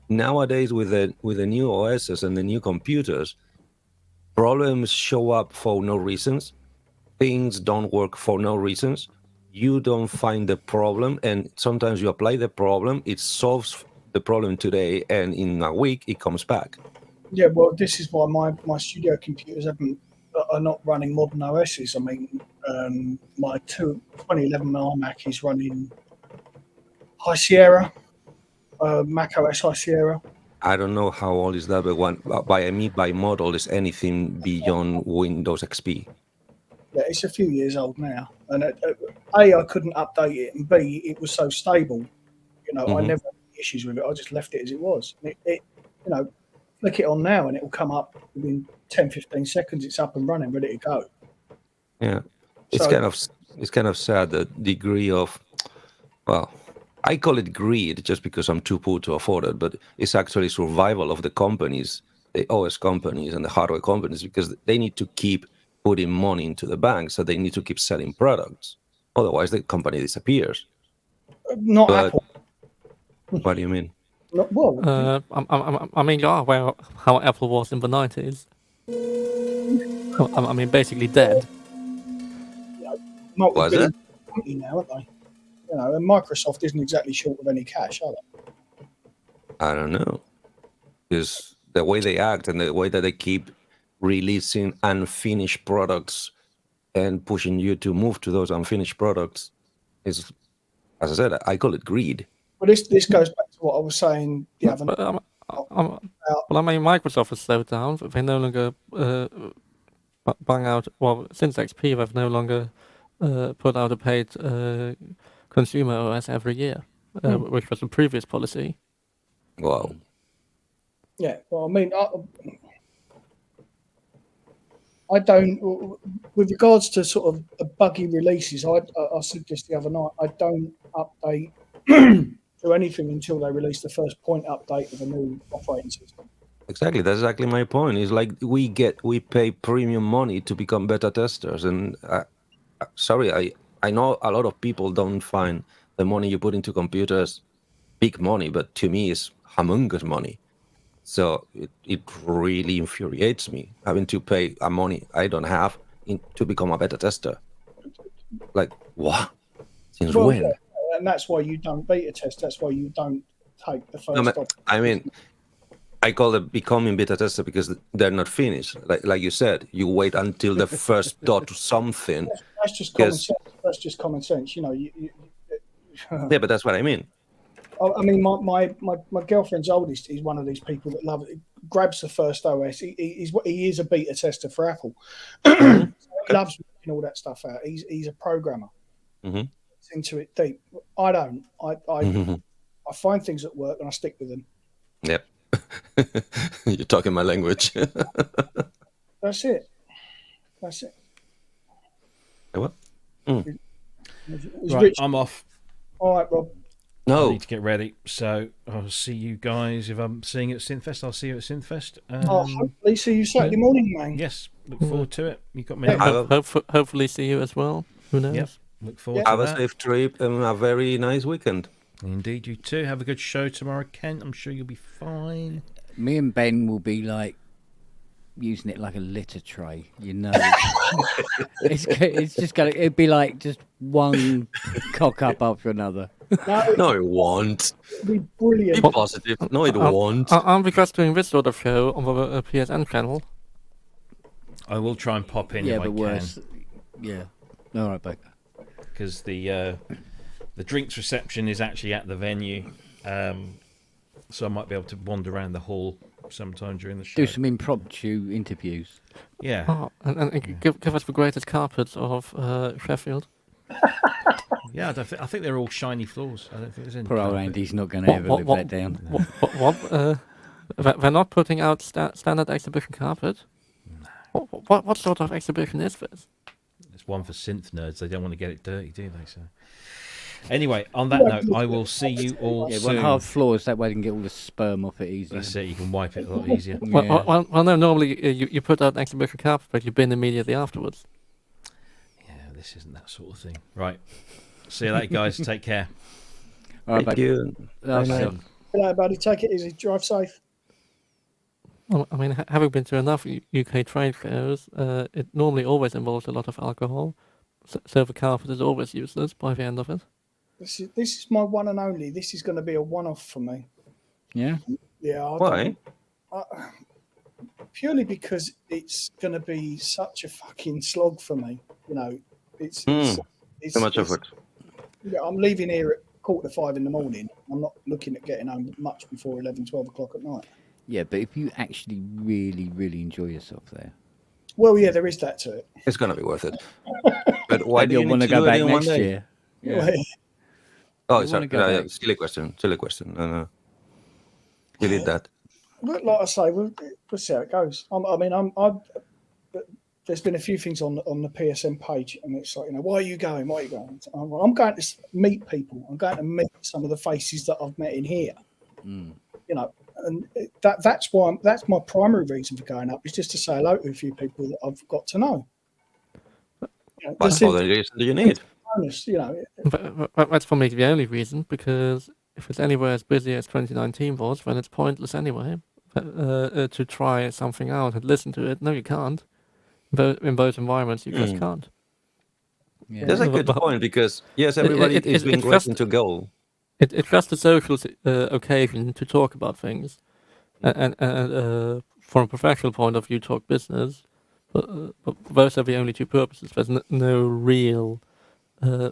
Nowadays, with the new OSs and the new computers, problems show up for no reasons. Things don't work for no reasons. You don't find the problem, and sometimes you apply the problem, it solves the problem today, and in a week it comes back. Yeah, well, this is why my studio computers are not running modern OSs. I mean, my 2011 iMac is running High Sierra, Mac OS High Sierra. I don't know how old is that, but by model is anything beyond Windows XP. Yeah, it's a few years old now, and A, I couldn't update it, and B, it was so stable. You know, I Mhm. never had any issues with it. I just left it as it was. It you know, flick it on now, and it will come up within 10, 15 seconds. It's up and running, ready to go. Yeah, it's So- kind of sad, the degree of, well, I call it greed just because I'm too poor to afford it, but it's actually survival of the companies, the OS companies and the hardware companies, because they need to keep putting money into the bank, so they need to keep selling products. Otherwise, the company disappears. Not But Apple. what do you mean? Not, well, I mean, you are aware of how Apple was in the 90s. I mean, basically dead. Was multi-billion it? company now, aren't they? You know, and Microsoft isn't exactly short of any cash, are they? I don't know. Because the way they act and the way that they keep releasing unfinished products and pushing you to move to those unfinished products is, as I said, I call it greed. Well, this goes back to what I was saying the other But, night. well, I mean, Microsoft has slowed down. They no longer bang out. Well, since XP, they've no longer put out a paid consumer OS every year, which was the previous policy. Wow. Yeah, well, I mean, I don't. With regards to sort of buggy releases, I said this the other night. I don't update to anything until they release the first point update of a new operating system. Exactly. That's exactly my point. It's like we pay premium money to become beta testers. And sorry, I know a lot of people don't find the money you put into computers big money, but to me it's humongous money. So it really infuriates me having to pay a money I don't have to become a beta tester. Like, what? Since Well, when? yeah, and that's why you don't beta test. That's why you don't take the first. I mean, I call it becoming beta tester because they're not finished. Like you said, you wait until the first dot something. That's just common Yes. sense. That's just common sense. You know, Yeah, but that's what I mean. I mean, my girlfriend's oldest is one of these people that loves it. Grabs the first OS. He is a beta tester for Apple. He loves working all that stuff out. He's a programmer. Mhm. He's into it deep. I don't. I find things that work and I stick with them. Yep. You're talking my language. That's it. That's it. What? It's Right, Rich. I'm off. All right, Rob. I No. need to get ready. So I'll see you guys. If I'm seeing you at Synthfest, I'll see you at Synthfest. Hopefully see you Saturday morning, man. Yes, look forward to it. You got me. Yeah. number. Hopefully see you as well. Who knows? Yep. Look forward Have to a that. safe trip and a very nice weekend. Indeed, you too. Have a good show tomorrow, Kent. I'm sure you'll be fine. Me and Ben will be like using it like a litter tray, you know. It's just gonna. It'd be like just one cock up after another. No, it won't. It'd be brilliant. Be positive. No, it won't. Aren't we just doing this sort of show on the PSN channel? I will try and pop in Yeah, if I but can, worse. Yeah. All right, Baker. because the drinks reception is actually at the venue, so I might be able to wander around the hall sometime during the show. Do some impromptu interviews. Yeah. Oh, and give us the greatest carpets of Sheffield. Yeah, I think they're all shiny floors. I don't think there's any. Poor old carpet. Andy's not going to ever live that down. They're not putting out standard exhibition carpet? What sort of exhibition is this? It's one for synth nerds. They don't want to get it dirty, do they? So, anyway, on that note, I will see you all Yeah, soon. one hard floors, that way they can get all the sperm off it easier. That's it. You can wipe it a lot easier. Yeah. Well, no, normally you put out an exhibition carpet, but you bin immediately afterwards. Yeah, this isn't that sort of thing. Right. See you later, guys. Take care. All right, Thank Baker. you. Nice Bye-bye. one. Hello, buddy. Take it easy. Drive safe. Well, I mean, having been to enough UK trade fairs, it normally always involves a lot of alcohol. So the carpet is always useless by the end of it. This is my one and only. This is going to be a one-off for me. Yeah. Yeah. Why? Purely because it's going to be such a fucking slog for me. You know, it's So much it's- effort. Yeah, I'm leaving here at 4:45 in the morning. I'm not looking at getting home much before 11, 12 o'clock at night. Yeah, but if you actually really, really enjoy yourself there, Well, yeah, there is that to it. It's gonna be worth it. But why and do you you'll need want to to go do it back in one next day? year. Yeah. Well, Oh, You sorry. wanna go back. Silly question. Silly question. No. Delete that. but like I say, we'll see how it goes. But there's been a few things on the PSN page, and it's like, why are you going? Why are you going? I'm going to meet people. I'm going to meet some of the faces that I've met in here. Mm. And that's why that's my primary reason for going up, is just to say hello to a few people that I've got to know. What other reason do you need? Bonus, But that's for me the only reason, because if it's anywhere as busy as 2019 was, then it's pointless anyway to try something out and listen to it. No, you can't. In both environments, you just can't. Yeah. That's a good point, because yes, everybody is being ready to go. It's just a social occasion to talk about things, and from a professional point of view, talk business. But those are the only two purposes. There's no real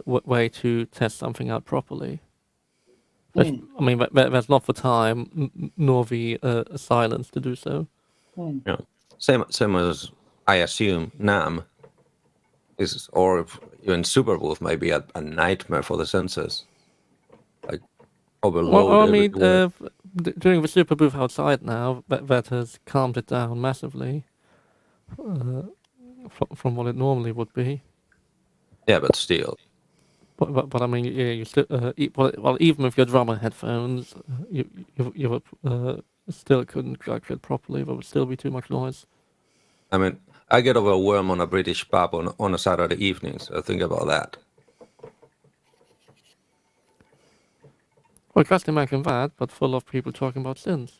way to test something out properly. I mean, there's not the time nor the silence to do so. Yeah. Same as I assume NAM is, or even Superbooth may be a nightmare for the sensors. Like overload. Well, I mean, everywhere. doing the super booth outside now, that has calmed it down massively from what it normally would be. Yeah, but still. But I mean, yeah, you still well, even with your drummer headphones, you still couldn't track it properly. There would still be too much noise. I mean, I get overwhelmed on a British pub on a Saturday evening, so think about that. Well, just imagine that, but full of people talking about synths.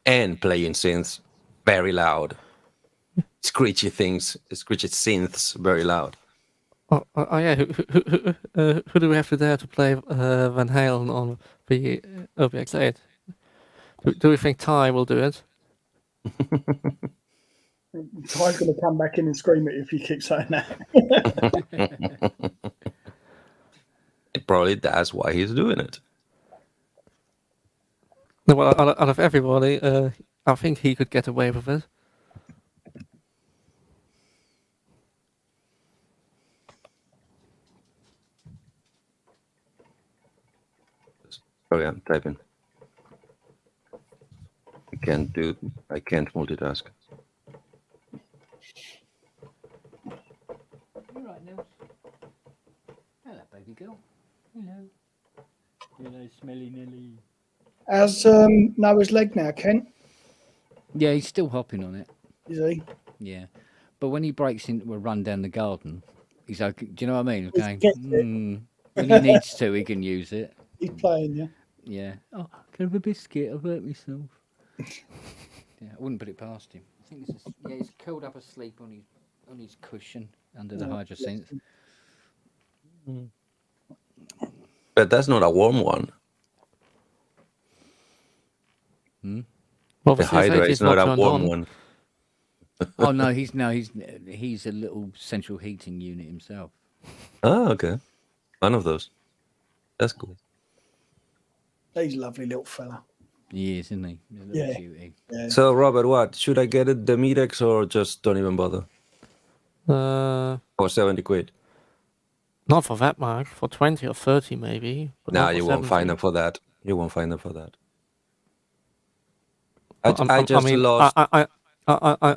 And playing synths very loud. Screechy synths very loud. Oh yeah, who do we have to dare to play Van Halen on the OBX8? Do we think Ty will do it? Ty's going to come back in and scream at you if you keep saying that. Probably that's why he's doing it. No, well, out of everybody, I think he could get away with it. Sorry, I'm typing. I can't multitask. You're right, Nils. Hello, baby girl. Hello. Hello, smelly Nelly. How's Noah's leg now, Kent? Yeah, he's still hopping on it. Is he? Yeah. But when he breaks into a run down the garden, he's okay. Do you know what I mean? He Okay. gets it. When he needs to, he can use it. He's playing, yeah. Yeah. Oh, can I have a biscuit? I've hurt myself. Yeah, I wouldn't put it past him. I think it's he's curled up asleep on his cushion under the hydrosynth. But that's not a warm one. Well, The Hydra is not a turned warm on. one. Oh no, he's a little central heating unit himself. Oh, okay. One of those. That's cool. He's a lovely little fella. He is, isn't he? He's a little cutie. Yeah. So, Robert, what? Should I get it, the Medex, or just don't even bother? For 70 quid? Not for that much, for 20 or 30 maybe. But No, not for you won't 70. find them for that. You won't find them for that.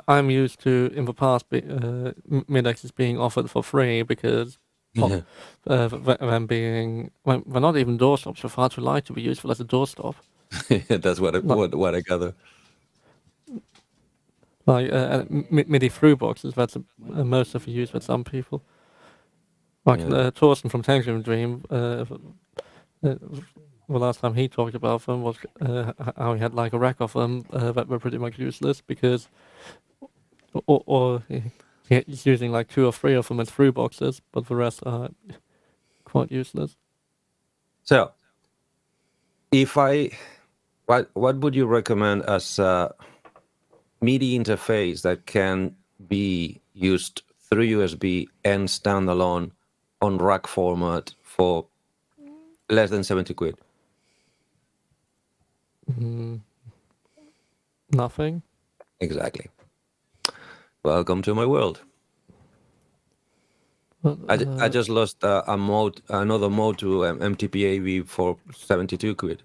I'm used to, in the past, Midex is being offered for free because them being, well, they're not even doorstops. They're far too light to be useful as a doorstop. That's what I gather. Like MIDI through boxes, that's most of the use with some people. Like Thorsten from Tangerine Dream, the last time he talked about them was how he had like a rack of them that were pretty much useless because, or he's using like 2 or 3 of them as through boxes, but the rest are quite useless. So, what would you recommend as a MIDI interface that can be used through USB and standalone on rack format for Less than 70 quid. Nothing. Exactly. Welcome to my world. But, I just lost another mode to MTPAV for 72 quid.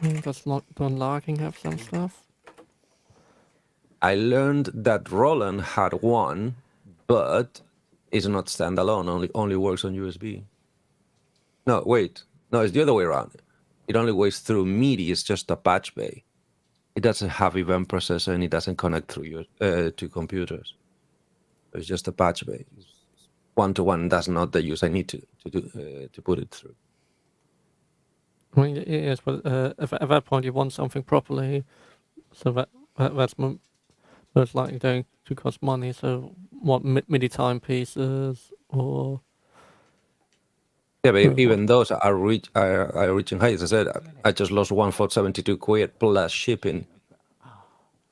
does not unlocking have some stuff? I learned that Roland had one, but it's not standalone. Only works on USB. No, wait. No, it's the other way around. It only works through MIDI. It's just a patch bay. It doesn't have event processor and it doesn't connect through to computers. It's just a patch bay. One-to-one. That's not the use I need to put it through. I mean, yes, but at that point you want something properly, so that's most likely going to cost money. So what MIDI timepieces or Yeah, but even those are reaching high. As I said, I just lost one for 72 quid plus shipping,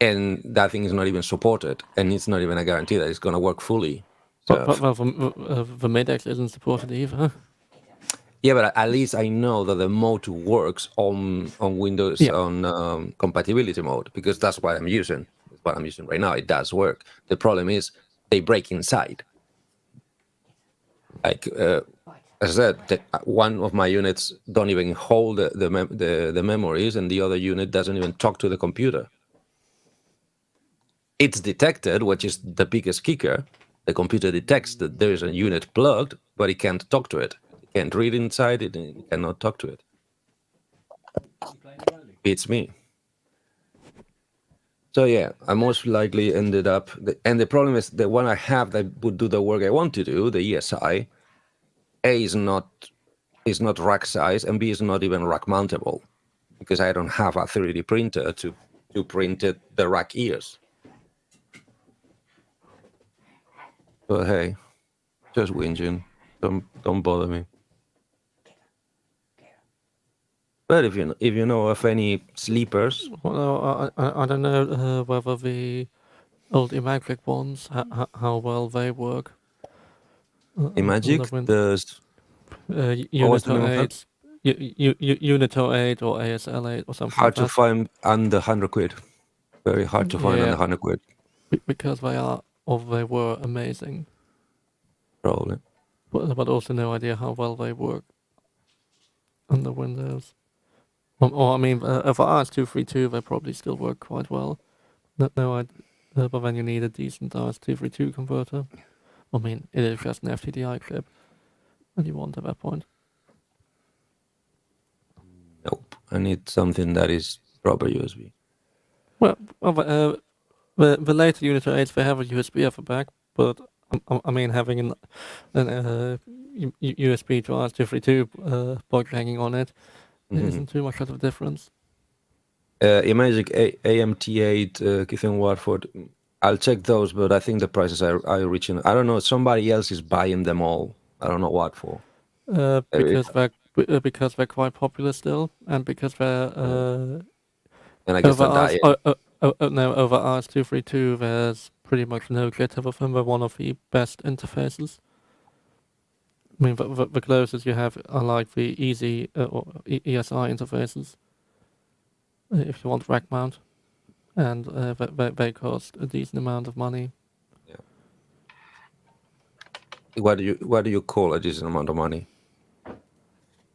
and that thing is not even supported, and it's not even a guarantee that it's going to work fully. So, but the Midex isn't supported either. yeah, but at least I know that the mode works on Windows on compatibility mode, because that's what I'm using. That's what I'm using right now. It does work. The problem is they break inside. Like as I said, one of my units don't even hold the memories, and the other unit doesn't even talk to the computer. It's detected, which is the biggest kicker. The computer detects that there is a unit plugged, but it can't talk to it. It can't read inside it, and it cannot talk to it. It's me. So yeah, I most likely ended up, and the problem is the one I have that would do the work I want to do, the ESI, A is not rack size, and B is not even rack mountable, because I don't have a 3D printer to print the rack ears. But hey, just whinging. Don't bother me. But if you know of any sleepers, Well, I don't know whether the old Imagic ones how well they work. Imagic, there's Unito 8, Unito 8 or ASL 8 or something. hard like to find under 100 quid. Very hard to find under 100 quid. Because they were amazing. Probably. But also no idea how well they work under Windows. Or I mean, for RS-232, they probably still work quite well. No idea, but then you need a decent RS-232 converter. I mean, it is just an FTDI clip, and you want at that point. Nope. I need something that is proper USB. Well, the later Unito 8s, they have a USB at the back, but I mean, having an USB to RS-232 plug hanging on it, it isn't too much of a difference. Imagic AMT8, Keith and Warford. I'll check those, but I think the prices are reaching. I don't know. Somebody else is buying them all. I don't know what for. Because they're quite popular still, and because they're and I guess they're dying. Over RS-232, there's pretty much no jitter with them. They're one of the best interfaces. I mean, the closest you have are like the easy or ESI interfaces, if you want rack mount, and they cost a decent amount of money. Yeah. What do you call a decent amount of money?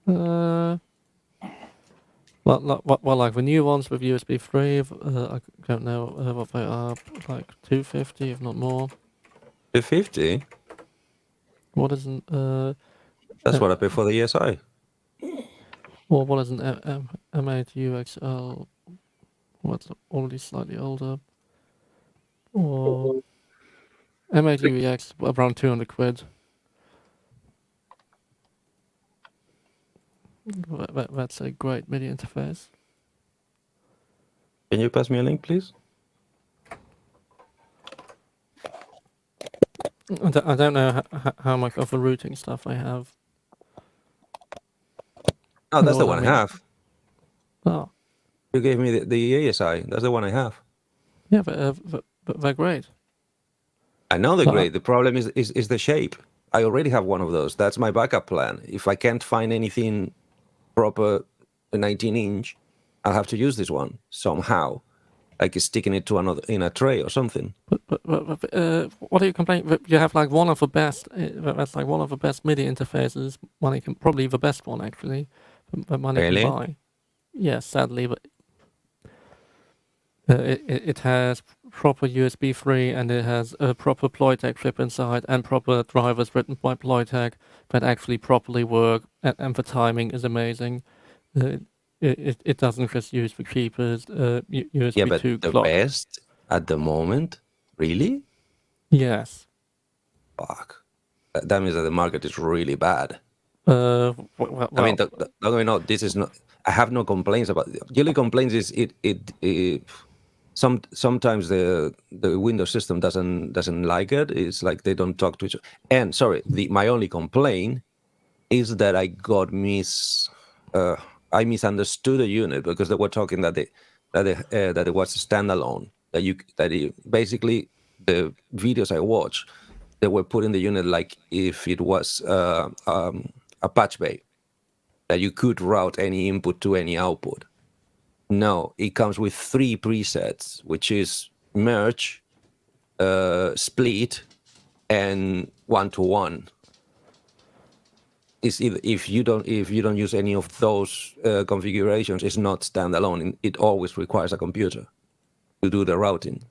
Well, like the new ones with USB 3, I don't know what they are, like 250, if not more. 250? What isn't? That's what I pay for the ESI. Or what is an M8 UXL? What's already slightly older? Or M8 UEX around 200 quid. That's a great MIDI interface. Can you pass me a link, please? I don't know how much of the routing stuff I have. Oh, that's the one I have. Oh. You gave me the ASI. That's the one I have. Yeah, but they're great. I know they're great. The problem is the shape. I already have one of those. That's my backup plan. If I can't find anything proper, a 19-inch, I'll have to use this one somehow, like sticking it to another in a tray or something. But what are you complaining? You have like one of the best. That's like one of the best MIDI interfaces. Probably the best one actually. That money Really? can buy. Yes, sadly, but it has proper USB 3 and it has a proper Ploytech chip inside and proper drivers written by Ploytech that actually properly work, and the timing is amazing. It doesn't just use the cheapest USB Yeah, but 2 the clock. best at the moment, really? Yes. Fuck. That means that the market is really bad. Well, I mean, don't get me wrong, this is not. I have no complaints about it. The only complaints is sometimes the Windows system doesn't like it. It's like they don't talk to each other. And sorry, my only complaint is that I misunderstood a unit because they were talking that it was standalone. Basically the videos I watched, they were putting the unit like if it was a patch bay, that you could route any input to any output. No, it comes with 3 presets, which is merge, split, and 1-to-1. It's either, if you don't use any of those configurations, it's not standalone. It always requires a computer to do the routing.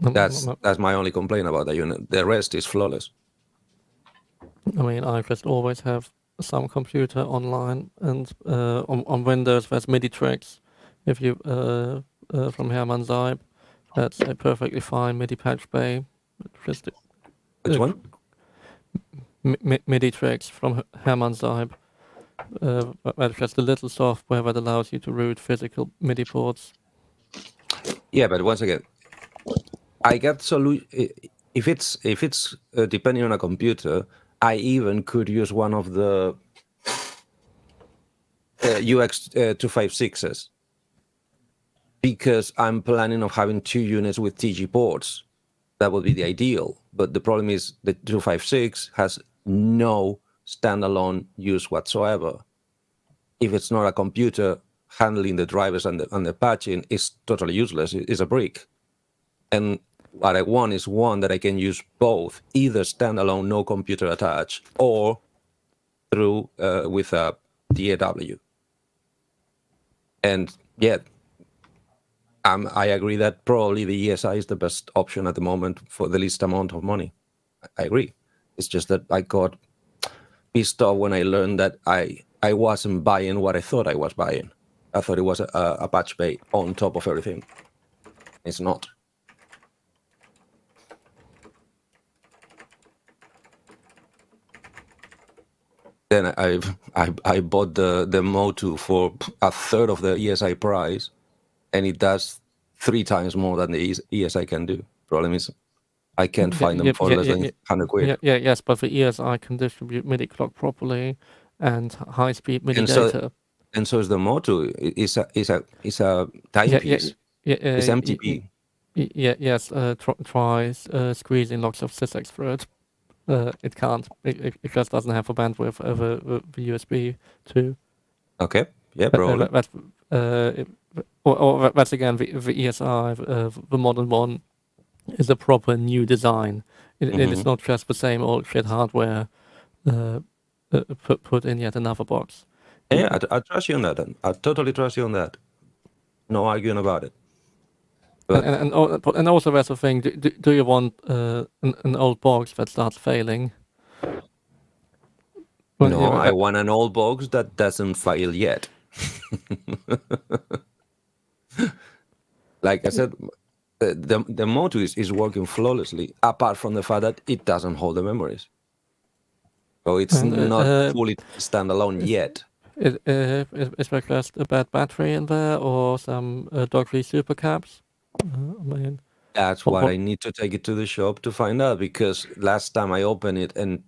That's my only complaint about the unit. The rest is flawless. I mean, I just always have some computer online, and on Windows there's MIDI tricks. If you from Hermann Zeib, that's a perfectly fine MIDI patch bay. Just Which one? MIDI tricks from Hermann Zeib. That's just a little software that allows you to route physical MIDI ports. Yeah, but once again, I get if it's depending on a computer, I even could use one of the UX 256s because I'm planning on having 2 units with TG ports. That would be the ideal. But the problem is the 256 has no standalone use whatsoever. If it's not a computer handling the drivers and the patching, it's totally useless. It's a brick. And what I want is one that I can use both, either standalone, no computer attached, or through with a DAW. And yeah, I agree that probably the ESI is the best option at the moment for the least amount of money. I agree. It's just that I got pissed off when I learned that I wasn't buying what I thought I was buying. I thought it was a patch bay on top of everything. It's not. Then I bought the Motu for a third of the ESI price, and it does 3 times more than the ESI can do. Problem is, I can't find them for less than 100 quid. Yes, but the ESI can distribute MIDI clock properly and high-speed MIDI data. And so is the Motu. It's a timepiece. It's MTP. Yes. Try squeezing lots of syslux through it. It can't. It just doesn't have the bandwidth of the USB 2. Okay. Yeah, probably. That's again the ESI, the modern one, is a proper new design. It is not just the same old shit hardware put in yet another box. Yeah, I trust you on that. Then. I totally trust you on that. No arguing about it. But And also there's a thing. Do you want an old box that starts failing? No, I want an old box that doesn't fail yet. Like I said, the Motu is working flawlessly, apart from the fact that it doesn't hold the memories. So it's not fully standalone yet. Is there just a bad battery in there or some dog-free super caps? I mean, That's what I need to take it to the shop to find out, because last time I opened it and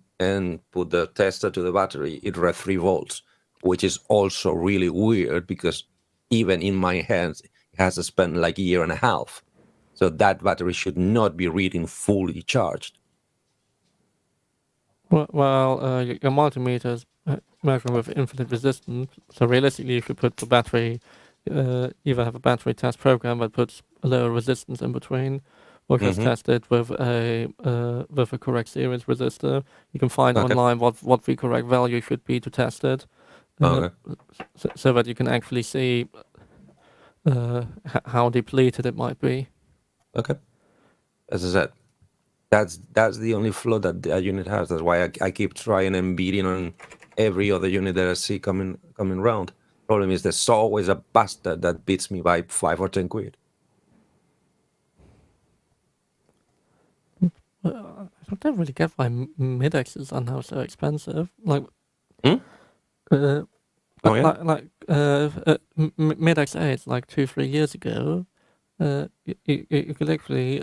put the tester to the battery, it read 3 volts, which is also really weird because even in my hands, it has to spend like a year and a half. So that battery should not be reading fully charged. Well, your multimeter is measuring with infinite resistance. So realistically, if you put the battery, either have a battery test program that puts a lower resistance in between, or just Mhm. test it with a correct series resistor. You can find Okay. online what the correct value should be to test it, Okay. so that you can actually see how depleted it might be. Okay. As I said, that's the only flaw that the unit has. That's why I keep trying and beating on every other unit that I see coming round. Problem is, there's always a bastard that beats me by 5 or 10 quid. I don't really get why mid-X's are now so expensive. Like, Hmm? Oh yeah. mid-X 8, like 2-3 years ago, you could actually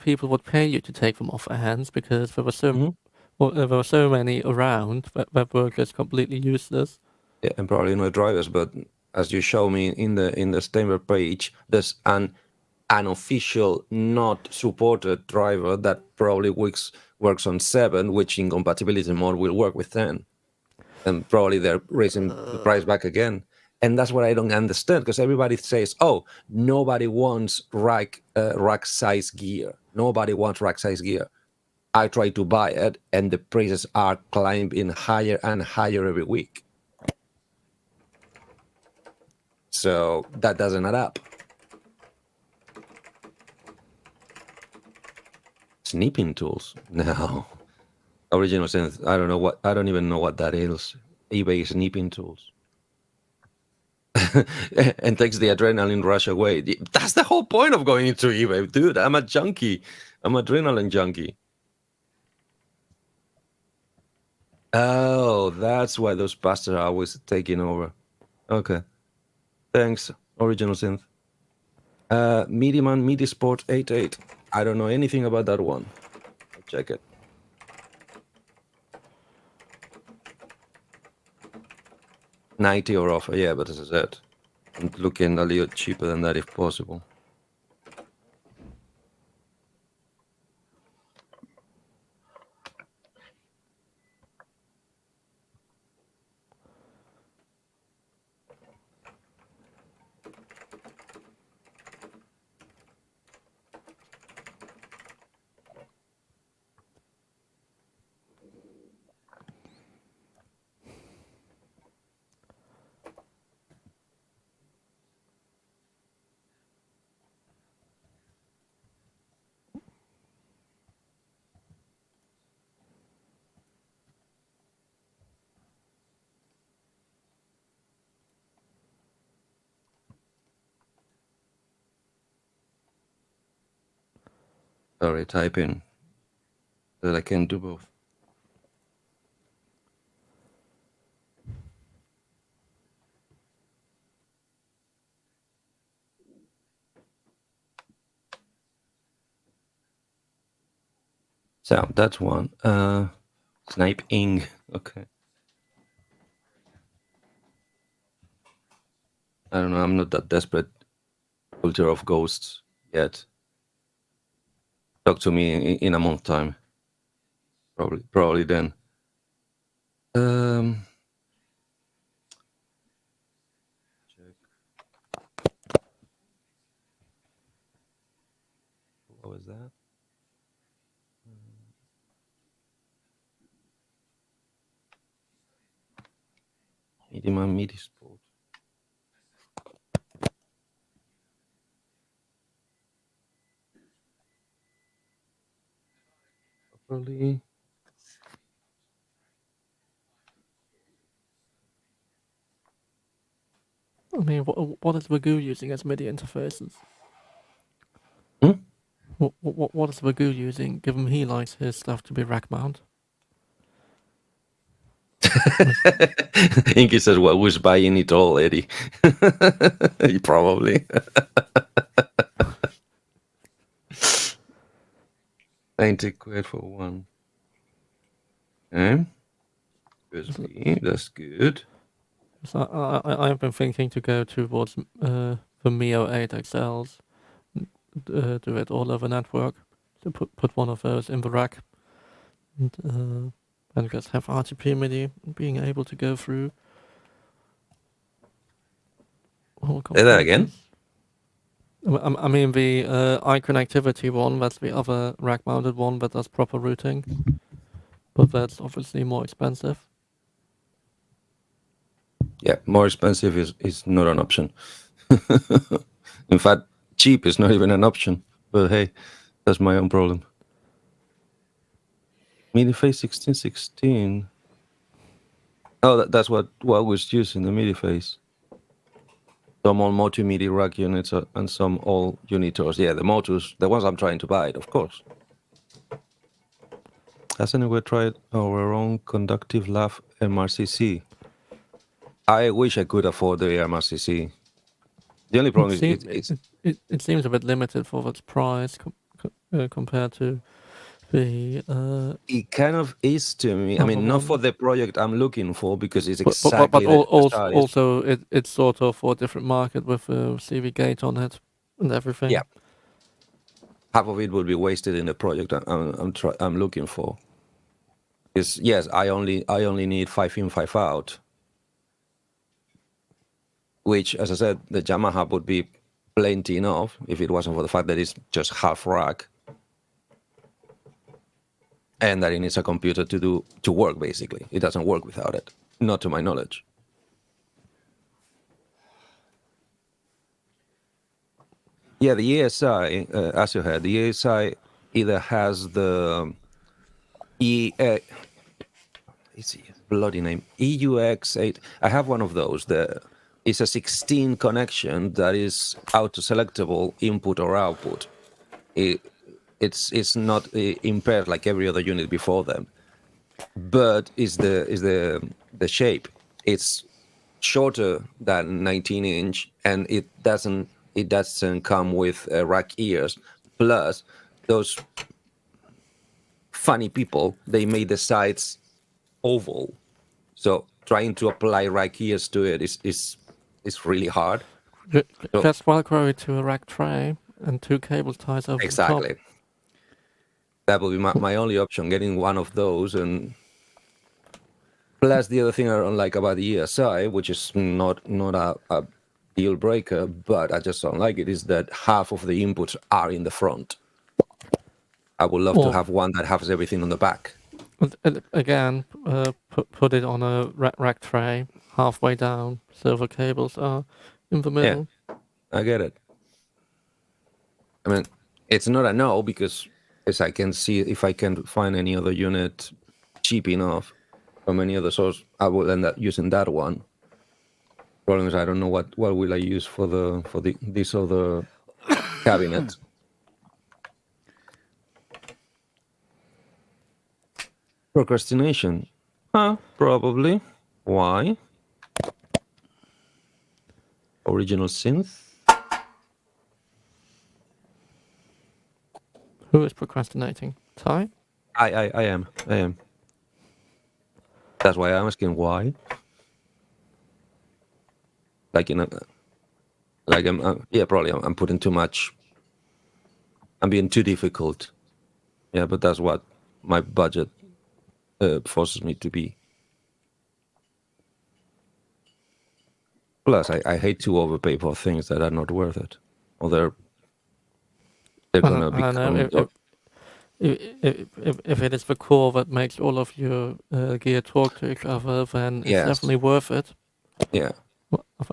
people would pay you to take them off their hands because there were Mhm. there were so many around that were just completely useless. Yeah, and probably no drivers, but as you show me in the Steinberg page, there's an unofficial, not supported driver that probably works on 7, which in compatibility mode will work with 10, and probably they're raising the price back again. And that's what I don't understand, because everybody says, "Oh, nobody wants rack size gear. Nobody wants rack size gear." I try to buy it, and the prices are climbing higher and higher every week. So that doesn't add up. Snipping tools? No. Original Sense. I don't even know what that is. eBay snipping tools. And takes the adrenaline rush away. That's the whole point of going into eBay, dude. I'm a junkie. I'm adrenaline junkie. Oh, that's why those bastards are always taking over. Okay. Thanks, Original Synth. Mediaman Midi Sport 88. I don't know anything about that one. I'll check it. $90 or offer, yeah, but as I said, I'm looking a little cheaper than that if possible. Sorry, type in that I can do both. So that's one. Sniping. Okay. I don't know. I'm not that desperate. Culture of Ghosts yet. Talk to me in a month time. Probably then. Check. What was that? Medium Midi Sport. Properly. I mean, what is Wagyu using as MIDI interfaces? Hmm? What is Wagyu using, given he likes his stuff to be rack mount? Inky says, well, who's buying it all, Eddie? Probably. 90 quid for one. Okay. USB, that's good. So I've been thinking to go towards the Mio 8 XLs, do it all over network. To put one of those in the rack, and just have RTP MIDI being able to go through. Say that again? I mean the iConnectivity one. That's the other rack-mounted one that does proper routing, but that's obviously more expensive. Yeah, more expensive is not an option. In fact, cheap is not even an option. But hey, that's my own problem. MIDI phase 1616. Oh, that's what was used in the MIDI phase. Some all multi-MIDI rack units and some all unitors. Yeah, the Motus, the ones I'm trying to buy, of course. Has anyone tried our own conductive lav MRCC? I wish I could afford the MRCC. The only problem is It seems a bit limited for its price compared to the. It kind of is to me. I mean, not for the project I'm looking for because it's But exactly also it's sort of for a different market with CV Gate on it and everything. Yeah. Half of it will be wasted in the project I'm looking for. Yes, I only need 5 in, 5 out. Which, as I said, the Yamaha would be plenty enough if it wasn't for the fact that it's just half rack. And that it needs a computer to work, basically. It doesn't work without it. Not to my knowledge. Yeah, the ESI, as you heard, the ESI either has the it's a bloody name, EUX8. I have one of those. It's a 16 connection that is auto-selectable input or output. It's not impaired like every other unit before them, but is the shape. It's shorter than 19-inch, and it doesn't come with rack ears. Plus, those funny people, they made the sides oval, so trying to apply rack ears to it is really hard. Just Velcro it to a rack tray and 2 cable ties over the top. Exactly. That would be my only option, getting one of those. And plus, the other thing I don't like about the ESI, which is not a deal breaker, but I just don't like it, is that half of the inputs are in the front. I would love to have one that has everything on the back. Again, put it on a rack tray halfway down, so the cables are in the middle. Yeah, I get it. I mean, it's not a no, because as I can see, if I can find any other unit cheap enough from any other source, I will end up using that one. Problem is, I don't know what will I use for this other cabinet. Procrastination? Probably. Why? Original synth? Who is procrastinating? Ty? I am. That's why I'm asking why. Probably I'm putting too much. I'm being too difficult. Yeah, but that's what my budget forces me to be. Plus, I hate to overpay for things that are not worth it, or they're gonna become. If it is the core that makes all of your gear talk to each other, then it's definitely worth it. Yeah.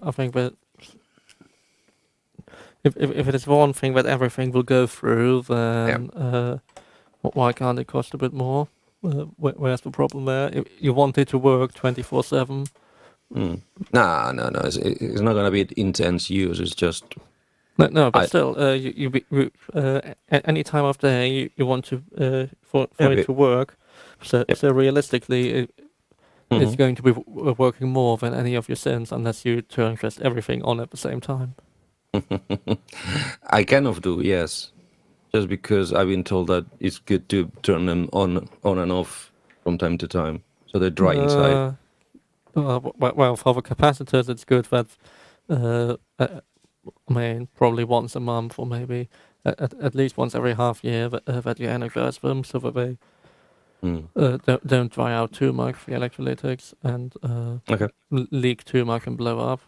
I think that if it is one thing that everything will go through, then why can't it cost a bit more? Where's the problem there? If you want it to work 24/7. No. It's not gonna be intense use. It's just no. But still, any time of day you want to for it to work. So realistically, it's going to be working more than any of your synths unless you turn just everything on at the same time. I kind of do, yes. Just because I've been told that it's good to turn them on and off from time to time, so they're dry inside. Well, for the capacitors, it's good that, I mean, probably once a month or maybe at least once every half year that you energize them so that they Mm. don't dry out too much, the electrolytics, and Okay. leak too much and blow up.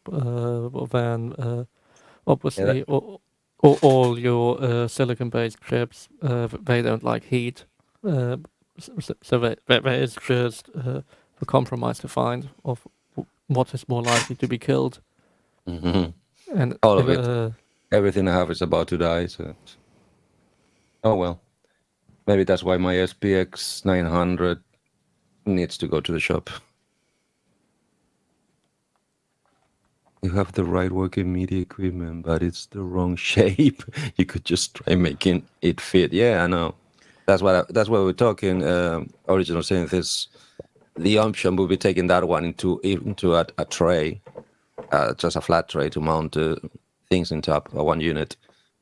Well, then obviously all your silicon-based chips they don't like heat, so there is just a compromise to find of what is more likely to be killed. Hmm. And All of it. Everything I have is about to die. So, oh well. Maybe that's why my SPX 900 needs to go to the shop. You have the right working media equipment, but it's the wrong shape. You could just try making it fit. Yeah, I know. That's what we're talking. Original Synthesis. The option will be taking that one into a tray, just a flat tray to mount things in top of one unit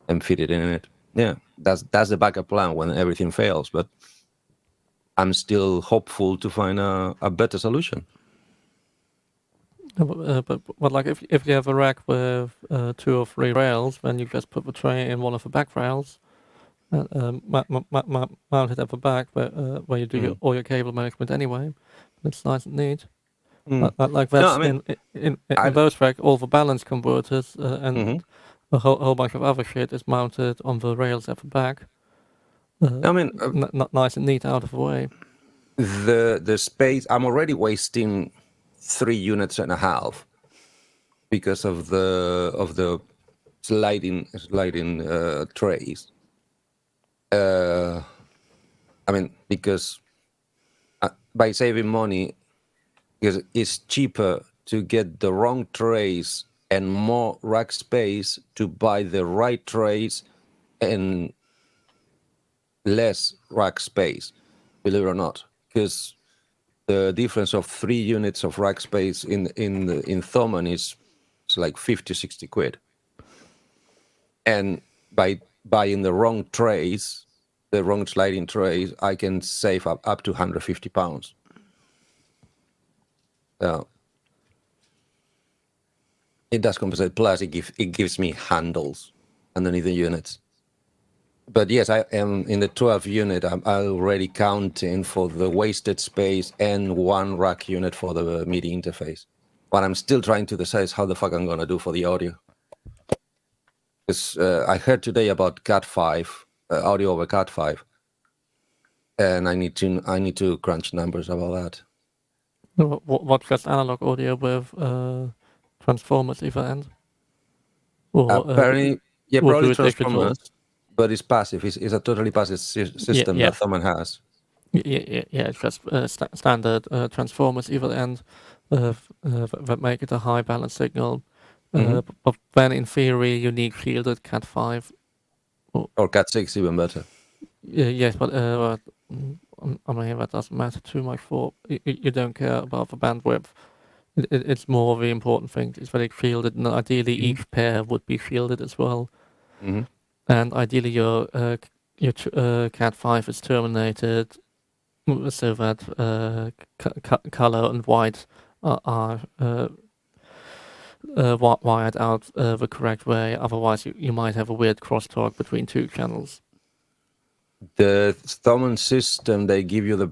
and fit it in it. Yeah, that's the backup plan when everything fails. But I'm still hopeful to find a better solution. But like if you have a rack with 2 or 3 rails, then you just put the tray in one of the back rails, mount it at the back where you do all your cable management anyway. It's nice and neat. Like that's No, I mean, in those rack, all the balance converters and a whole bunch of other shit is mounted on the rails at the back. I mean, Nice and neat out of the way. the space. I'm already wasting 3 units and a half because of the sliding trays. I mean, because by saving money, because it's cheaper to get the wrong trays and more rack space to buy the right trays and less rack space, believe it or not, because the difference of 3 units of rack space in Thomann is like 50, 60 quid. And by buying the wrong trays, the wrong sliding trays, I can save up to £150. It does compensate. Plus, it gives me handles underneath the units. But yes, I am in the 12 unit. I'm already counting for the wasted space and 1 rack unit for the MIDI interface. What I'm still trying to decide is how the fuck I'm gonna do for the audio. Because I heard today about Cat5, audio over Cat5, and I need to crunch numbers about that. What's just analog audio with transformers either end? Or, Apparently, or probably do it digital? transformers, but it's passive. It's a totally passive system yeah. that Thomann has. Yeah, it's just standard transformers either end that make it a high balance signal. But then in theory you need shielded Cat5. Or Cat6 even better. Yes, but I mean that doesn't matter too much for you don't care about the bandwidth. It's more the important thing is that it's shielded, and ideally each pair would be shielded as well. And ideally your Cat5 is terminated so that color and white are wired out the correct way. Otherwise, you might have a weird crosstalk between 2 channels. The Thomann system, they give you the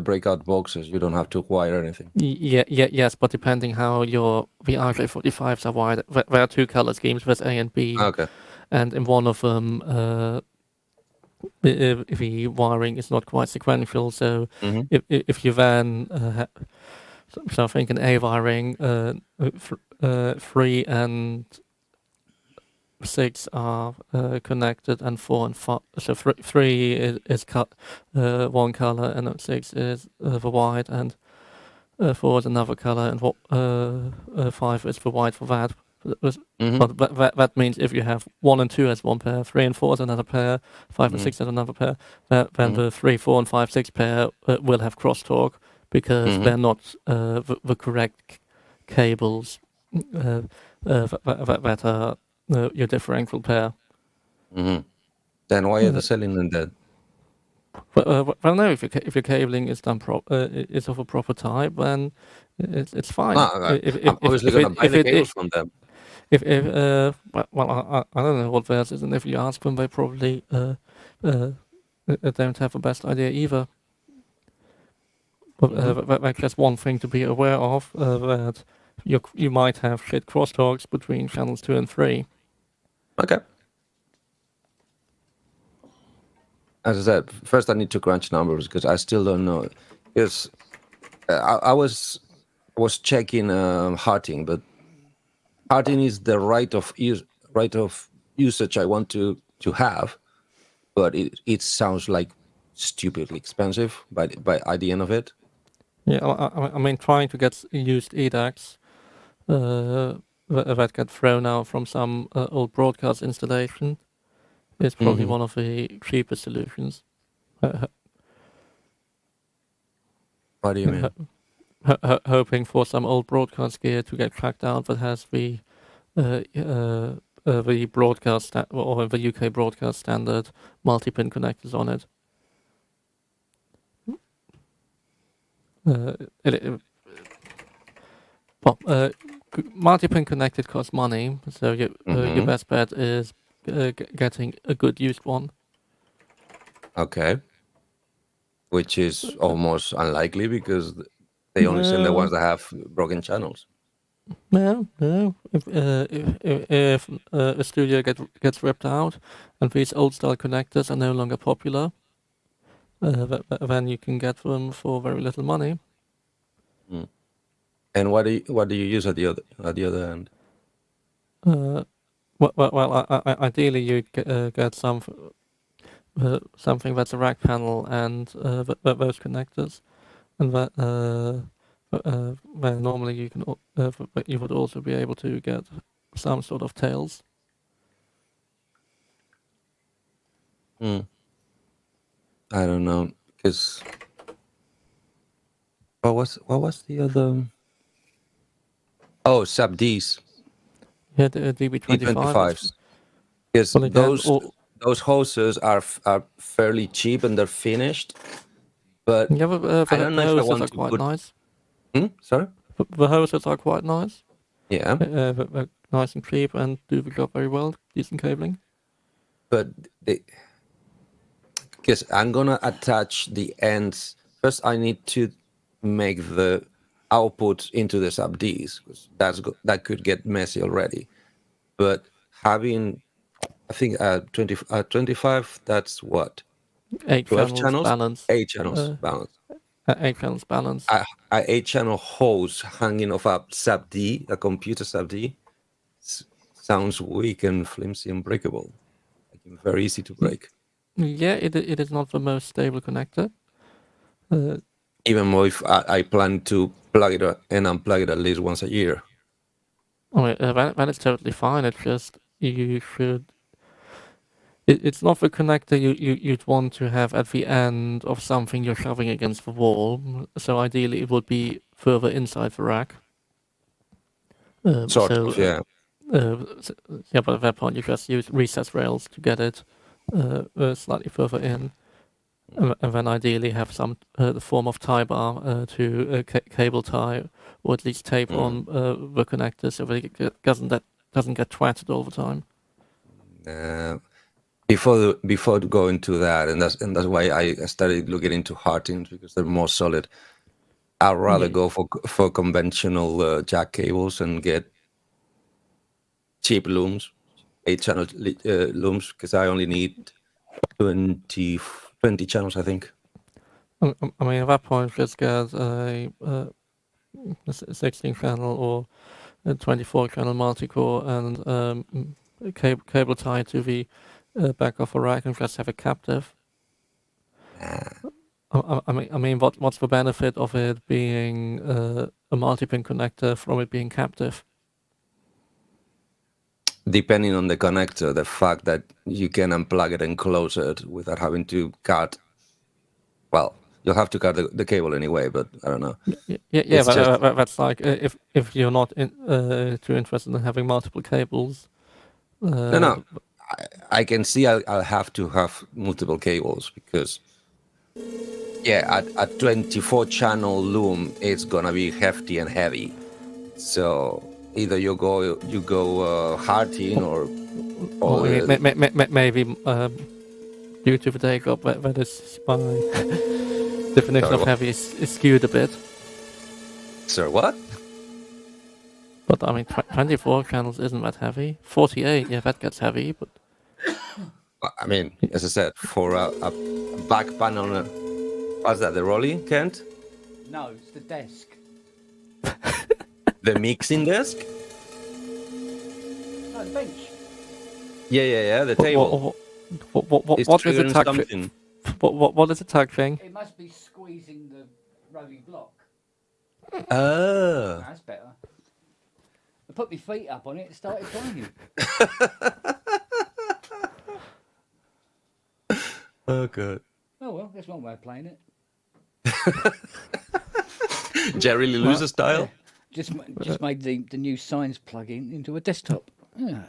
breakout boxes. You don't have to wire anything. Yes, but depending how the RJ45s are wired, there are 2 color schemes. There's A and B. Okay. And in one of them, the wiring is not quite sequential. So if you then, so I think in A wiring, 3 and 6 are connected, and 4 and 5. So 3 is one color, and 6 is the white, and 4 is another color, and 5 is the white for that. But that means if you have 1 and 2 as one pair, 3 and 4 as another pair, 5 and 6 as another pair, then the 3, 4, and 5, 6 pair will have crosstalk because they're not the correct cables that are your differential pair. Then why are they selling them dead? Well, no, if your cabling is done is of a proper type, then it's fine. I'm obviously going to buy the cables from them. if I don't know what theirs is, and if you ask them, they probably don't have the best idea either. But that's just one thing to be aware of, that you might have shit crosstalks between channels 2 and 3. Okay. As I said, first I need to crunch numbers because I still don't know. Because I was checking hearting, but hearting is the right of usage I want to have, but it sounds like stupidly expensive by the end of it. Yeah, I mean, trying to get used EDACs that get thrown out from some old broadcast installation is probably one of the cheapest solutions. What do you mean? Hoping for some old broadcast gear to get cracked out that has the broadcast or the UK broadcast standard multi-pin connectors on it. Multi-pin connected costs money, so your best bet is getting a good used one. Okay. Which is almost unlikely because they only send the ones that have broken channels. No. If a studio gets ripped out and these old style connectors are no longer popular, then you can get them for very little money. And what do you use at the other end? Ideally you get something that's a rack panel and those connectors, and that where normally you can you would also be able to get some sort of tails. I don't know, because what was the other? Oh, sub Ds. Yeah, the DB25. D25s. Because Well, again, those hoses are fairly cheap and they're finished, but yeah, but I don't know if I hoses want are to quite put. nice. Sorry. The hoses are quite nice. Yeah, They're nice and cheap and do the job very well. Decent cabling. but because I'm gonna attach the ends first. I need to make the output into the sub Ds, because that could get messy already. But having, I think 25, that's what, 8 12 channels channels, balance. 8 channels balance. 8 channels balance. A 8-channel hose hanging off a sub D, a computer sub D, sounds weak and flimsy and breakable. Like very easy to break. Yeah, it is not the most stable connector. Even more if I plan to plug it and unplug it at least once a year. I mean, that is totally fine. It's just you should. It's not the connector you'd want to have at the end of something you're shoving against the wall. So ideally, it would be further inside the rack. Sort of, yeah. Yeah, but at that point, you just use recess rails to get it slightly further in. And then ideally have some the form of tie bar to cable tie, or at least tape on the connector so that it doesn't get twatted all the time. Before going to that, and that's why I started looking into Hartings, because they're more solid. I'd rather go for conventional jack cables and get cheap looms, 8-channel looms, because I only need 20 channels, I think. I mean, at that point, just get a 16-channel or a 24-channel multi-core and a cable tie to the back of a rack and just have a captive. I mean, what's the benefit of it being a multi-pin connector from it being captive? Depending on the connector, the fact that you can unplug it and close it without having to cut. Well, you'll have to cut the cable anyway, but I don't know. Yeah, but that's like if you're not too interested in having multiple cables. No. I can see I'll have to have multiple cables because, yeah, a 24-channel loom is gonna be hefty and heavy. So either you go harding or Well, I mean, maybe due to the take-up, that is my definition Sorry, of what? heavy is skewed a bit. sir, what? But I mean, 24 channels isn't that heavy. 48, yeah, that gets heavy, but I mean, as I said, for a back panel, what's that? The rolling, Kent? No, it's the desk. The mixing desk? No, the bench. Yeah. The table. It's what is a triggering tag something. what is a tag thing? It must be squeezing the rolling block. Oh. That's better. I put my feet up on it and started playing. Oh, good. Oh well, that's one way of playing it. Jerry Lee Lewis style? Just made the new Signs plugin into a desktop. Yeah.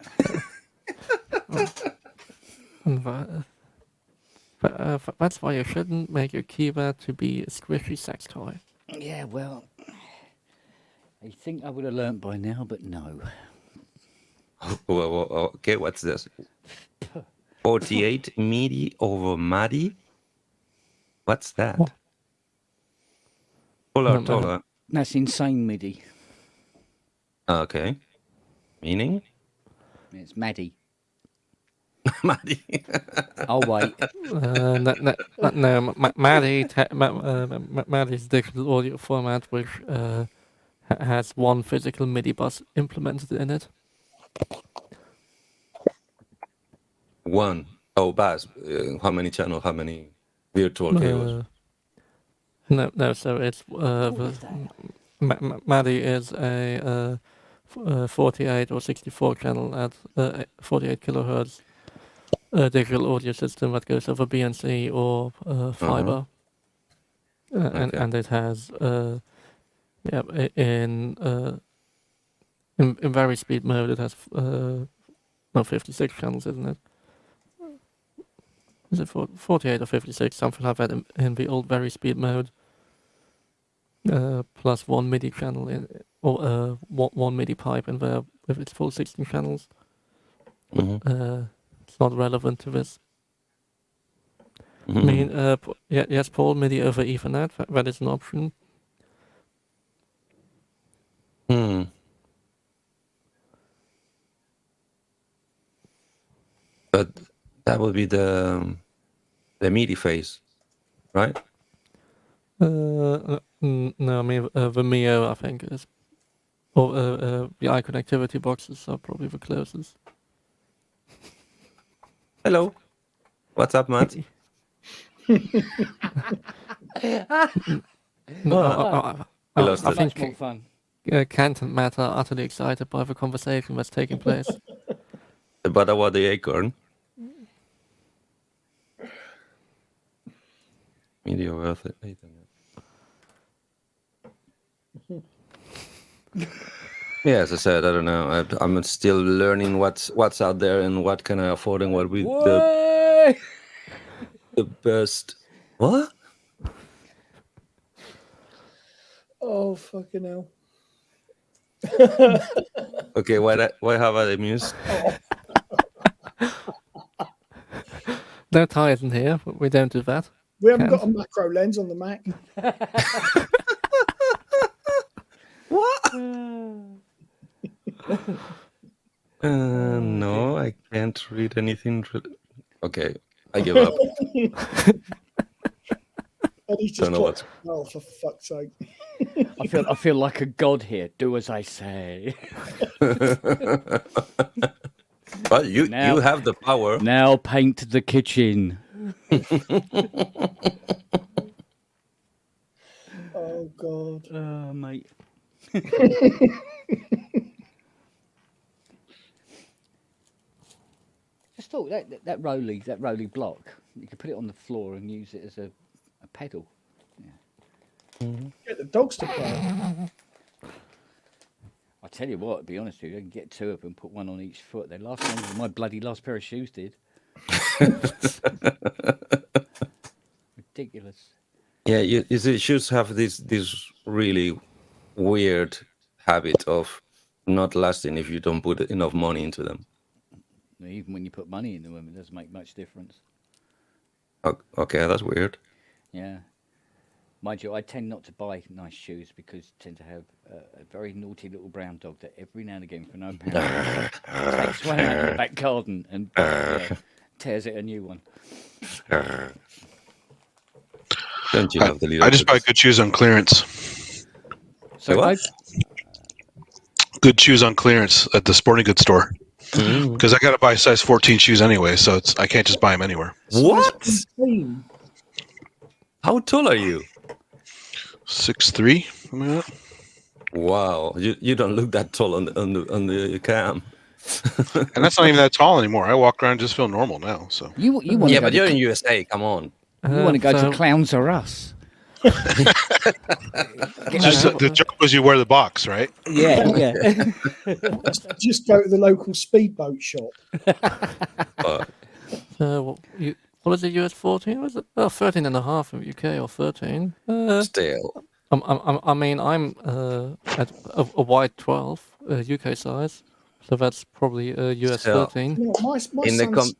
That's why you shouldn't make your keyboard to be a squishy sex toy. Yeah, well, I think I would have learnt by now, but no. Well, okay, what's this? 48 MIDI over MADI? What's that? What? Taller. That's insane MIDI. Okay. Meaning? It's Maddie. MADI. Oh wait. No, MADI's digital audio format, which has one physical MIDI bus implemented in it. One. Oh, Baz. How many channels? How many virtual cables? No. So it's MADI is a 48 or 64 channel at 48 kilohertz digital audio system that goes over BNC or fiber, and it has in very speed mode it has 56 channels, isn't it? Is it 48 or 56, something like that in the old very speed mode? Plus one MIDI channel or one MIDI pipe in there with its full 16 channels. It's not relevant to this. I mean, yes, Paul, MIDI over Ethernet, that is an option. But that would be the MIDI phase, right? No, I mean the Mio, I think is, or the eye connectivity boxes are probably the closest. Hello. What's up, Matt? No, I lost I it. Much think more fun. Kent and Matt are utterly excited by the conversation that's taking place. But about the acorn. Media worth it. Yeah, as I said, I don't know. I'm still learning what's out there and what can I afford and what we the best. What? Oh fucking hell! Okay, why have I amused? No ties in here. We don't do that. We haven't got a macro lens on the Mac. What? No, I can't read anything. Okay, I give up. And he's just Don't know like, oh, for fuck's sake! I feel like a god here. Do as I say. But you Now- have the power. Now paint the kitchen. Oh god! Mate. Just thought that Rolly block. You could put it on the floor and use it as a pedal. Get the dogs to play. I tell you what, to be honest with you, I can get two of them, put one on each foot. They last longer than my bloody last pair of shoes did. Ridiculous. Yeah, you see, shoes have this really weird habit of not lasting if you don't put enough money into them. Even when you put money into them, it doesn't make much difference. Okay, that's weird. Yeah. Mind you, I tend not to buy nice shoes because I tend to have a very naughty little brown dog that every now and again, for no apparent reason, takes one out in the back garden and tears it a new one. Don't you love the little I just buy dogs? good shoes on clearance. So What? Good shoes on clearance at the sporting goods store. Mm. Because I got to buy size 14 shoes anyway, so I can't just buy them anywhere. What? Team. How tall are you? 6'3", something like that. Wow, you don't look that tall on the cam. And that's not even that tall anymore. I walk around and just feel normal now. So you want Yeah, to but you're in USA. Come on. go so- to Clowns R Us. the joke was you wear the box, right? Yeah, yeah. Just go to the local speedboat shop. What was it? US 14? Was it 13 and a half in the UK or 13? Still. I mean, I'm at a wide 12 UK size, so that's probably US So- 13. You know, my In the son's, com-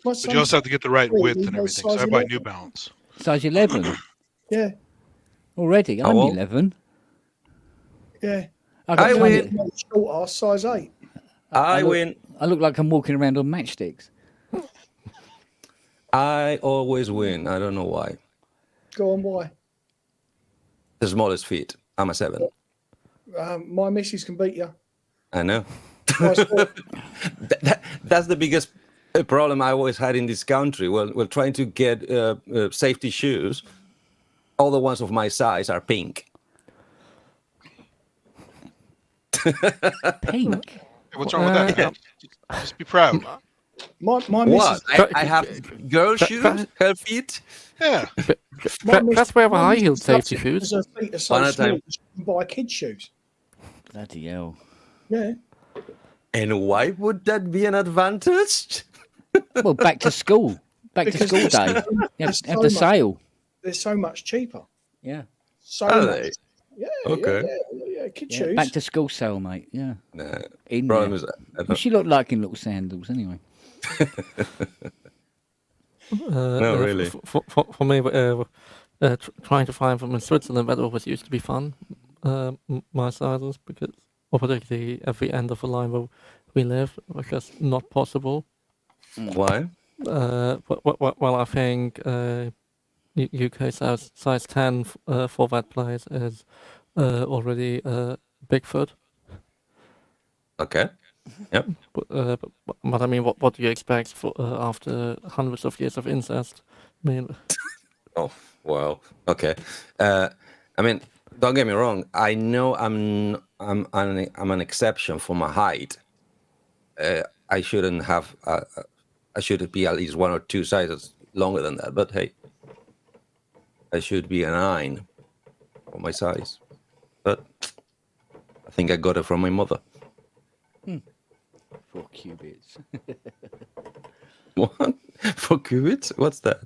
my But you also have to get the right Wait, width you and know, everything. So size I buy 11? New Balance. Size 11 yeah, already. How I'm old? 11. yeah. I I win. Short ass, size 8. I look- win. I look like I'm walking around on matchsticks. I always win. I don't know why. Go on, why? The smallest feet. I'm a 7. My missus can beat you. I know. Nice walk. That's the biggest problem I always had in this country. Well, we're trying to get safety shoes. All the ones of my size are pink. Pink. Hey, what's wrong with that? Just be proud. my What? missus, I have girl shoes, her feet. Yeah. That's where I heel safety shoes. Her feet are so One at a small, time. she can buy kids' shoes. Bloody hell. Yeah. And why would that be an advantage? Well, back to school. Back to Because school there's day. so- You have, there's have so the much- sale. They're so much cheaper. Yeah. So Are much. they? Yeah, Okay. yeah, kids' Yeah. shoes. Back to school sale, mate. Yeah. Nah, In problem there. is, I Well, don't, she looked like in little sandals anyway. No, really. For me, trying to find them in Switzerland, that always used to be fun. My sizes, because, or particularly at the end of the line where we live, was just not possible. why? Well, I think UK size 10 for that place is already Bigfoot. Okay. Yep. But I mean, what do you expect for after hundreds of years of incest? I mean, Oh, wow. Okay. I mean, don't get me wrong. I know I'm an exception for my height. I shouldn't have. I should be at least 1 or 2 sizes longer than that. But hey, I should be a 9 for my size. But I think I got it from my mother. 4 cubits. What? For cubits? What's that?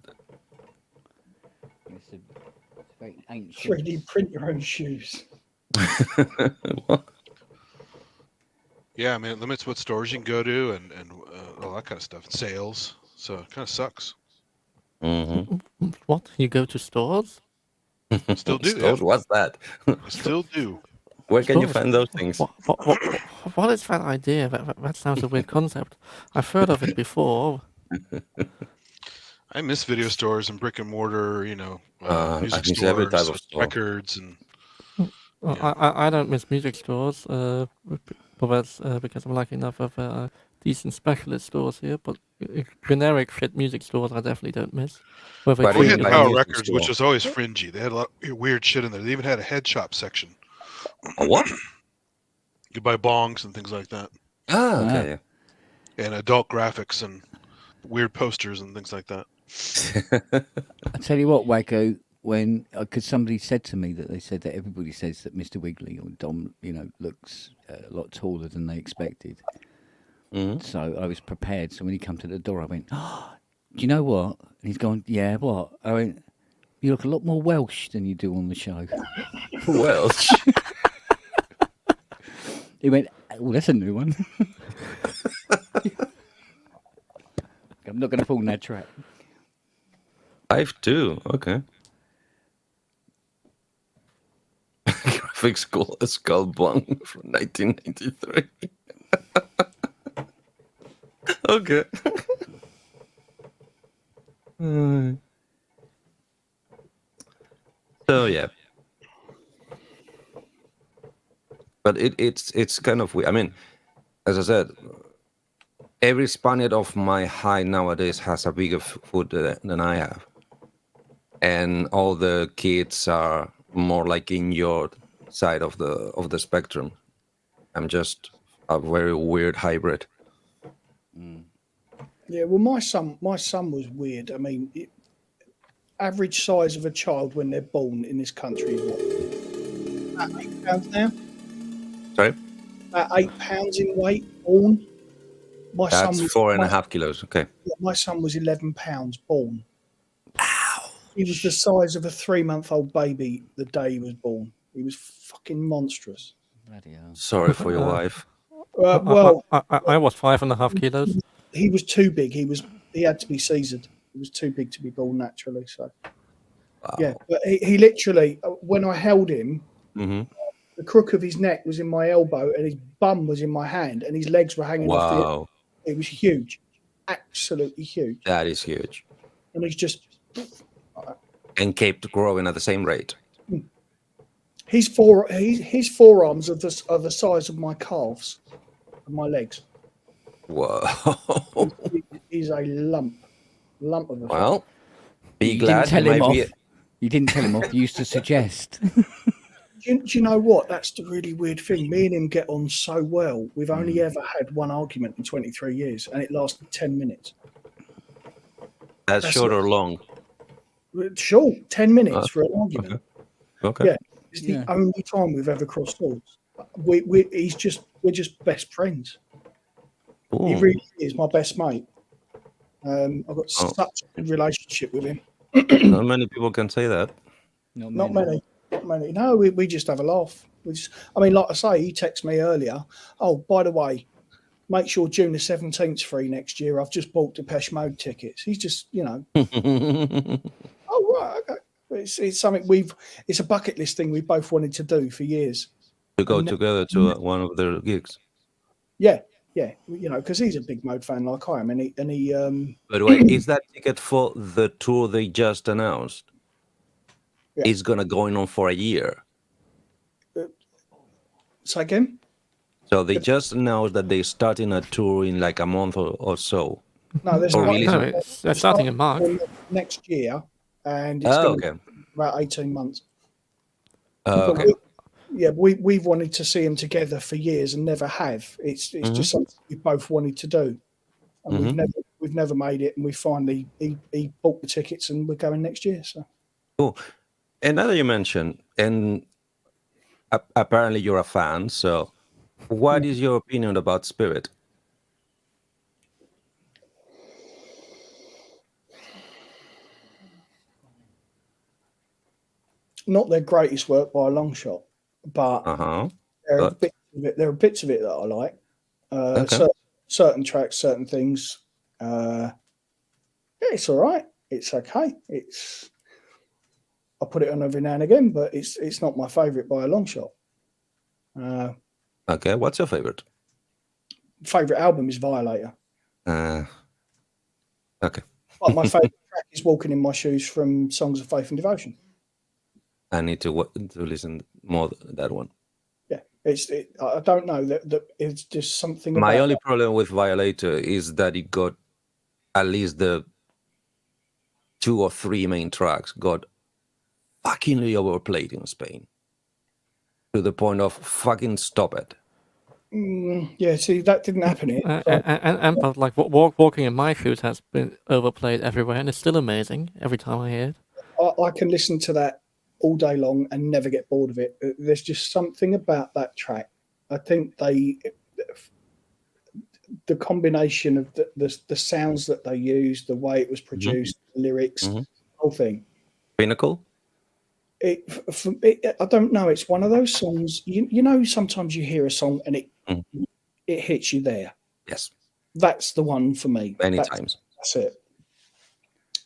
It's a very ancient. 3D print your own shoes. What? Yeah, I mean, it limits what stores you can go to and all that kind of stuff. Sales. So it kind of sucks. Mm-hmm. what? You go to stores? Still do. Stores, Yeah. what's that? I still do. Where can you Stores? find those things? What is that idea? That sounds a weird concept. I've heard of it before. I miss video stores and brick and mortar, I music miss stores, every type of store. records, and I don't miss music stores, but that's because I'm lucky enough of decent specialist stores here. But generic shit music stores, I definitely don't miss. Whether But it's we you had like Power music Records, store. which was always fringy. They had a lot of weird shit in there. They even had a head shop section. A what? You could buy bongs and things like that, Ah, okay. and adult graphics and weird posters and things like that. I tell you what, Wacko, when because somebody said to me that they said that everybody says that Mr. Wiggly or Dom, looks a lot taller than they expected. Mhm. So I was prepared. So when he come to the door, I went, "Oh, do you know what?" And he's gone, "Yeah, what?" I went, "You look a lot more Welsh than you do on the show." Welsh. He went, Oh, that's a new one. I'm not going to fall in that trap. 5-2. Okay. Graphics Skull Bung from 1993. Okay. So yeah. But it's kind of weird. I mean, as I said, every Spaniard of my height nowadays has a bigger foot than I have, and all the kids are more like in your side of the spectrum. I'm just a very weird hybrid. Yeah, well, my son was weird. I mean, average size of a child when they're born in this country is what? About 8 pounds now. Sorry, About 8 pounds in weight, born. My son that's was 4.5 kilos. Okay. My son was 11 pounds born. Ow! He was the size of a 3-month-old baby the day he was born. He was fucking monstrous. Bloody hell. Sorry for your wife. Well, I was 5.5 kilos. he was too big. He had to be Caesared. He was too big to be born naturally. So Wow. yeah, but he literally, when I held him, Mm-hmm. the crook of his neck was in my elbow and his bum was in my hand and his legs were hanging off the. Wow, It was huge, absolutely huge. that is huge. And he's just And kept growing at the same rate. his forearms are the size of my calves and my legs. Whoa. He's a lump of a. Well, be You glad didn't tell you him might off. be. You didn't tell him off. You used to suggest. Do you know what? That's the really weird thing. Me and him get on so well. We've only ever had one argument in 23 years, and it lasted 10 minutes. That's short or long. Sure, 10 minutes for an argument. Okay. Yeah, it's the Yeah. only time we've ever crossed swords. We're just best friends. He Ooh. really is my best mate. I've got Oh. such a good relationship with him. Not many people can say that. Not many. No, we just have a laugh. I mean, like I say, he texted me earlier. Oh, by the way, make sure June the 17th free next year. I've just bought Depeche Mode tickets. He's just, oh right, okay. It's something it's a bucket list thing we both wanted to do for years. To go together to one of their gigs. Yeah, because he's a big Mode fan like I am, and he By the way, is that ticket for the tour they just announced? Yeah. It's gonna go on for a year. say again. So they just announced that they're starting a tour in like a month or so. No, there's Oh, not. really? No, they're starting in March. Next year, and it's Oh, going to okay. be about 18 months. Okay. We've wanted to see them together for years and never have. It's just something we both wanted to do, and we've never made it. And we finally he bought the tickets, and we're going next year. So Cool. And now that you mentioned, and apparently you're a fan, so what is your opinion about Spirit? not their greatest work by a long shot, but Uh-huh. there are But- bits of it. There are bits of it that I like. Okay. Certain tracks, certain things. Yeah, it's all right. It's okay. I put it on every now and again, but it's not my favourite by a long shot. Okay, what's your favorite? Favourite album is Violator, Okay. but my favourite track is Walking in My Shoes from Songs of Faith and Devotion. I need to listen more to that one. Yeah, I don't know that it's just something. My about only problem with Violator is that it got at least the 2 or 3 main tracks got fuckingly overplayed in Spain to the point of fucking stop it. Yeah, see, that didn't happen here. But like walking in my shoes has been overplayed everywhere, and it's still amazing every time I hear it. I can listen to that all day long and never get bored of it. There's just something about that track. I think the combination of the sounds that they used, the way it was produced, the lyrics, the whole thing. Pinnacle? I don't know. It's one of those songs. You know, sometimes you hear a song and it hits you there. Yes, That's the one for me. many That's, times. That's it.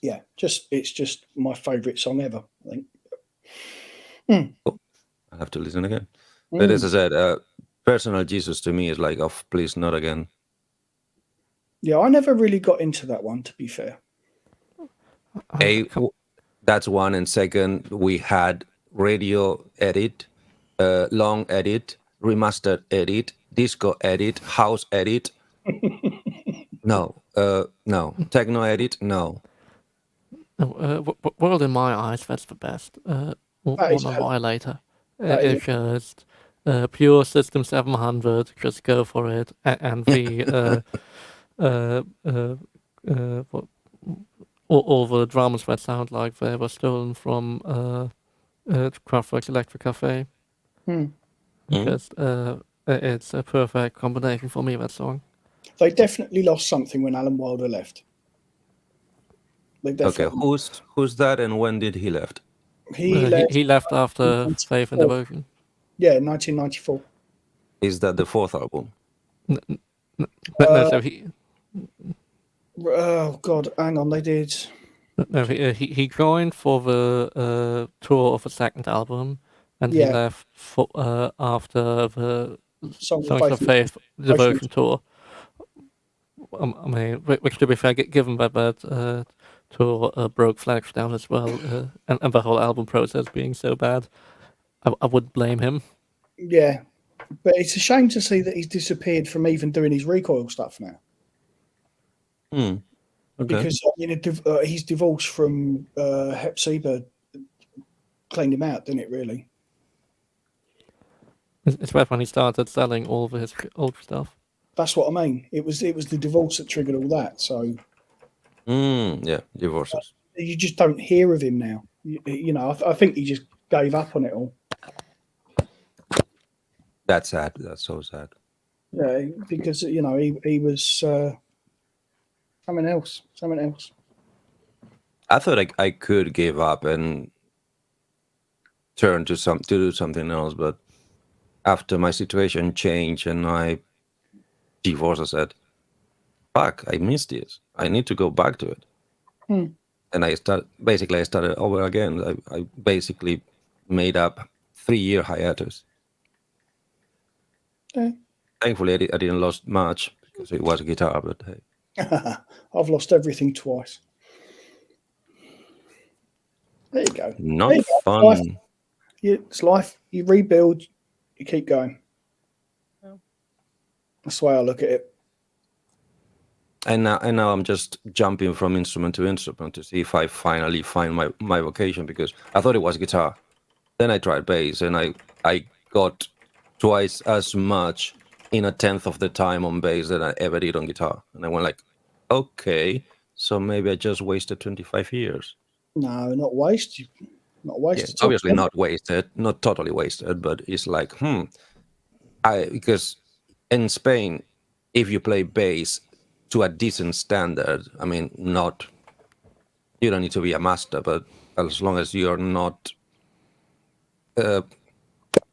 Yeah, it's just my favourite song ever, I think. I have to listen again. But as I said, Personal Jesus to me is like, oh, please, not again. Yeah, I never really got into that one, to be fair. That's one. And second, we had radio edit, long edit, remastered edit, disco edit, house edit. No. Techno edit, no. World in my eyes, that's the best. That is One hell- later. that is- It's just pure System 700. Just go for it. And the what, all the dramas that sound like they were stolen from Kraftwerk's Electric Cafe. Just it's a perfect combination for me, that song. They definitely lost something when Alan Wilder left. They Okay, definitely, who's that and when did he left? he left. After Faith and 1994. Devotion. Yeah, 1994. Is that the fourth album? So he Oh God, hang on, they did. no, he joined for the tour of the second album, and he Yeah. left for, after the Songs Songs of Faith Devotion tour. I mean, which to be fair, given that tour broke Flash down as well, and the whole album process being so bad, I wouldn't blame him. Yeah, but it's a shame to see that he's disappeared from even doing his Recoil stuff now. Okay. Because he's divorced from Hepzibah, cleaned him out, didn't it? Really? It's right when he started selling all of his old stuff. That's what I mean. It was the divorce that triggered all that. So Yeah, divorces. you just don't hear of him now. You know, I think he just gave up on it all. That's sad. That's so sad. Yeah, because you know he was something else. I thought I could give up and turn to do something else, but after my situation changed and I divorced, I said, "Fuck, I missed this. I need to go back to it." And I started over again. I basically made up 3-year hiatus. Okay. Thankfully, I didn't lose much because it was a guitar, but hey. I've lost everything twice. There you go. Not There you go. fun. Life. It's life. You rebuild. You keep going. That's the way I look at it. And now I'm just jumping from instrument to instrument to see if I finally find my vocation, because I thought it was guitar. Then I tried bass and I got twice as much in a tenth of the time on bass than I ever did on guitar. And I went like, okay, so maybe I just wasted 25 years. No, not wasted. Not Yeah, wasted. obviously not wasted, not totally wasted, but it's like, because in Spain, if you play bass to a decent standard, I mean, you don't need to be a master, but as long as you're not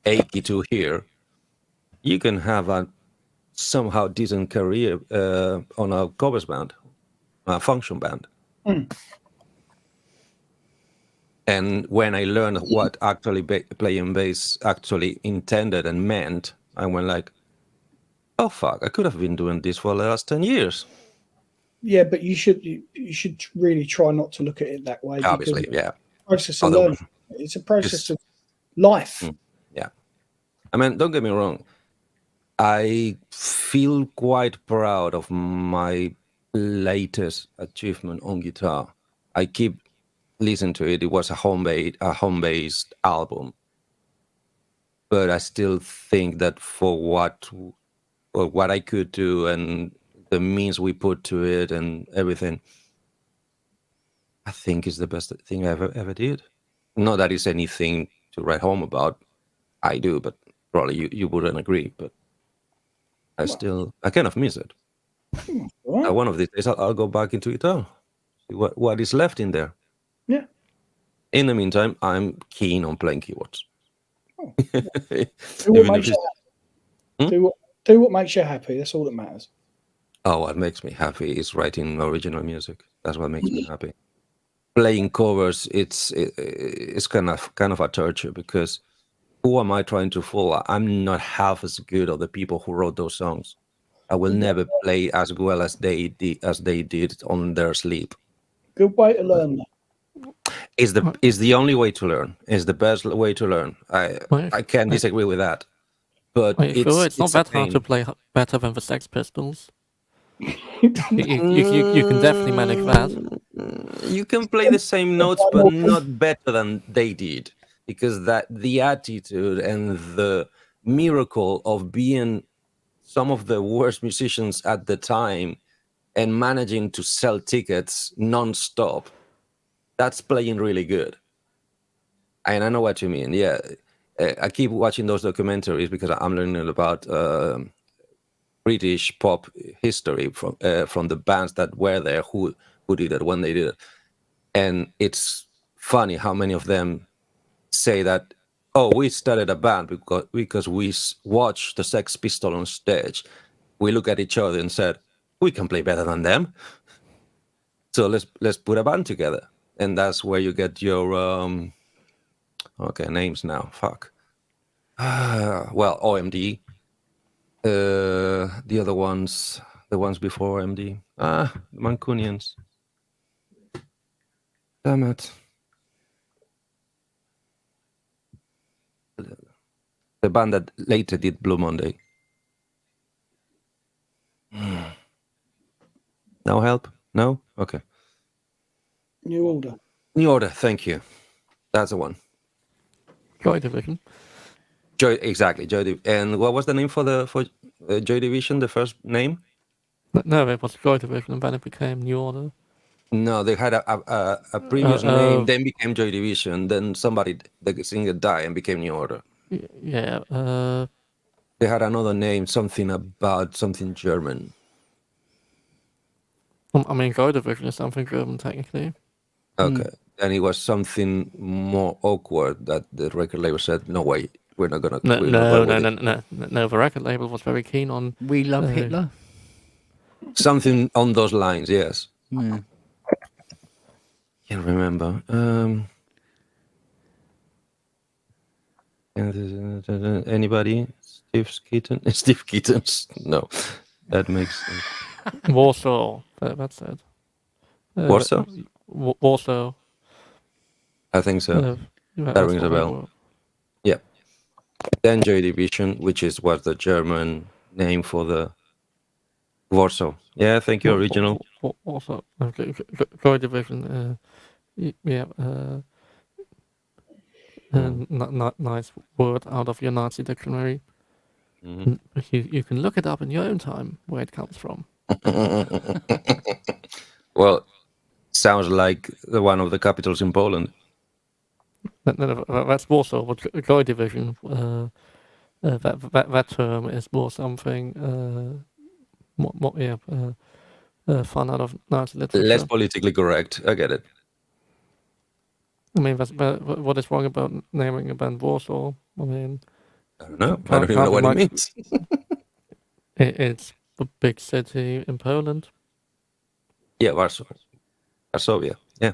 achy to hear, you can have a somehow decent career on a covers band, a function band. And when I learned what actually playing bass actually intended and meant, I went like, oh fuck, I could have been doing this for the last 10 years. Yeah, but you should really try not to look at it that way. Obviously, because yeah. Process of Otherwise- learning. It's a process of life. Yeah. I mean, don't get me wrong. I feel quite proud of my latest achievement on guitar. I keep listening to it. It was a home-based album. But I still think that for what I could do and the means we put to it and everything, I think is the best thing I ever did. Not that it's anything to write home about. I do, but probably you wouldn't agree. But I kind of miss it. All right. One of these days, I'll go back into guitar. See what is left in there. Yeah. In the meantime, I'm keen on playing keyboards. Do what Even makes if you it's- happy. Do what makes you happy. That's all that matters. Oh, what makes me happy is writing original music. That's what makes me happy. Playing covers, it's kind of a torture, because who am I trying to fool? I'm not half as good as the people who wrote those songs. I will never play as well as they did on their sleep. Good way to learn that. Is the only way to learn. Is the best way to learn. I can't disagree with that. But it's not that hard to play better than the Sex Pistols. you can definitely manage that. You can play the same notes, but not better than they did, because the attitude and the miracle of being some of the worst musicians at the time and managing to sell tickets non-stop, that's playing really good. And I know what you mean. Yeah, I keep watching those documentaries because I'm learning about British pop history from the bands that were there, who did it, when they did it. And it's funny how many of them say that, oh, we started a band because we watched the Sex Pistols on stage. We look at each other and said, we can play better than them. So let's put a band together. And that's where you get your names now. Fuck. Well, OMD. The other ones, the ones before OMD. Mancunians. Damn it. The band that later did Blue Monday. No help? No? Okay. New Order. New Order, thank you. That's the one. Joy Division. Exactly, Joy. And what was the name for Joy Division? The first name? No, it was Joy Division, and then it became New Order. No, they had a previous name, then became Joy Division. Then the singer died and became New Order. Yeah. They had another name, something German. I mean, Joy Division is something German, technically. Okay. And it was something more awkward that the record label said, no way, we're not going to... No, the record label was very keen on... We Love Hitler? Something on those lines, yes. Yeah. Can't remember. Anybody? Steve Keaton? No, that makes sense. Warsaw, that's it. Warsaw? Warsaw. I think so. That rings a bell. Yeah. Then Joy Division, which was the German name for the Warsaw. Yeah, thank you, original. Also, Joy Division. Nice word out of your Nazi dictionary. Mm-hmm. You can look it up in your own time where it comes from. Well, sounds like one of the capitals in Poland. No, that's Warsaw. But Joy Division, that term is more something fun out of Nazi literature. Less politically correct. I get it. I mean, what is wrong about naming a band Warsaw? I mean, I don't know. I don't even know what it means. It's a big city in Poland. Yeah, Warsaw. Varsovia. Yeah.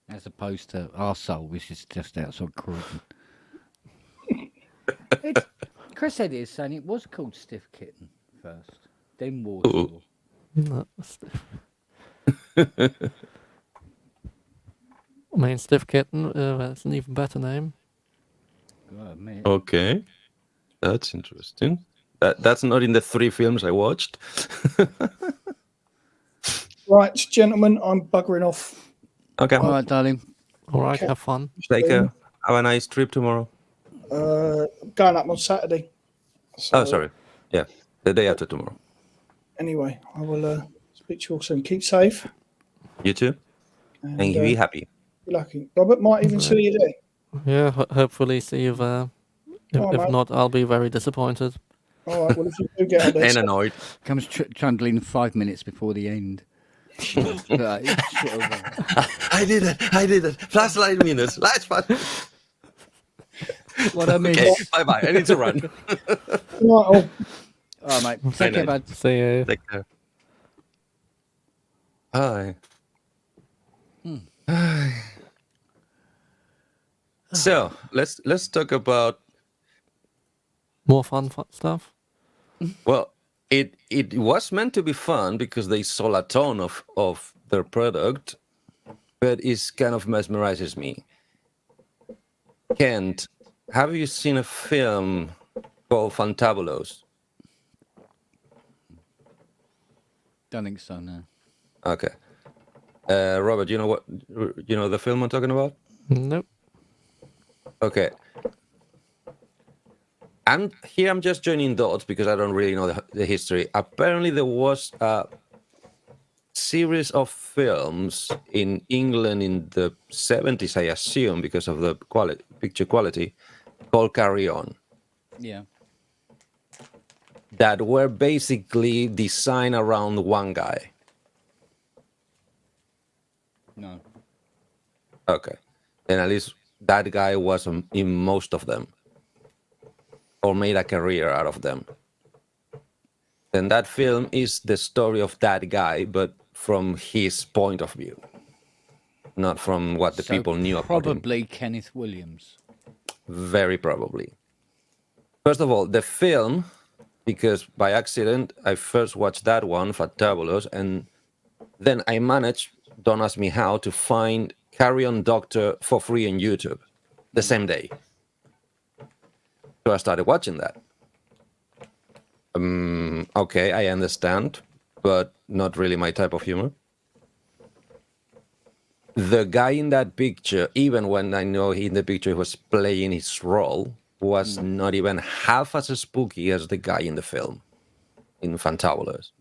As opposed to Arsehole, which is just outside Croydon. Chris said it, saying it was called Stiff Kitten first, then Warsaw. No, I mean, Stiff Kitten, that's an even better name. Okay. That's interesting. That's not in the 3 films I watched. Right, gentlemen, I'm buggering off. Okay. All right, darling. All right, have fun. Take care. Have a nice trip tomorrow. Going up on Saturday. So, Oh, sorry. Yeah, the day after tomorrow. Anyway, I will speak to you all soon. Keep safe. You too. And be happy. Be lucky. Robert might even see you there. Yeah, hopefully see you there. If not, I'll be very disappointed. All right, well, if you do get out there... And annoyed. Comes trundling 5 minutes before the end. I did it. Flashlight minutes. Last one. What I mean. Okay, bye bye. I need to run. Right, Oh, mate. Take care, bud. See you. Take care. Hi. So let's talk about. More fun stuff. Well, it was meant to be fun because they sold a ton of their product, but it kind of mesmerizes me. Kent, have you seen a film called Fantabulos? Don't think so, no. Okay. Robert, you know the film I'm talking about? Nope. Okay. I'm just joining dots because I don't really know the history. Apparently, there was a series of films in England in the 70s, I assume, because of the picture quality, called Carry On, Yeah. that were basically designed around one guy. No. Okay. And at least that guy was in most of them, or made a career out of them. And that film is the story of that guy, but from his point of view, not from what the So people knew about him. Probably Kenneth Williams. Very probably. First of all, the film, because by accident, I first watched that one, Fantabulous, and then I managed, don't ask me how, to find Carry On Doctor for free on YouTube the same day. So I started watching that. Okay, I understand, but not really my type of humor. The guy in that picture, even when I know he in the picture was playing his role, was not even half as spooky as the guy in the film, in Fantabulous.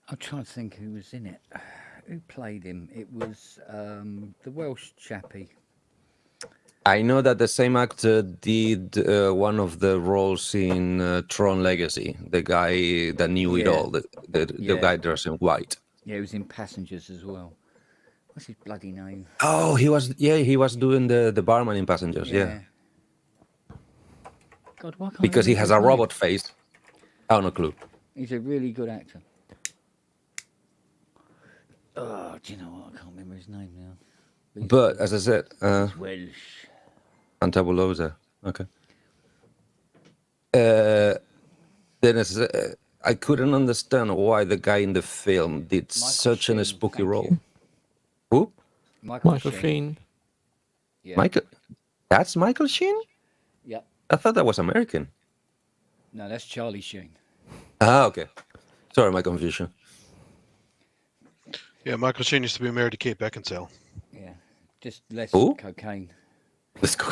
I'm trying to think who was in it. Who played him? It was the Welsh chappie. I know that the same actor did one of the roles in Tron Legacy, the guy that knew it Yeah. all, the Yeah. guy dressed in white. Yeah, he was in Passengers as well. What's his bloody name? Oh, he was doing the barman in Passengers, yeah. God, why can't I Because he remember has his a name? robot face. I have no clue. He's a really good actor. Oh, do you know what? I can't remember his name now. But as I said, He's Welsh. Fantabulosa. Okay. Then I couldn't understand why the guy in the film did such a Sheen, spooky thank role. you. Who? Michael Sheen. Yeah. Michael? That's Michael Sheen? Yep. I thought that was American. No, that's Charlie Sheen. Ah, okay. Sorry, my confusion. Yeah, Michael Sheen used to be married to Kate Beckinsale. Yeah. Just less Who? cocaine. Let's go.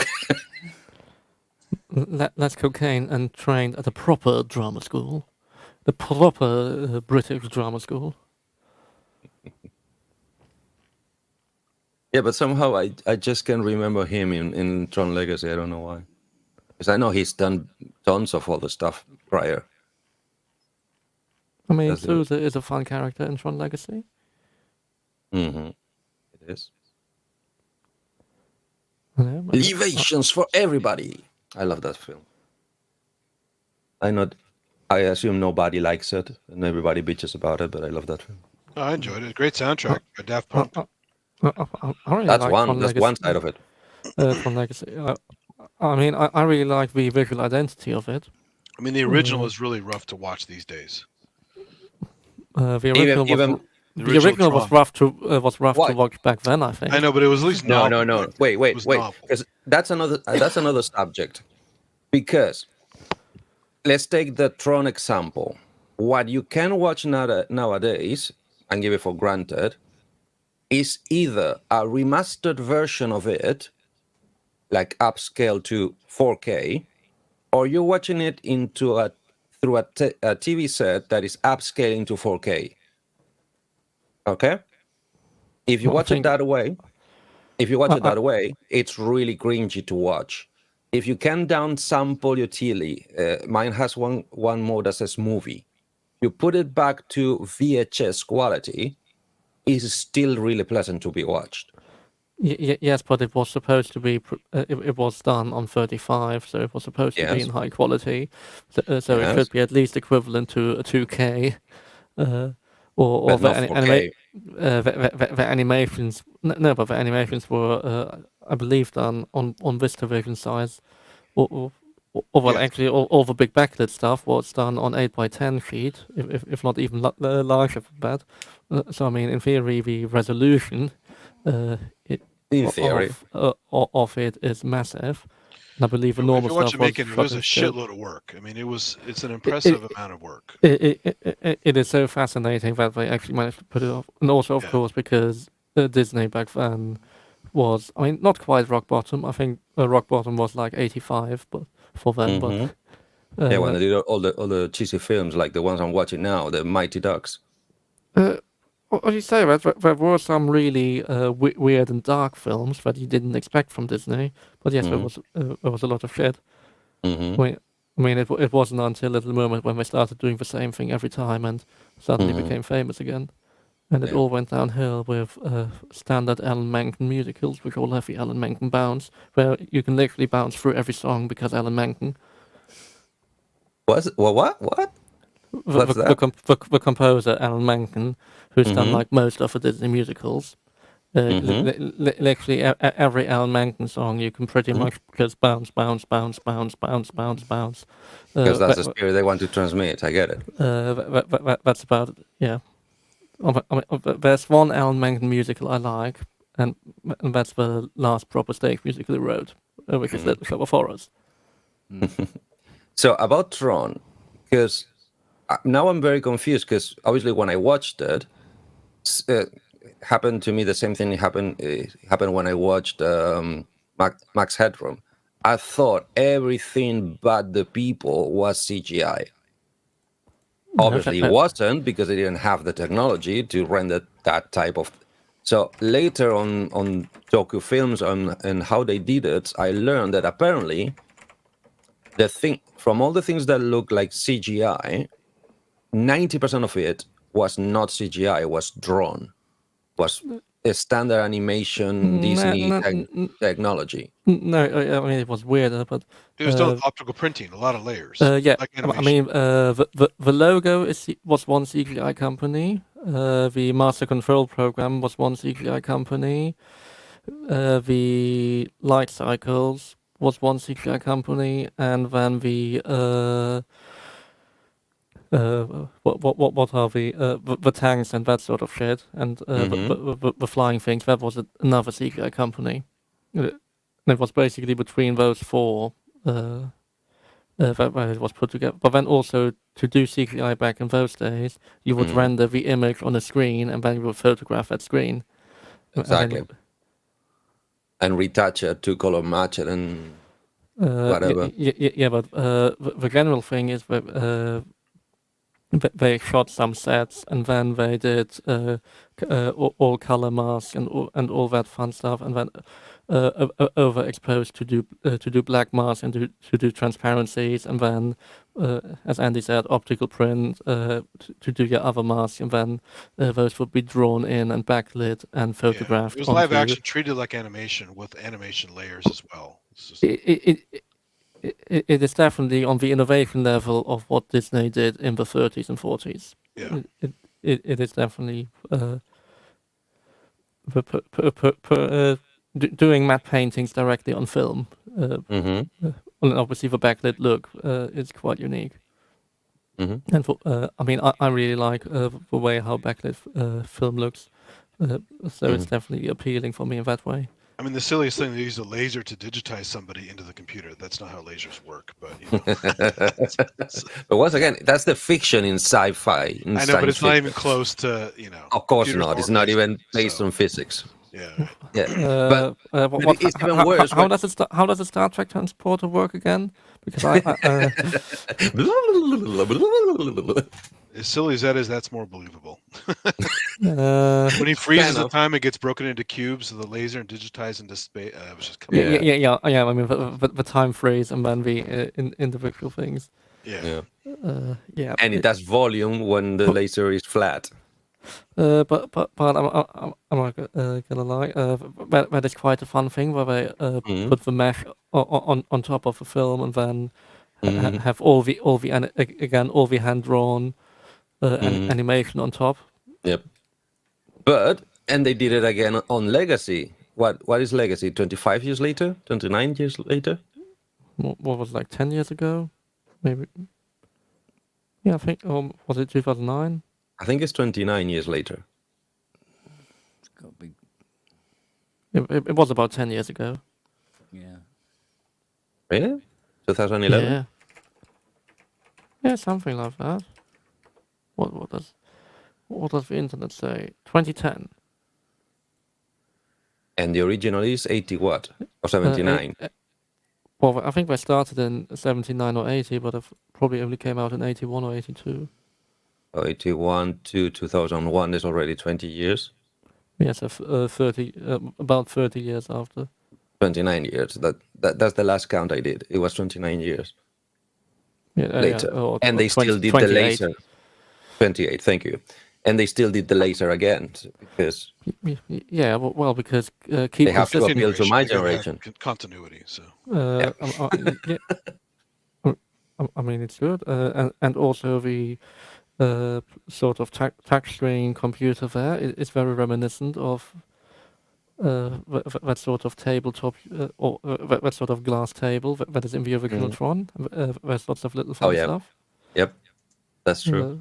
That's cocaine and trained at a proper drama school. The proper British drama school. Yeah, but somehow I just can't remember him in Tron Legacy. I don't know why. Because I know he's done tons of other stuff prior. I mean, That's it. Sousa is a fun character in Tron Legacy. Mm-hmm. It is. Yeah, but- Libations for everybody. I love that film. I assume nobody likes it and everybody bitches about it, but I love that film. Oh, I enjoyed it. Great soundtrack by Daft Punk. I really That's like one. Tron That's Legacy. one side of it. Tron Legacy. I mean, I really like the visual identity of it. I mean, the original is really rough to watch these days. The original Even The the original was Tron. rough to Why? watch back then. I think. I know, but it was at least no. novel. Wait. It was novel. Because that's another subject. Because let's take the Tron example. What you can watch nowadays and give it for granted is either a remastered version of it, like upscale to 4K, or you're watching it through a TV set that is upscaling to 4K. Okay? If you Well, I watch it think- that way, it's really cringy to watch. If you can downsample your TV, mine has one mode that says movie. You put it back to VHS quality, it's still really pleasant to be watched. Yes, but it was supposed to be. It was done on 35, so it was supposed to be Yes. in high quality. So it Yes. should be at least equivalent to a 2K. Or But the, not ani- 4K. the animations. No, but the animations were, I believe, done on VistaVision size. Or well, Yeah. actually, all the big backlit stuff was done on 8x10 feet, if not even larger than that. So I mean, in theory, the resolution In theory. of it is massive. And I believe the If normal you watch stuff it making, it was a fucking still- shitload of work. I mean, it's an impressive amount of work. It is so fascinating that they actually managed to put it off, and also, of Yeah. course, because Disney back then was, I mean, not quite rock bottom. I think rock bottom was like 85, but for them, Mhm. but Yeah, when they did all the cheesy films like the ones I'm watching now, the Mighty Ducks. Well, you say that there were some really weird and dark films that you didn't expect from Disney, but yes, there was a lot of shit. Hmm. I mean, it wasn't until Little Mermaid when they started doing the same thing every time and suddenly Mhm. became famous again, and it Yeah. all went downhill with standard Alan Menken musicals, which all have the Alan Menken bounce, where you can literally bounce through every song because Alan Menken, What? What's that? the composer Alan Menken, who's done Mhm. like most of the Disney musicals. Literally every Alan Menken song you can pretty much just bounce. Because that's the spirit they want to transmit. I get it. That's about it. Yeah. There's one Alan Menken musical I like, and that's the last proper stage musical he wrote, which is Little Shop of Horrors. So about Tron, because now I'm very confused. Because obviously when I watched it, happened to me the same thing happened when I watched Max Headroom. I thought everything but the people was CGI. Obviously, it wasn't because they didn't have the technology to render that type of. So later on Tokyo Films and how they did it, I learned that apparently from all the things that look like CGI, 90% of it was not CGI, it was drawn, was a standard animation Disney technology. No, I mean it was weirder, but It was done with optical printing, a lot of layers. yeah, Like I animation. mean the logo was one CGI company. The master control program was one CGI company. The light cycles was one CGI company, and then the what are the tanks and that sort of shit, and the flying things, that was another CGI company. It was basically between those four that it was put together. But then also to do CGI back in those days, you would render the image on a screen and then you would photograph that screen. Exactly. And retouch it, two-color match it, and whatever. Yeah, but the general thing is that they shot some sets and then they did all color masks and all that fun stuff, and then overexposed to do black masks and to do transparencies, and then as Andy said, optical print to do your other masks, and then those would be drawn in and backlit and photographed. It was live action treated like animation with animation layers as well. It's just... It is definitely on the innovation level of what Disney did in the 30s and 40s. Yeah. It is definitely doing matte paintings directly on film. And obviously the backlit look is quite unique. And I mean, I really like the way how backlit film looks. So it's definitely appealing for me in that way. I mean, the silliest thing, they use a laser to digitize somebody into the computer. That's not how lasers work, but you know. But once again, that's the fiction in sci-fi. I know, but it's not even close to, you know. Of course not. It's not even based on physics. Yeah. Yeah. But it's even worse. How does the Star Trek transporter work again? Because As silly as that is, that's more believable. when he freezes the time, it gets broken into cubes of the laser and digitized into space. Yeah. I mean, the time freeze and then the individual things. Yeah. And it does volume when the laser is flat. But I'm not gonna lie. That is quite a fun thing where they put the mesh on top of the film and then have all the hand drawn animation on top. Yep. And they did it again on Legacy. What is Legacy? 25 years later? 29 years later? What was it, like 10 years ago? Maybe. Yeah, I think. Was it 2009? I think it's 29 years later. It's got to be, It was about 10 years ago. yeah. Really? 2011? Yeah. Yeah, something like that. What does the internet say? 2010. And the original is 80 what? Or 79? Well, I think they started in 79 or 80, but it probably only came out in 81 or 82. 81 to 2001 is already 20 years. Yes, 30, about 30 years after. 29 years. That's the last count I did. It was 29 years Yeah, later. or And they 20 still did 28. the laser. 28, thank you. And they still did the laser again because Yeah, well, because keep they have to consistent. appeal to my They gotta have generation. continuity. So Yeah. I mean, it's good, and also the sort of touchscreen computer there is very reminiscent of that sort of tabletop or that sort of glass table that is in the original Tron. There's lots of little fun yeah. stuff. Yep, that's true.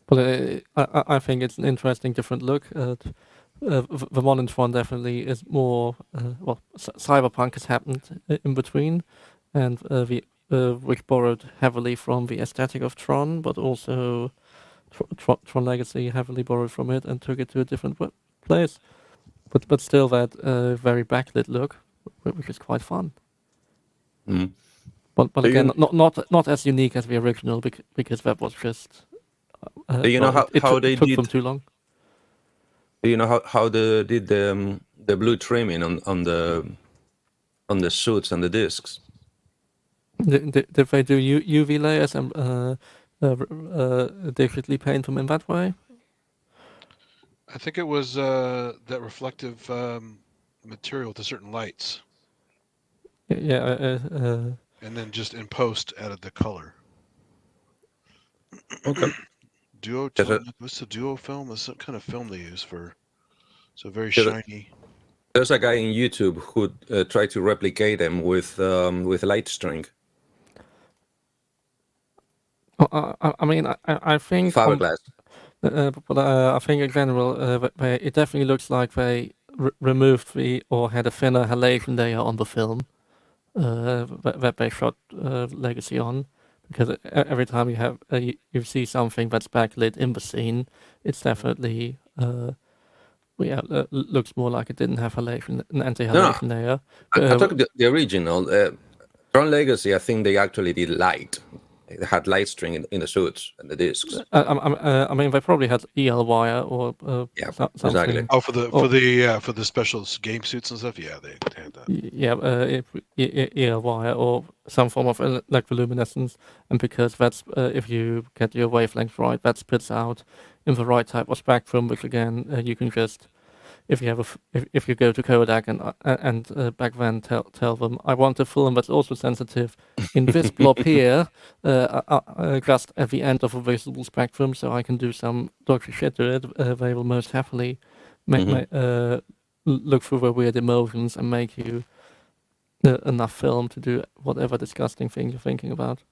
But I think it's an interesting, different look. The modern Tron definitely is more cyberpunk has happened in between, and which borrowed heavily from the aesthetic of Tron, but also Tron Legacy heavily borrowed from it and took it to a different place. But still that very backlit look, which is quite fun. Mm. But Do again, you- not as unique as the original because that was just. Do you know how they it took did? them too long? Do you know how they did the blue trimming on the suits and the discs? Did they do UV layers and digitally paint them in that way? I think it was that reflective material with the certain lights, Yeah. and then just in post added the color. Okay. Duo. Yes, sir. What's the duo film? What's some kind of film they use for? So very Yes, sir. shiny. There's a guy in YouTube who tried to replicate them with light string, I mean, I think. fiberglass. But I think in general, it definitely looks like they removed or had a thinner halation layer on the film that they shot Legacy on, because every time you see something that's backlit in the scene, it's definitely looks more like it didn't have an anti-halation layer. I took the original Tron Legacy. I think they actually did light. They had light string in the suits and the discs. I mean, they probably had EL wire or Yeah, something. exactly. Oh, for the special game suits and stuff. Yeah, they had that. Yeah, EL wire or some form of electroluminescence, and because that's if you get your wavelength right, that spits out in the right type of spectrum, which again you can just if you go to Kodak and back then tell them I want a film that's also sensitive in this blob here, just at the end of a visible spectrum, so I can do some dodgy shit to it. They will most happily look through the weird emotions and make you enough film to do whatever disgusting thing you're thinking about.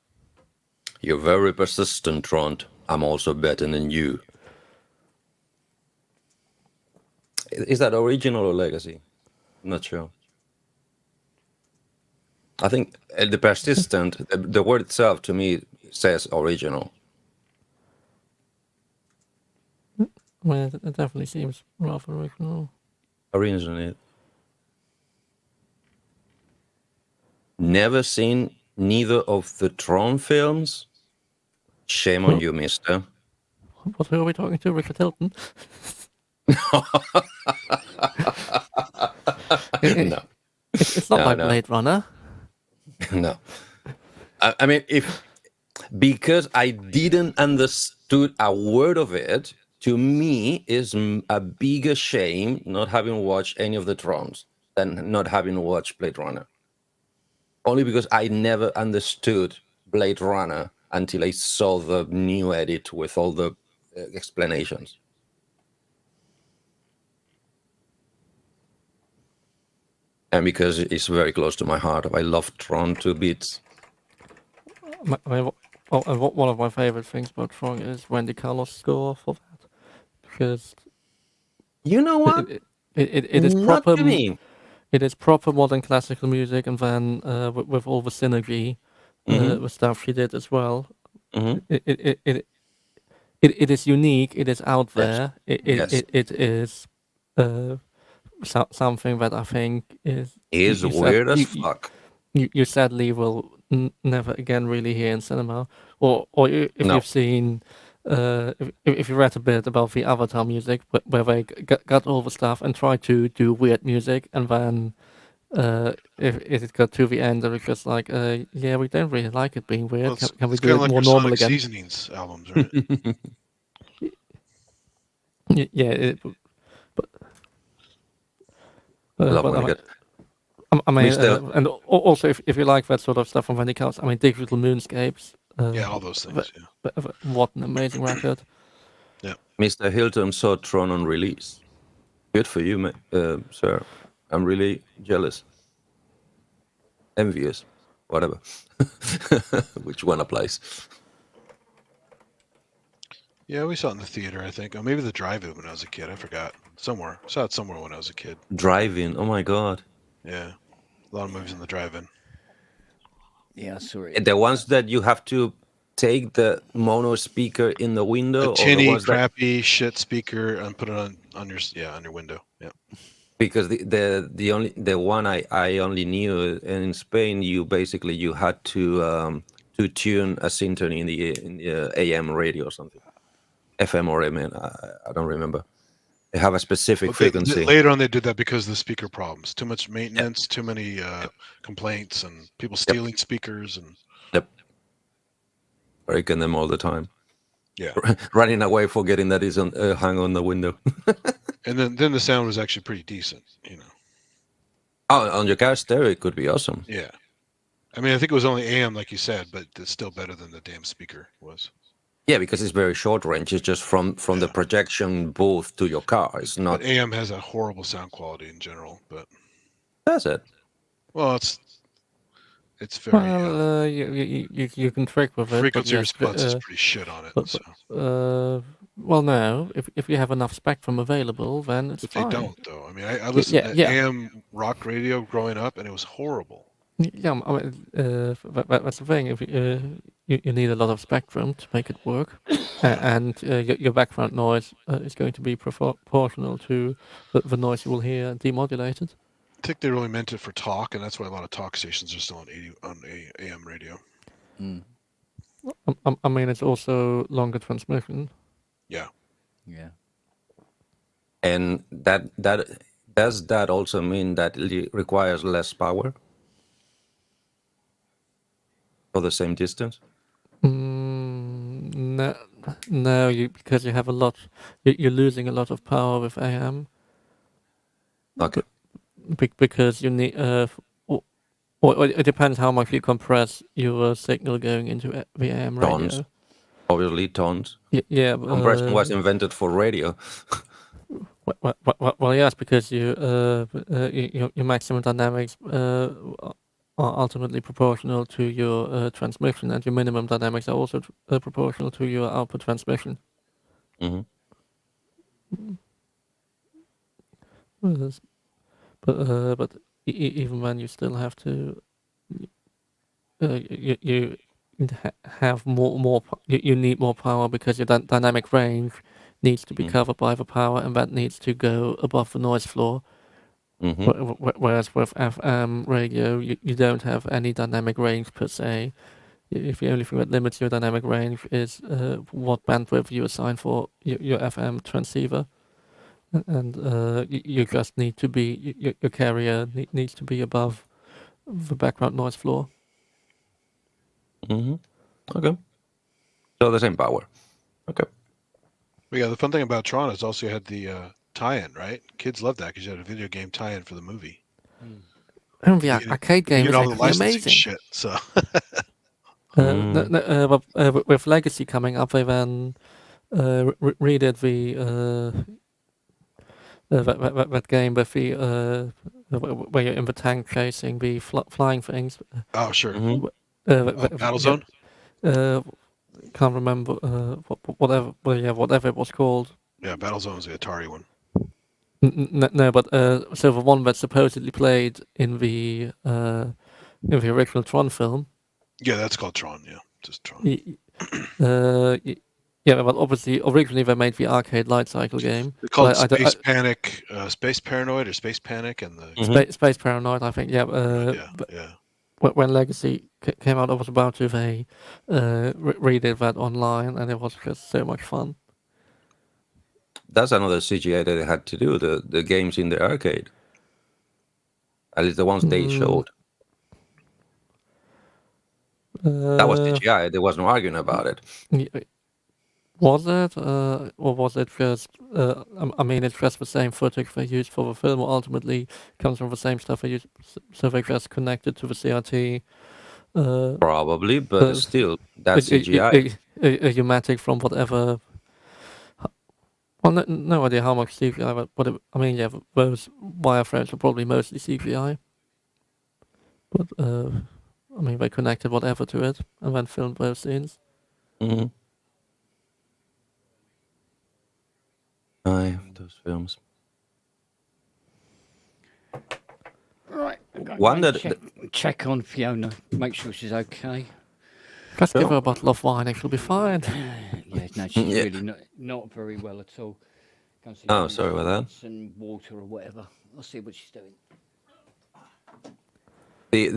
You're very persistent, Tron. I'm also better than you. Is that original or Legacy? I'm not sure. I think the persistent, the word itself to me says original. Well, it definitely seems rather original. Original. Never seen neither of the Tron films? Shame on you, mister. What are we talking to, Richard Hilton? No. It's not No, like no. Blade Runner. No. I mean, if Because I didn't understood a word of it. To me, is a bigger shame not having watched any of the Trons than not having watched Blade Runner. Only because I never understood Blade Runner until I saw the new edit with all the explanations. And because it's very close to my heart, I love Tron to bits. One of my favorite things about Tron is Wendy Carlos' score for that, because You know what? it is Not proper. to me. It is proper modern classical music, and then with all the synergy with stuff she did as well. Hmm. It is unique. It is out Yes. there. Yes. It is something that I think is Is you said- weird as you- fuck. you sadly will never again really hear in cinema, or if No. you've seen, if you read a bit about the Avatar music, where they got all the stuff and tried to do weird music, and then if it got to the end, they were just like, yeah, we don't really like it being weird. Well, Can we it's do kind it of like more your normal Sonic again? Seasonings albums, right? Yeah, but Love but when I get I mean, Mr. and also if you like that sort of stuff from Wendy Carlos, I mean, Digital Moonscapes. Yeah, all those things. Yeah. What an amazing record! Mr. Hilton saw Tron on release. Good for you, sir. I'm really jealous. Envious. Whatever. Which one applies? Yeah, we saw it in the theater, I think. Or maybe the drive-in when I was a kid. I forgot. Somewhere. Saw it somewhere when I was a kid. Driving. Oh my god. Yeah. A lot of movies in the drive-in. Yeah, I saw it. The ones that you have to take the mono speaker in the window, A or the tinny, ones that, crappy shit speaker and put it on your window. Yeah. because the one I only knew in Spain, you had to tune a syntony in the AM radio or something, FM or AM. I don't remember. They have a specific But frequency. later on, they did that because of the speaker problems. Too much maintenance, too many complaints, and people stealing speakers. And Yep. Breaking them all the time. yeah. Running away, forgetting that it's hung on the window. And then the sound was actually pretty decent, you know. Oh, on your car stereo, it could be awesome. Yeah. I mean, I think it was only AM, like you said, but it's still better than the damn speaker was. Yeah, because it's very short range. It's just from the projection booth to your car. It's not. But AM has a horrible sound quality in general. But That's it. well, it's very Well, you can trick with it. but frequency yes, response is pretty shit on it. So. Well, no. If you have enough spectrum available, then it's But fine. they don't, though. I mean, I listened to yeah. AM rock radio growing up, and it was horrible. Yeah, I mean, that's the thing. If you need a lot of spectrum to make it work, and your background noise is going to be proportional to the noise you will hear demodulated. I think they really meant it for talk, and that's why a lot of talk stations are still on AM radio. I mean, it's also longer transmission. Yeah. Yeah. And that does that also mean that it requires less power for the same distance? No, because you have a lot. You're losing a lot of power with AM. Okay. Because you need. Or it depends how much you compress your signal going into the AM radio. Tones. Obviously, tones. Yeah. Compression was invented for radio. Well, yes, because your maximum dynamics are ultimately proportional to your transmission, and your minimum dynamics are also proportional to your output transmission. Hmm. But even then, you still have to. You have more. You need more power because your dynamic range needs to be covered by the power, and that needs to go above the noise floor. Hmm. Whereas with FM radio, you don't have any dynamic range per se. If the only thing that limits your dynamic range is what bandwidth you assign for your FM transceiver, and you just need to be your carrier needs to be above the background noise floor. Hmm. Okay. So the same power. Okay. But yeah, the fun thing about Tron is also you had the tie-in, right? Kids love that because you had a video game tie-in for the movie. And the You get- arcade You game get is all the actually licensing amazing. shit. So With Legacy coming up, they then redid that game with the where you're in the tank chasing the flying things. oh sure, Mhm. Battlezone. Can't remember whatever it was called. Yeah, Battlezone was the Atari one. No, but so the one that supposedly played in the original Tron film. Yeah, that's called Tron. Yeah, just Tron. Yeah, but obviously originally they made the arcade light cycle game. They called it But Space Panic, Space Paranoid, or Space Panic, and the Space Paranoid, I think. Yeah, but yeah. when Legacy came out, I was about to they redid that online, and it was just so much fun. That's another CGI that they had to do, the games in the arcade. At least the ones they showed. That was CGI. There was no arguing about it. Was it? Or was it just... I mean, it's just the same footage they used for the film, or ultimately comes from the same stuff they used, so they just connected to the CRT. Probably, but still, that's CGI. A pneumatic from whatever... Well, no idea how much CGI, but I mean, yeah, those wireframes are probably mostly CGI. But, I mean, they connected whatever to it, and then filmed those scenes. Mm-hmm. Those films. Right. One that Check on Fiona. Make sure she's okay. Just give her a bottle of wine and she'll be fine. Yeah, no, she's Yeah. really not very well at all. Go and see Oh, her, sorry about that. Some water or whatever. I'll see what she's doing.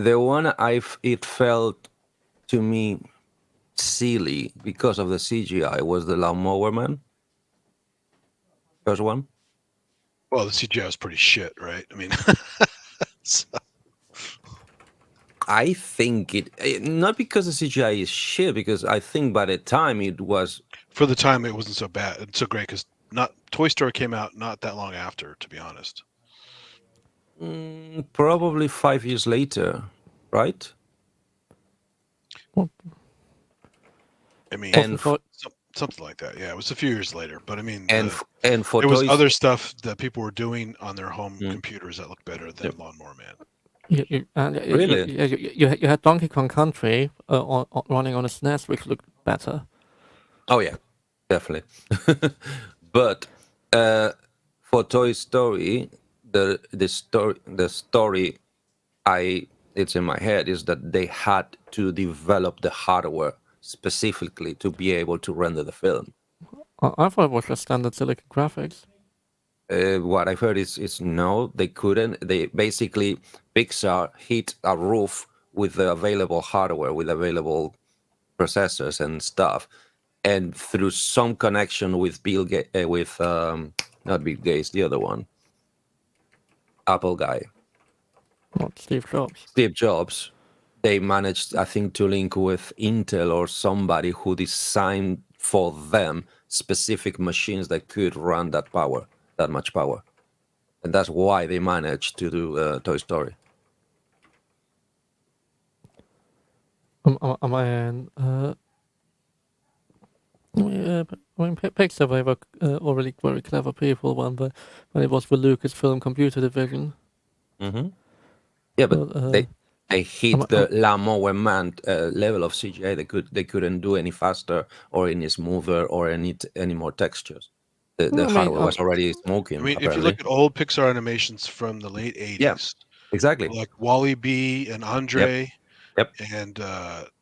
the one it felt to me silly because of the CGI was the Lawnmower Man. First one. Well, the CGI was pretty shit, right? I mean, so, I think it not because the CGI is shit, because I think by the time it was for the time it wasn't so bad. It's so great because not Toy Story came out not that long after, to be honest. probably 5 years later, right? I mean, And something like that. Yeah, it was a few years later, but I mean, and for there was Toy other stuff that people were doing on their home computers that looked better than Yep. Lawnmower Man. Really? You had Donkey Kong Country running on a SNES, which looked better. Oh yeah, definitely. But for Toy Story, the story it's in my head is that they had to develop the hardware specifically to be able to render the film. I thought it was just standard Silicon graphics. What I've heard is no, they couldn't. They basically Pixar hit a roof with the available hardware, with available processors and stuff, and through some connection with not Bill Gates, the other one, Apple guy, Not Steve Jobs. Steve Jobs, they managed, I think, to link with Intel or somebody who designed for them specific machines that could run that much power. And that's why they managed to do Toy Story. Pixar, they were already very clever people when it was the Lucasfilm computer division. Mm-hmm. Yeah, but they hit the Lawnmower Man level of CGI. They couldn't do any faster or any smoother or any more textures. The hardware was already smoking. I mean, apparently. if you look at old Pixar animations from the late 80s, Yeah, exactly. like Wall-E B and Andre, Yep. and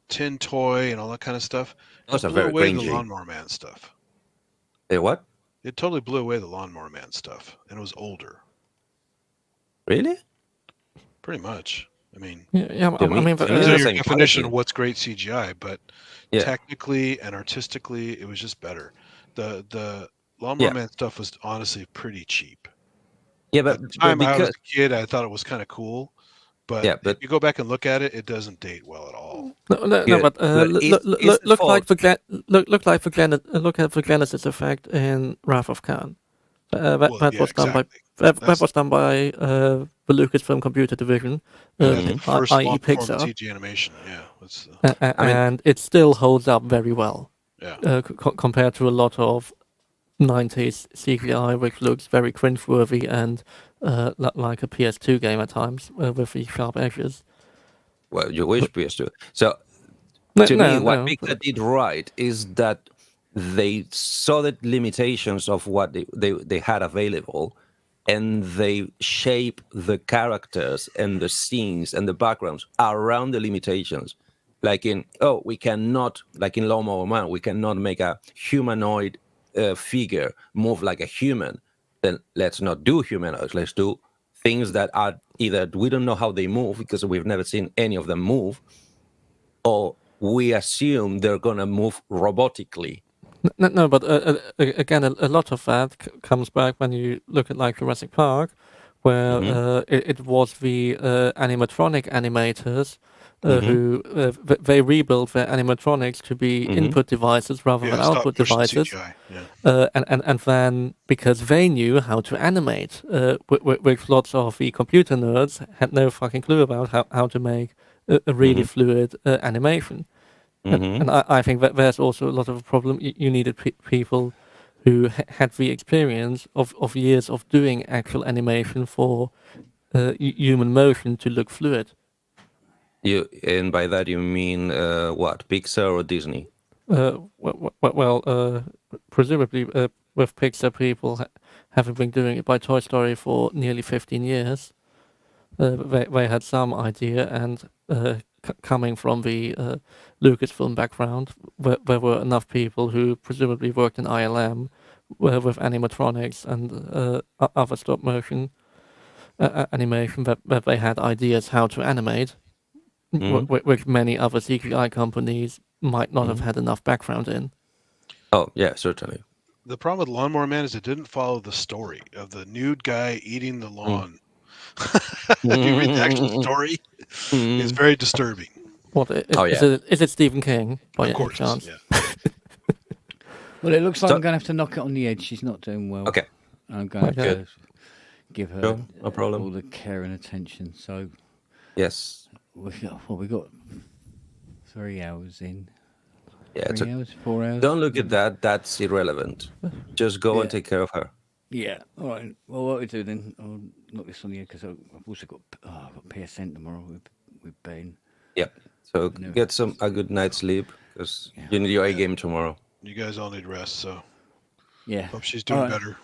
Tin Toy and all that kind of stuff, Those it are blew very away the cringy. Lawnmower Man stuff. What? It totally blew away the Lawnmower Man stuff, and it was older, Really? pretty much. I mean, Yeah, To me- mean, to me these the are your same definition quality. of what's great CGI, but Yeah. technically and artistically, it was just better. The Lawnmower Yeah. Man stuff was honestly pretty cheap. Yeah, At but the time I was because a kid, I thought it was kind of cool, But, Yeah, but- if you go back and look at it, it doesn't date well at all. No, Yeah, but but it's the look like fault. look at the Genesis effect in Wrath of Khan. That Well, that yeah, was done by exactly. that That's- was done by the Lucasfilm Computer Division, That's the first i.e. long form of Pixar, CG animation. Yeah, that's the, I mean- and it still holds up very well yeah. compared to a lot of 90s CGI, which looks very cringeworthy and like a PS2 game at times with the sharp edges. Well, you wish PS2. So No, to no, me, what no. Pixar did right is that they saw the limitations of what they had available, and they shape the characters and the scenes and the backgrounds around the limitations. Like we cannot, like in Lawnmower Man, we cannot make a humanoid figure move like a human. Then let's not do humanoids. Let's do things that are either we don't know how they move because we've never seen any of them move, or we assume they're gonna move robotically. No, but again, a lot of that comes back when you look at like Jurassic Park, where it was the animatronic animators who they rebuilt their animatronics to be input devices rather than stop output pushing devices. CGI. Yeah. And then because they knew how to animate, which lots of the computer nerds had no fucking clue about how to make a really fluid animation. And I think that there's also a lot of a problem. You needed people who had the experience of years of doing actual animation for human motion to look fluid. And by that you mean what? Pixar or Disney? Presumably with Pixar, people having been doing it by Toy Story for nearly 15 years, they had some idea, and coming from the Lucasfilm background, there were enough people who presumably worked in ILM with animatronics and other stop motion animation that they had ideas how to animate, which many other CGI companies might not have had enough background in. Oh yeah, certainly. The problem with Lawnmower Man is it didn't follow the story of the nude guy eating the lawn. If you read the actual story, it's very disturbing. What is it Stephen King by Of any course, chance? yeah. Well, it looks like So- I'm going to have to knock it on the head. She's not doing well. Okay. I'm going to have to give her Sure, no problem. all the care and attention. So Yes. we got 3 hours in. Yeah. 3 hours, 4 hours. Don't look at that. That's irrelevant. Just go and take care of her. Yeah. All right. Well, what we do then? I'll knock this on the head because I've also got I've got PSN tomorrow with Ben. Yeah. So No. get a good night's sleep because you need your A game tomorrow. You guys all need rest, so Yeah. hope she's doing All right. better.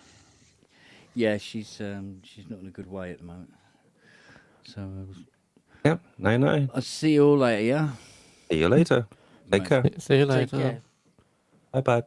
Yeah, she's not in a good way at the moment. So Yeah. 9-9. I'll see you all later. Yeah. See you later. Take Right. care. See you Take later. care. Bye bye.